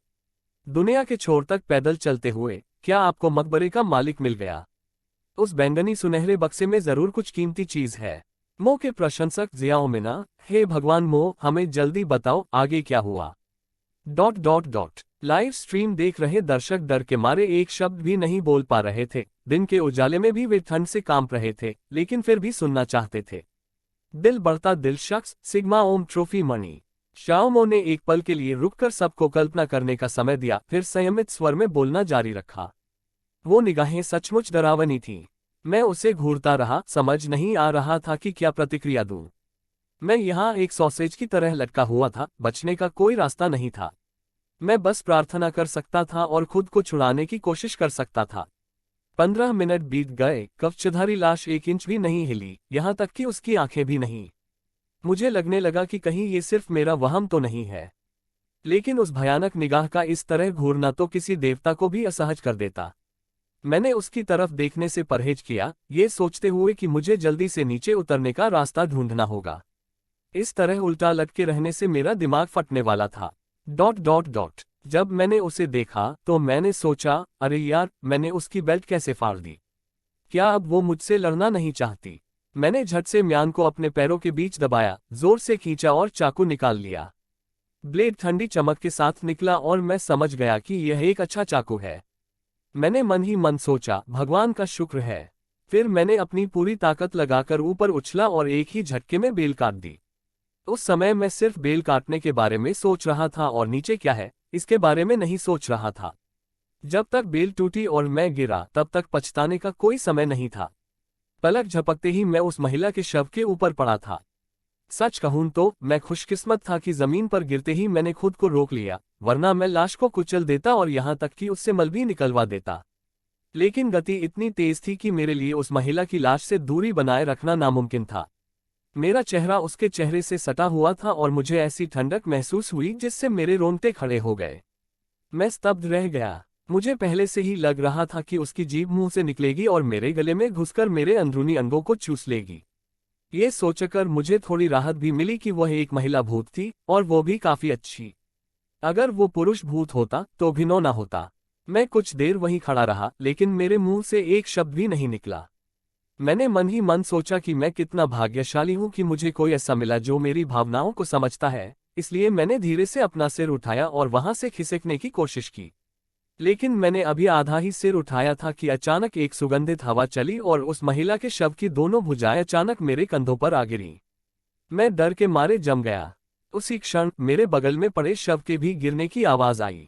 दुनिया के छोर तक पैदल चलते हुए क्या आपको मकबरे का मालिक मिल गया? उस बैंगनी सुनहरे बक्से में जरूर कुछ कीमती चीज है। मो के प्रशंसक जियाओ मिना, हे भगवान मो, हमें जल्दी बताओ आगे क्या हुआ। लाइव स्ट्रीम देख रहे दर्शक डर के मारे एक शब्द भी नहीं बोल पा रहे थे। दिन के उजाले में भी वे ठंड से कांप रहे थे, लेकिन फिर भी सुनना चाहते थे। दिल बढ़ता दिल शख्स सिग्मा ओम ट्रॉफी मणि। शाओमो ने एक पल के लिए रुककर सबको कल्पना करने का समय दिया, फिर संयमित स्वर में बोलना जारी रखा। वो निगाहें सचमुच डरावनी थीं। मैं उसे घूरता रहा, समझ नहीं आ रहा था कि क्या प्रतिक्रिया दूं। मैं यहाँ एक सॉसेज की तरह लटका हुआ था, बचने का कोई रास्ता नहीं था। मैं बस प्रार्थना कर सकता था और खुद को छुड़ाने की कोशिश कर सकता था। 15 मिनट बीत गए, कवचधारी लाश 1 इंच भी नहीं हिली, यहाँ तक कि उसकी आंखें भी नहीं। मुझे लगने लगा कि कहीं ये सिर्फ मेरा वहम तो नहीं है। लेकिन उस भयानक निगाह का इस तरह घूरना तो किसी देवता को भी असहज कर देता। मैंने उसकी तरफ देखने से परहेज किया, ये सोचते हुए कि मुझे जल्दी से नीचे उतरने का रास्ता ढूंढना होगा। इस तरह उल्टा लटके रहने से मेरा दिमाग फटने वाला था। जब मैंने उसे देखा तो मैंने सोचा, अरे यार, मैंने उसकी बेल्ट कैसे फाड़ दी? क्या अब वो मुझसे लड़ना नहीं चाहती? मैंने झट से म्यान को अपने पैरों के बीच दबाया, जोर से खींचा और चाकू निकाल लिया। ब्लेड ठंडी चमक के साथ निकला और मैं समझ गया कि यह एक अच्छा चाकू है। मैंने मन ही मन सोचा, भगवान का शुक्र है। फिर मैंने अपनी पूरी ताकत लगाकर ऊपर उछला और एक ही झटके में बेल काट दी। उस समय मैं सिर्फ बेल काटने के बारे में सोच रहा था और नीचे क्या है इसके बारे में नहीं सोच रहा था। जब तक बेल टूटी और मैं गिरा तब तक पछताने का कोई समय नहीं था। पलक झपकते ही मैं उस महिला के शव के ऊपर पड़ा था। सच कहूं तो मैं खुशकिस्मत था कि जमीन पर गिरते ही मैंने खुद को रोक लिया, वरना मैं लाश को कुचल देता और यहां तक कि उससे मल भी निकलवा देता। लेकिन गति इतनी तेज थी कि मेरे लिए उस महिला की लाश से दूरी बनाए रखना नामुमकिन था। मेरा चेहरा उसके चेहरे से सटा हुआ था और मुझे ऐसी ठंडक महसूस हुई जिससे मेरे रोंगटे खड़े हो गए। मैं स्तब्ध रह गया। मुझे पहले से ही लग रहा था कि उसकी जीभ मुंह से निकलेगी और मेरे गले में घुसकर मेरे अंदरूनी अंगों को चूस लेगी। ये सोचकर मुझे थोड़ी राहत भी मिली कि वह एक महिला भूत थी और वो भी काफी अच्छी। अगर वो पुरुष भूत होता तो घिनौना होता। मैं कुछ देर वहीं खड़ा रहा, लेकिन मेरे मुंह से एक शब्द भी नहीं निकला। मैंने मन ही मन सोचा कि मैं कितना भाग्यशाली हूं कि मुझे कोई ऐसा मिला जो मेरी भावनाओं को समझता है। इसलिए मैंने धीरे से अपना सिर उठाया और वहां से खिसकने की कोशिश की। लेकिन मैंने अभी आधा ही सिर उठाया था कि अचानक एक सुगंधित हवा चली और उस महिला के शव की दोनों भुजाएं अचानक मेरे कंधों पर आ गिरीं। मैं डर के मारे जम गया। उसी क्षण मेरे बगल में पड़े शव के भी गिरने की आवाज आई।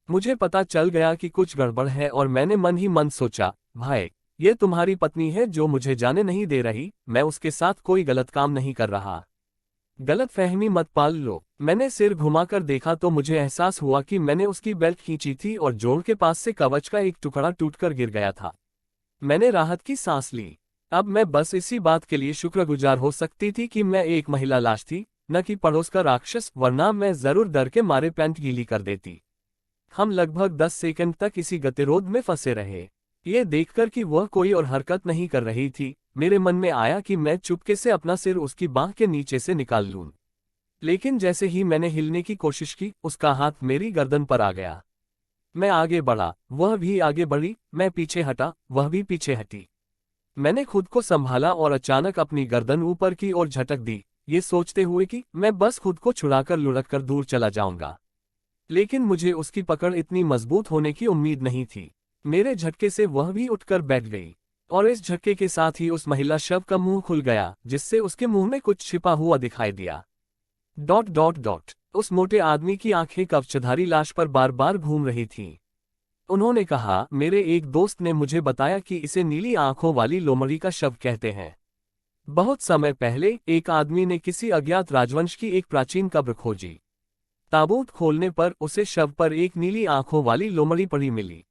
मुझे पता चल गया कि कुछ गड़बड़ है और मैंने मन ही मन सोचा, भाई, ये तुम्हारी पत्नी है जो मुझे जाने नहीं दे रही, मैं उसके साथ कोई गलत काम नहीं कर रहा। गलतफहमी मत पाल लो। मैंने सिर घुमाकर देखा तो मुझे एहसास हुआ कि मैंने उसकी बेल्ट खींची थी और जोड़ के पास से कवच का एक टुकड़ा टूटकर गिर गया था। मैंने राहत की सांस ली। अब मैं बस इसी बात के लिए शुक्रगुजार हो सकती थी कि मैं एक महिला लाश थी, न कि पड़ोस का राक्षस, वरना मैं जरूर डर के मारे पैंट गीली कर देती। हम लगभग 10 सेकंड तक इसी गतिरोध में फंसे रहे। ये देखकर कि वह कोई और हरकत नहीं कर रही थी, मेरे मन में आया कि मैं चुपके से अपना सिर उसकी बांह के नीचे से निकाल लूं। लेकिन जैसे ही मैंने हिलने की कोशिश की, उसका हाथ मेरी गर्दन पर आ गया। मैं आगे बढ़ा, वह भी आगे बढ़ी, मैं पीछे हटा, वह भी पीछे हटी। मैंने खुद को संभाला और अचानक अपनी गर्दन ऊपर की ओर झटक दी, ये सोचते हुए कि मैं बस खुद को छुड़ाकर लुढ़ककर दूर चला जाऊंगा। लेकिन मुझे उसकी पकड़ इतनी मजबूत होने की उम्मीद नहीं थी। मेरे झटके से वह भी उठकर बैठ गई और इस झटके के साथ ही उस महिला शव का मुंह खुल गया, जिससे उसके मुंह में कुछ छिपा हुआ दिखाई दिया। ... उस मोटे आदमी की आंखें कवचधारी लाश पर बार बार घूम रही थीं। उन्होंने कहा, मेरे एक दोस्त ने मुझे बताया कि इसे नीली आंखों वाली लोमड़ी का शव कहते हैं। बहुत समय पहले एक आदमी ने किसी अज्ञात राजवंश की एक प्राचीन कब्र खोजी। ताबूत खोलने पर उसे शव पर एक नीली आंखों वाली लोमड़ी पड़ी मिली।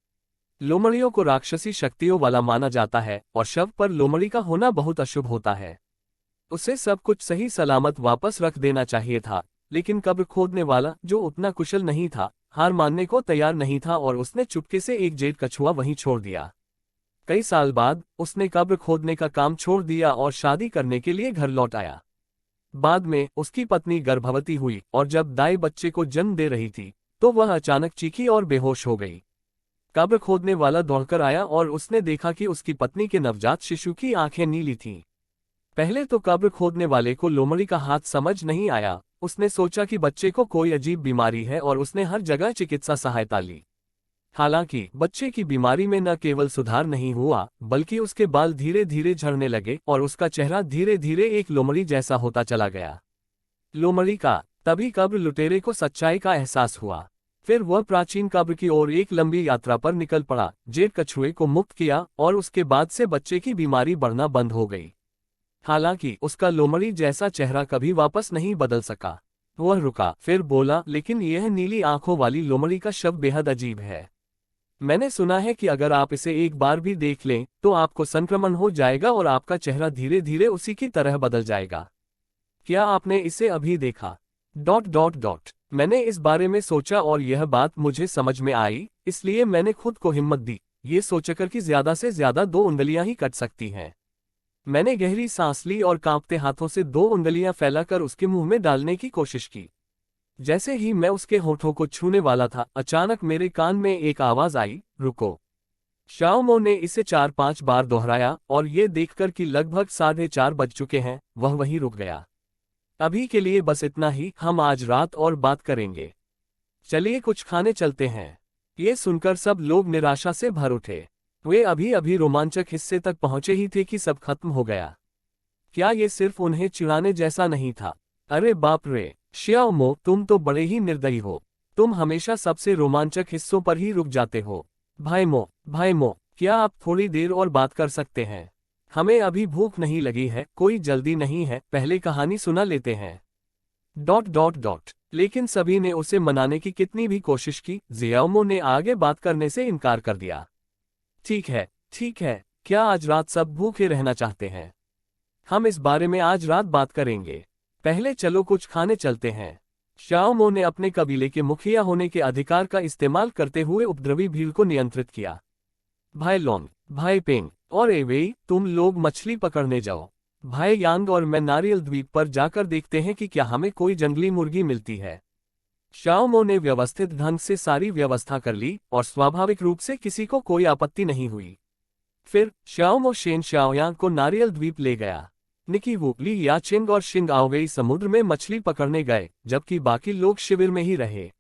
लोमड़ियों को राक्षसी शक्तियों वाला माना जाता है और शव पर लोमड़ी का होना बहुत अशुभ होता है। उसे सब कुछ सही सलामत वापस रख देना चाहिए था, लेकिन कब्र खोदने वाला, जो उतना कुशल नहीं था, हार मानने को तैयार नहीं था और उसने चुपके से एक जेठ कछुआ वहीं छोड़ दिया। कई साल बाद उसने कब्र खोदने का काम छोड़ दिया और शादी करने के लिए घर लौट आया। बाद में उसकी पत्नी गर्भवती हुई और जब दाई बच्चे को जन्म दे रही थी तो वह अचानक चीखी और बेहोश हो गई। कब्र खोदने वाला दौड़कर आया और उसने देखा कि उसकी पत्नी के नवजात शिशु की आंखें नीली थीं। पहले तो कब्र खोदने वाले को लोमड़ी का हाथ समझ नहीं आया। उसने सोचा कि बच्चे को कोई अजीब बीमारी है और उसने हर जगह चिकित्सा सहायता ली। हालांकि बच्चे की बीमारी में न केवल सुधार नहीं हुआ, बल्कि उसके बाल धीरे धीरे झड़ने लगे और उसका चेहरा धीरे धीरे एक लोमड़ी जैसा होता चला गया। लोमड़ी का। तभी कब्र लुटेरे को सच्चाई का एहसास हुआ। फिर वह प्राचीन कब्र की ओर एक लंबी यात्रा पर निकल पड़ा, जेठ कछुए को मुक्त किया और उसके बाद से बच्चे की बीमारी बढ़ना बंद हो गई। हालांकि उसका लोमड़ी जैसा चेहरा कभी वापस नहीं बदल सका। वह रुका, फिर बोला, लेकिन यह नीली आंखों वाली लोमड़ी का शव बेहद अजीब है। मैंने सुना है कि अगर आप इसे एक बार भी देख लें तो आपको संक्रमण हो जाएगा और आपका चेहरा धीरे धीरे उसी की तरह बदल जाएगा। क्या आपने इसे अभी देखा? ... मैंने इस बारे में सोचा और यह बात मुझे समझ में आई, इसलिए मैंने खुद को हिम्मत दी, ये सोचकर कि ज्यादा से ज्यादा 2 उंगलियां ही कट सकती हैं। मैंने गहरी सांस ली और कांपते हाथों से 2 उंगलियां फैलाकर उसके मुंह में डालने की कोशिश की। जैसे ही मैं उसके होठों को छूने वाला था, अचानक मेरे कान में एक आवाज आई, रुको। शाओमो ने इसे 4-5 बार दोहराया और ये देखकर कि लगभग 4:30 बज चुके हैं, वह वहीं रुक गया। अभी के लिए बस इतना ही, हम आज रात और बात करेंगे। चलिए कुछ खाने चलते हैं। ये सुनकर सब लोग निराशा से भर उठे। वे अभी अभी रोमांचक हिस्से तक पहुंचे ही थे कि सब खत्म हो गया। क्या ये सिर्फ उन्हें चिढ़ाने जैसा नहीं था? अरे बाप रे, श्याओमो, तुम तो बड़े ही निर्दयी हो। तुम हमेशा सबसे रोमांचक हिस्सों पर ही रुक जाते हो। भाई मो, क्या आप थोड़ी देर और बात कर सकते हैं? हमें अभी भूख नहीं लगी है, कोई जल्दी नहीं है, पहले कहानी सुना लेते हैं। ... लेकिन सभी ने उसे मनाने की कितनी भी कोशिश की, जियाओमो ने आगे बात करने से इनकार कर दिया। ठीक है, क्या आज रात सब भूखे रहना चाहते हैं? हम इस बारे में आज रात बात करेंगे। पहले चलो कुछ खाने चलते हैं। शाओमो ने अपने कबीले के मुखिया होने के अधिकार का इस्तेमाल करते हुए उपद्रवी भीड़ को नियंत्रित किया। भाई लोंग, भाई पेंग और एवेई, तुम लोग मछली पकड़ने जाओ। भाई यांग और मैं नारियल द्वीप पर जाकर देखते हैं कि क्या हमें कोई जंगली मुर्गी मिलती है। शाओमो ने व्यवस्थित ढंग से सारी व्यवस्था कर ली और स्वाभाविक रूप से किसी को कोई आपत्ति नहीं हुई। फिर शाओमो शेन शाओयांग को नारियल द्वीप ले गया। निकी वू, ली याचिंग और शिंग आओवेई समुद्र में मछली पकड़ने गए, जबकि बाकी लोग शिविर में ही रहे। ...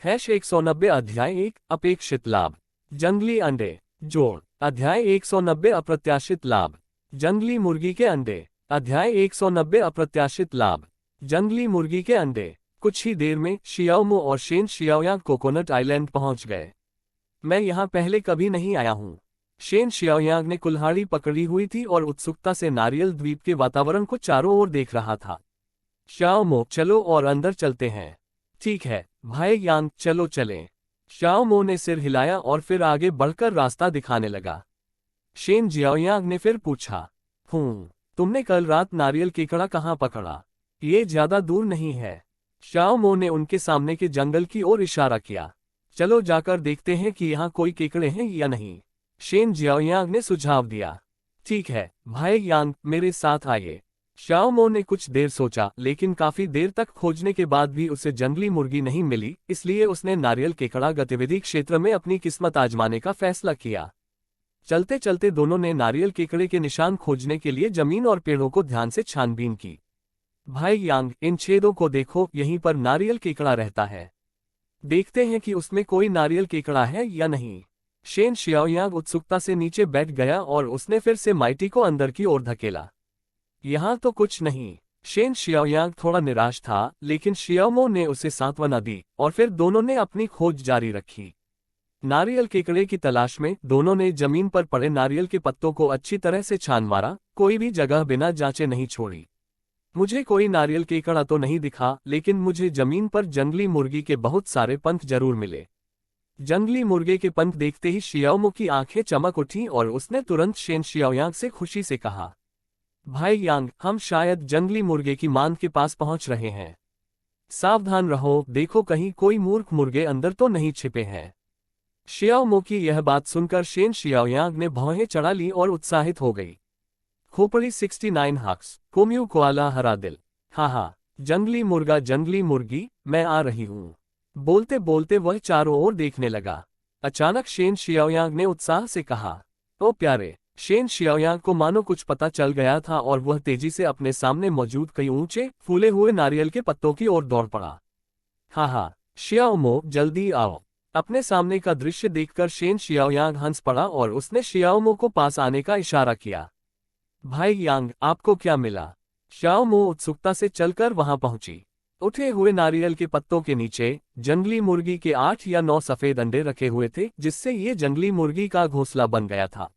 190 अध्याय 1 अपेक्षित लाभ। जंगली अंडे। जोड़। अध्याय 190 अप्रत्याशित लाभ। जंगली मुर्गी के अंडे। अध्याय 190 अप्रत्याशित लाभ। जंगली मुर्गी के अंडे। कुछ ही देर में शियाओमो और शेन शियाओयांग कोकोनट आइलैंड पहुंच गए। मैं यहाँ पहले कभी नहीं आया हूँ। शेन शियाओयांग ने कुल्हाड़ी पकड़ी हुई थी और उत्सुकता से नारियल द्वीप के वातावरण को चारों ओर देख रहा था। शियाओमो, चलो और अंदर चलते हैं। ठीक है भाई यांग, चलो चलें। शियाओमो ने सिर हिलाया और फिर आगे बढ़कर रास्ता दिखाने लगा। शेन जियाओयांग ने फिर पूछा, तुमने कल रात नारियल केकड़ा कहाँ पकड़ा? ये ज्यादा दूर नहीं है। शियाओमो ने उनके सामने के जंगल की ओर इशारा किया। चलो जाकर देखते हैं कि यहाँ कोई केकड़े हैं या नहीं, शेन जियाओयांग ने सुझाव दिया। ठीक है भाई यांग, मेरे साथ आइए। शियाओमो ने कुछ देर सोचा, लेकिन काफी देर तक खोजने के बाद भी उसे जंगली मुर्गी नहीं मिली, इसलिए उसने नारियल केकड़ा गतिविधि क्षेत्र में अपनी किस्मत आजमाने का फैसला किया। चलते चलते दोनों ने नारियल केकड़े के निशान खोजने के लिए जमीन और पेड़ों को ध्यान से छानबीन की। भाई यांग, इन छेदों को देखो, यहीं पर नारियल केकड़ा रहता है। देखते हैं कि उसमें कोई नारियल केकड़ा है या नहीं। शेन शियाओयांग उत्सुकता से नीचे बैठ गया और उसने फिर से माइटी को अंदर की ओर धकेला। यहाँ तो कुछ नहीं। शेन शियाओयांग थोड़ा निराश था, लेकिन शियाओमो ने उसे सांत्वना दी और फिर दोनों ने अपनी खोज जारी रखी। नारियल केकड़े की तलाश में दोनों ने जमीन पर पड़े नारियल के पत्तों को अच्छी तरह से छान मारा, कोई भी जगह बिना जांचे नहीं छोड़ी। मुझे कोई नारियल केकड़ा तो नहीं दिखा, लेकिन मुझे जमीन पर जंगली मुर्गी के बहुत सारे पंख जरूर मिले। जंगली मुर्गे के पंख देखते ही शियाओमो की आंखें चमक उठीं और उसने तुरंत शेन शियाओयांग से खुशी से कहा, भाई यांग, हम शायद जंगली मुर्गे की मान के पास पहुंच रहे हैं। सावधान रहो, देखो कहीं कोई मूर्ख मुर्गे अंदर तो नहीं छिपे हैं। शियाओमो की यह बात सुनकर शेन शियाओयांग ने भौहें चढ़ा ली और उत्साहित हो गई। खोपड़ी 69 हक्स, कोम्यू कोआला हरा दिल। हाँ, जंगली मुर्गा जंगली मुर्गी, मैं आ रही हूँ। बोलते बोलते वह चारों ओर देखने लगा। अचानक शेन शियाओयांग ने उत्साह से कहा, ओ प्यारे। शेन शियाओयांग को मानो कुछ पता चल गया था और वह तेजी से अपने सामने मौजूद कई ऊंचे फूले हुए नारियल के पत्तों की ओर दौड़ पड़ा। हाँ, शियाओमो, जल्दी आओ। अपने सामने का दृश्य देखकर शेन शियाओयांग हंस पड़ा और उसने शियाओमो को पास आने का इशारा किया। भाई यांग, आपको क्या मिला? शियाओमो उत्सुकता से चलकर वहां पहुंची। उठे हुए नारियल के पत्तों के नीचे जंगली मुर्गी के 8 या 9 सफेद अंडे रखे हुए थे, जिससे ये जंगली मुर्गी का घोंसला बन गया था।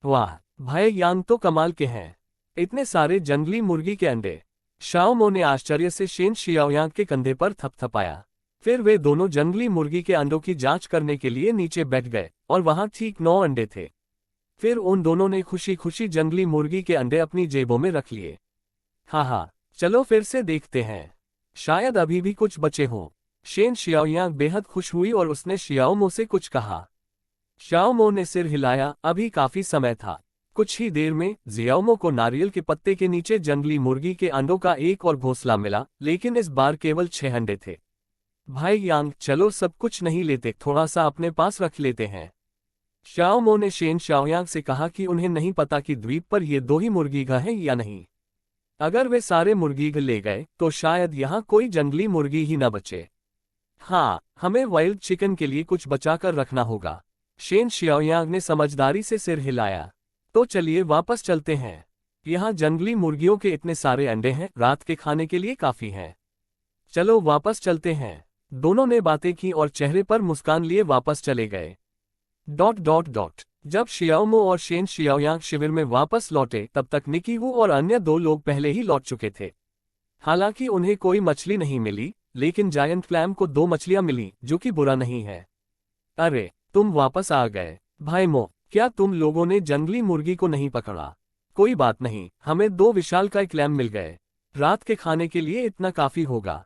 वाह, भाई यांग तो कमाल के हैं। इतने सारे जंगली मुर्गी के अंडे। शियाओमो ने आश्चर्य से शेन शियाओयांग के कंधे पर थपथपाया। फिर वे दोनों जंगली मुर्गी के अंडों की जांच करने के लिए नीचे बैठ गए और वहां ठीक 9 अंडे थे। फिर उन दोनों ने खुशी खुशी जंगली मुर्गी के अंडे अपनी जेबों में रख लिए। हाँ, चलो फिर से देखते हैं, शायद अभी भी कुछ बचे हों। शेन शियाओयांग बेहद खुश हुई और उसने शियाओमो से कुछ कहा। शियाओमो ने सिर हिलाया, अभी काफी समय था। कुछ ही देर में जियाओमो को नारियल के पत्ते के नीचे जंगली मुर्गी के अंडों का एक और घोंसला मिला, लेकिन इस बार केवल 6 अंडे थे। भाई यांग, चलो सब कुछ नहीं लेते, थोड़ा सा अपने पास रख लेते हैं। शियाओमो ने शेन शियाओयांग से कहा कि उन्हें नहीं पता कि द्वीप पर ये 2 ही मुर्गीघर हैं या नहीं। अगर वे सारे मुर्गीघर ले गए तो शायद यहाँ कोई जंगली मुर्गी ही न बचे। हाँ, हमें वाइल्ड चिकन के लिए कुछ बचाकर रखना होगा। शेन शियाओयांग ने समझदारी से सिर हिलाया। तो चलिए वापस चलते हैं। यहाँ जंगली मुर्गियों के इतने सारे अंडे हैं, रात के खाने के लिए काफी हैं। चलो वापस चलते हैं। दोनों ने बातें की और चेहरे पर मुस्कान लिए वापस चले गए। ... जब शियाओमो और शेन शियाओयांग शिविर में वापस लौटे, तब तक निकीवू और अन्य 2 लोग पहले ही लौट चुके थे। हालांकि उन्हें कोई मछली नहीं मिली, लेकिन जायंट क्लैम को 2 मछलियां मिली, जो कि बुरा नहीं है। अरे, तुम वापस आ गए। भाई मो, क्या तुम लोगों ने जंगली मुर्गी को नहीं पकड़ा? कोई बात नहीं, हमें 2 विशालकाय क्लैम मिल गए। रात के खाने के लिए इतना काफी होगा। ...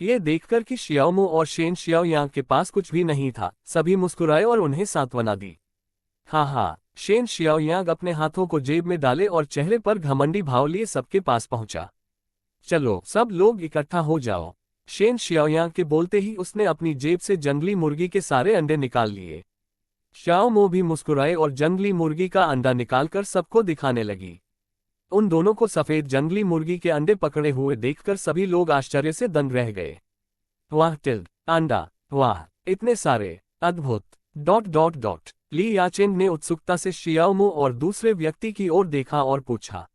ये देखकर कि शियाओमो और शेन शियाओयांग के पास कुछ भी नहीं था, सभी मुस्कुराए और उन्हें सांत्वना दी। हाँ, शेन शियाओयांग अपने हाथों को जेब में डाले और चेहरे पर घमंडी भाव लिए सबके पास पहुंचा। चलो सब लोग इकट्ठा हो जाओ। शेन शियाओयांग के बोलते ही उसने अपनी जेब से जंगली मुर्गी के सारे अंडे निकाल लिए। शियाओमो भी मुस्कुराए और जंगली मुर्गी का अंडा निकालकर सबको दिखाने लगी। उन दोनों को सफेद जंगली मुर्गी के अंडे पकड़े हुए देखकर सभी लोग आश्चर्य से दंग रह गए। वाह, अंडा, वाह, इतने सारे, अद्भुत... ली याचेंग ने उत्सुकता से शियाओमो और दूसरे व्यक्ति की ओर देखा और पूछा,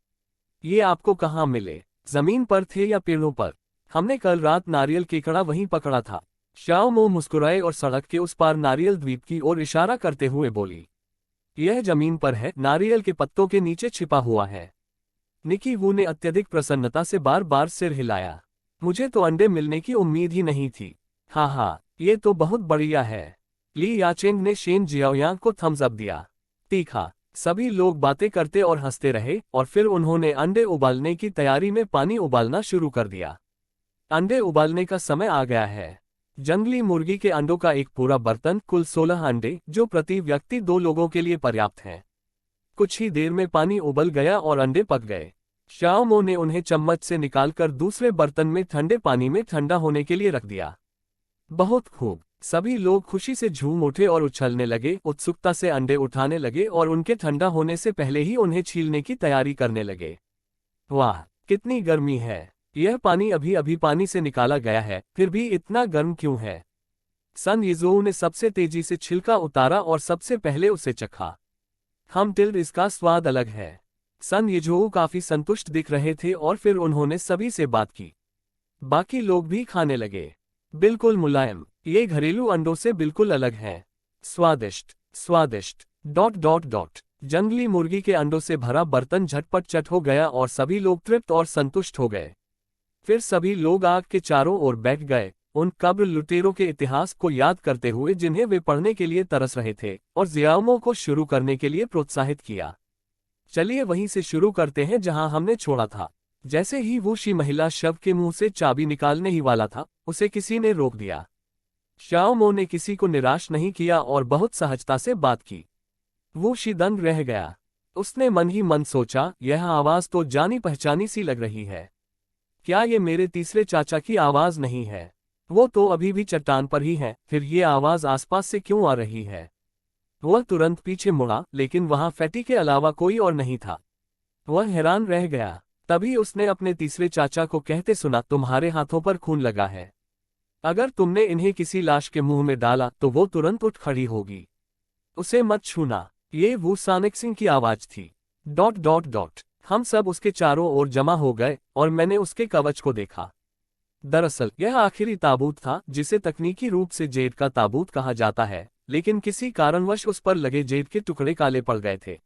ये आपको कहाँ मिले? जमीन पर थे या पेड़ों पर? हमने कल रात नारियल केकड़ा वहीं पकड़ा था। शाओ मो मुस्कुराए और सड़क के उस पार नारियल द्वीप की ओर इशारा करते हुए बोली। यह जमीन पर है, नारियल के पत्तों के नीचे छिपा हुआ है। निकी वू ने अत्यधिक प्रसन्नता से बार बार सिर हिलाया। मुझे तो अंडे मिलने की उम्मीद ही नहीं थी। हाँ हाँ, ये तो बहुत बढ़िया है। ली याचेंग ने शेन जियाओयांग को थम्स अप दिया। तीखा। सभी लोग बातें करते और हंसते रहे और फिर उन्होंने अंडे उबालने की तैयारी में पानी उबालना शुरू कर दिया। अंडे उबालने का समय आ गया है। जंगली मुर्गी के अंडों का एक पूरा बर्तन, कुल 16 अंडे, जो प्रति व्यक्ति 2 लोगों के लिए पर्याप्त हैं। कुछ ही देर में पानी उबल गया और अंडे पक गए। शाओ मो ने उन्हें चम्मच से निकालकर दूसरे बर्तन में ठंडे पानी में ठंडा होने के लिए रख दिया। बहुत खूब। सभी लोग खुशी से झूम उठे और उछलने लगे, उत्सुकता से अंडे उठाने लगे और उनके ठंडा होने से पहले ही उन्हें छीलने की तैयारी करने लगे। वाह, कितनी गर्मी है। यह पानी अभी अभी पानी से निकाला गया है, फिर भी इतना गर्म क्यों है? सन यिज़ोऊ ने सबसे तेजी से छिलका उतारा और सबसे पहले उसे चखा। इसका स्वाद अलग है। सन यिज़ोऊ काफी संतुष्ट दिख रहे थे और फिर उन्होंने सभी से बात की। बाकी लोग भी खाने लगे। बिल्कुल मुलायम, ये घरेलू अंडों से बिल्कुल अलग है। स्वादिष्ट स्वादिष्ट। ... जंगली मुर्गी के अंडों से भरा बर्तन झटपट चट हो गया और सभी लोग तृप्त और संतुष्ट हो गए। फिर सभी लोग आग के चारों ओर बैठ गए, उन कब्र लुटेरों के इतिहास को याद करते हुए जिन्हें वे पढ़ने के लिए तरस रहे थे, और जियाओमो को शुरू करने के लिए प्रोत्साहित किया। चलिए वहीं से शुरू करते हैं जहां हमने छोड़ा था। जैसे ही वो शी महिला शव के मुंह से चाबी निकालने ही वाला था, उसे किसी ने रोक दिया। शाओ मो ने किसी को निराश नहीं किया और बहुत सहजता से बात की। वो शी दंग रह गया। उसने मन ही मन सोचा, यह आवाज तो जानी पहचानी सी लग रही है। क्या ये मेरे तीसरे चाचा की आवाज नहीं है? वो तो अभी भी चट्टान पर ही है, फिर ये आवाज आसपास से क्यों आ रही है? वह तुरंत पीछे मुड़ा, लेकिन वहां फैटी के अलावा कोई और नहीं था। वह हैरान रह गया। तभी उसने अपने तीसरे चाचा को कहते सुना, तुम्हारे हाथों पर खून लगा है। अगर तुमने इन्हें किसी लाश के मुंह में डाला तो वो तुरंत उठ खड़ी होगी। उसे मत छूना। ये वू सानेक्सिंग की आवाज थी। ... हम सब उसके चारों ओर जमा हो गए और मैंने उसके कवच को देखा। दरअसल यह आखिरी ताबूत था, जिसे तकनीकी रूप से जेड का ताबूत कहा जाता है, लेकिन किसी कारणवश उस पर लगे जेड के टुकड़े काले पड़ गए थे।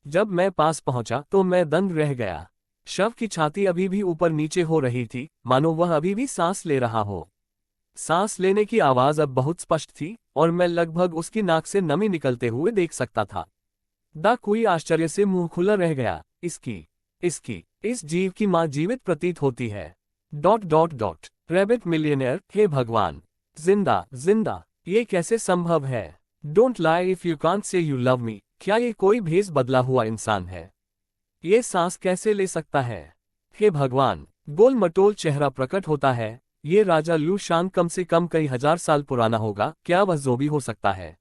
जब मैं पास पहुंचा तो मैं दंग रह गया। शव की छाती अभी भी ऊपर नीचे हो रही थी, मानो वह अभी भी सांस ले रहा हो। सांस लेने की आवाज अब बहुत स्पष्ट थी और मैं लगभग उसकी नाक से नमी निकलते हुए देख सकता था। कोई आश्चर्य से मुंह खुला रह गया। इस जीव की मां जीवित प्रतीत होती है। ... रैबिट मिलियनेयर, हे भगवान, जिंदा, ये कैसे संभव है? Don't lie if you can't say you love me. क्या ये कोई भेष बदला हुआ इंसान है? ये सांस कैसे ले सकता है? हे भगवान, गोल मटोल चेहरा प्रकट होता है। ये राजा लू शान कम से कम कई हजार साल पुराना होगा। क्या वह ज़ोंबी हो सकता है?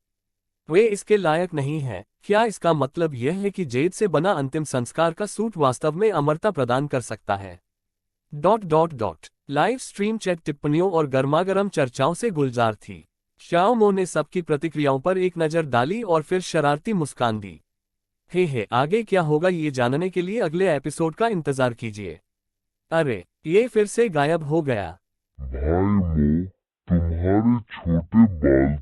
वे इसके लायक नहीं है। क्या इसका मतलब यह है कि जेड से बना अंतिम संस्कार का सूट वास्तव में अमरता प्रदान कर सकता है? ... लाइव स्ट्रीम चैट टिप्पणियों और गर्मागर्म चर्चाओं से गुलजार थी। शाओ मो ने सबकी प्रतिक्रियाओं पर एक नज़र डाली और फिर शरारती मुस्कान दी। हे आगे क्या होगा ये जानने के लिए अगले एपिसोड का इंतजार कीजिए। अरे, ये फिर से गायब हो गया। भाई मो, तुम्हारे छोटे बाल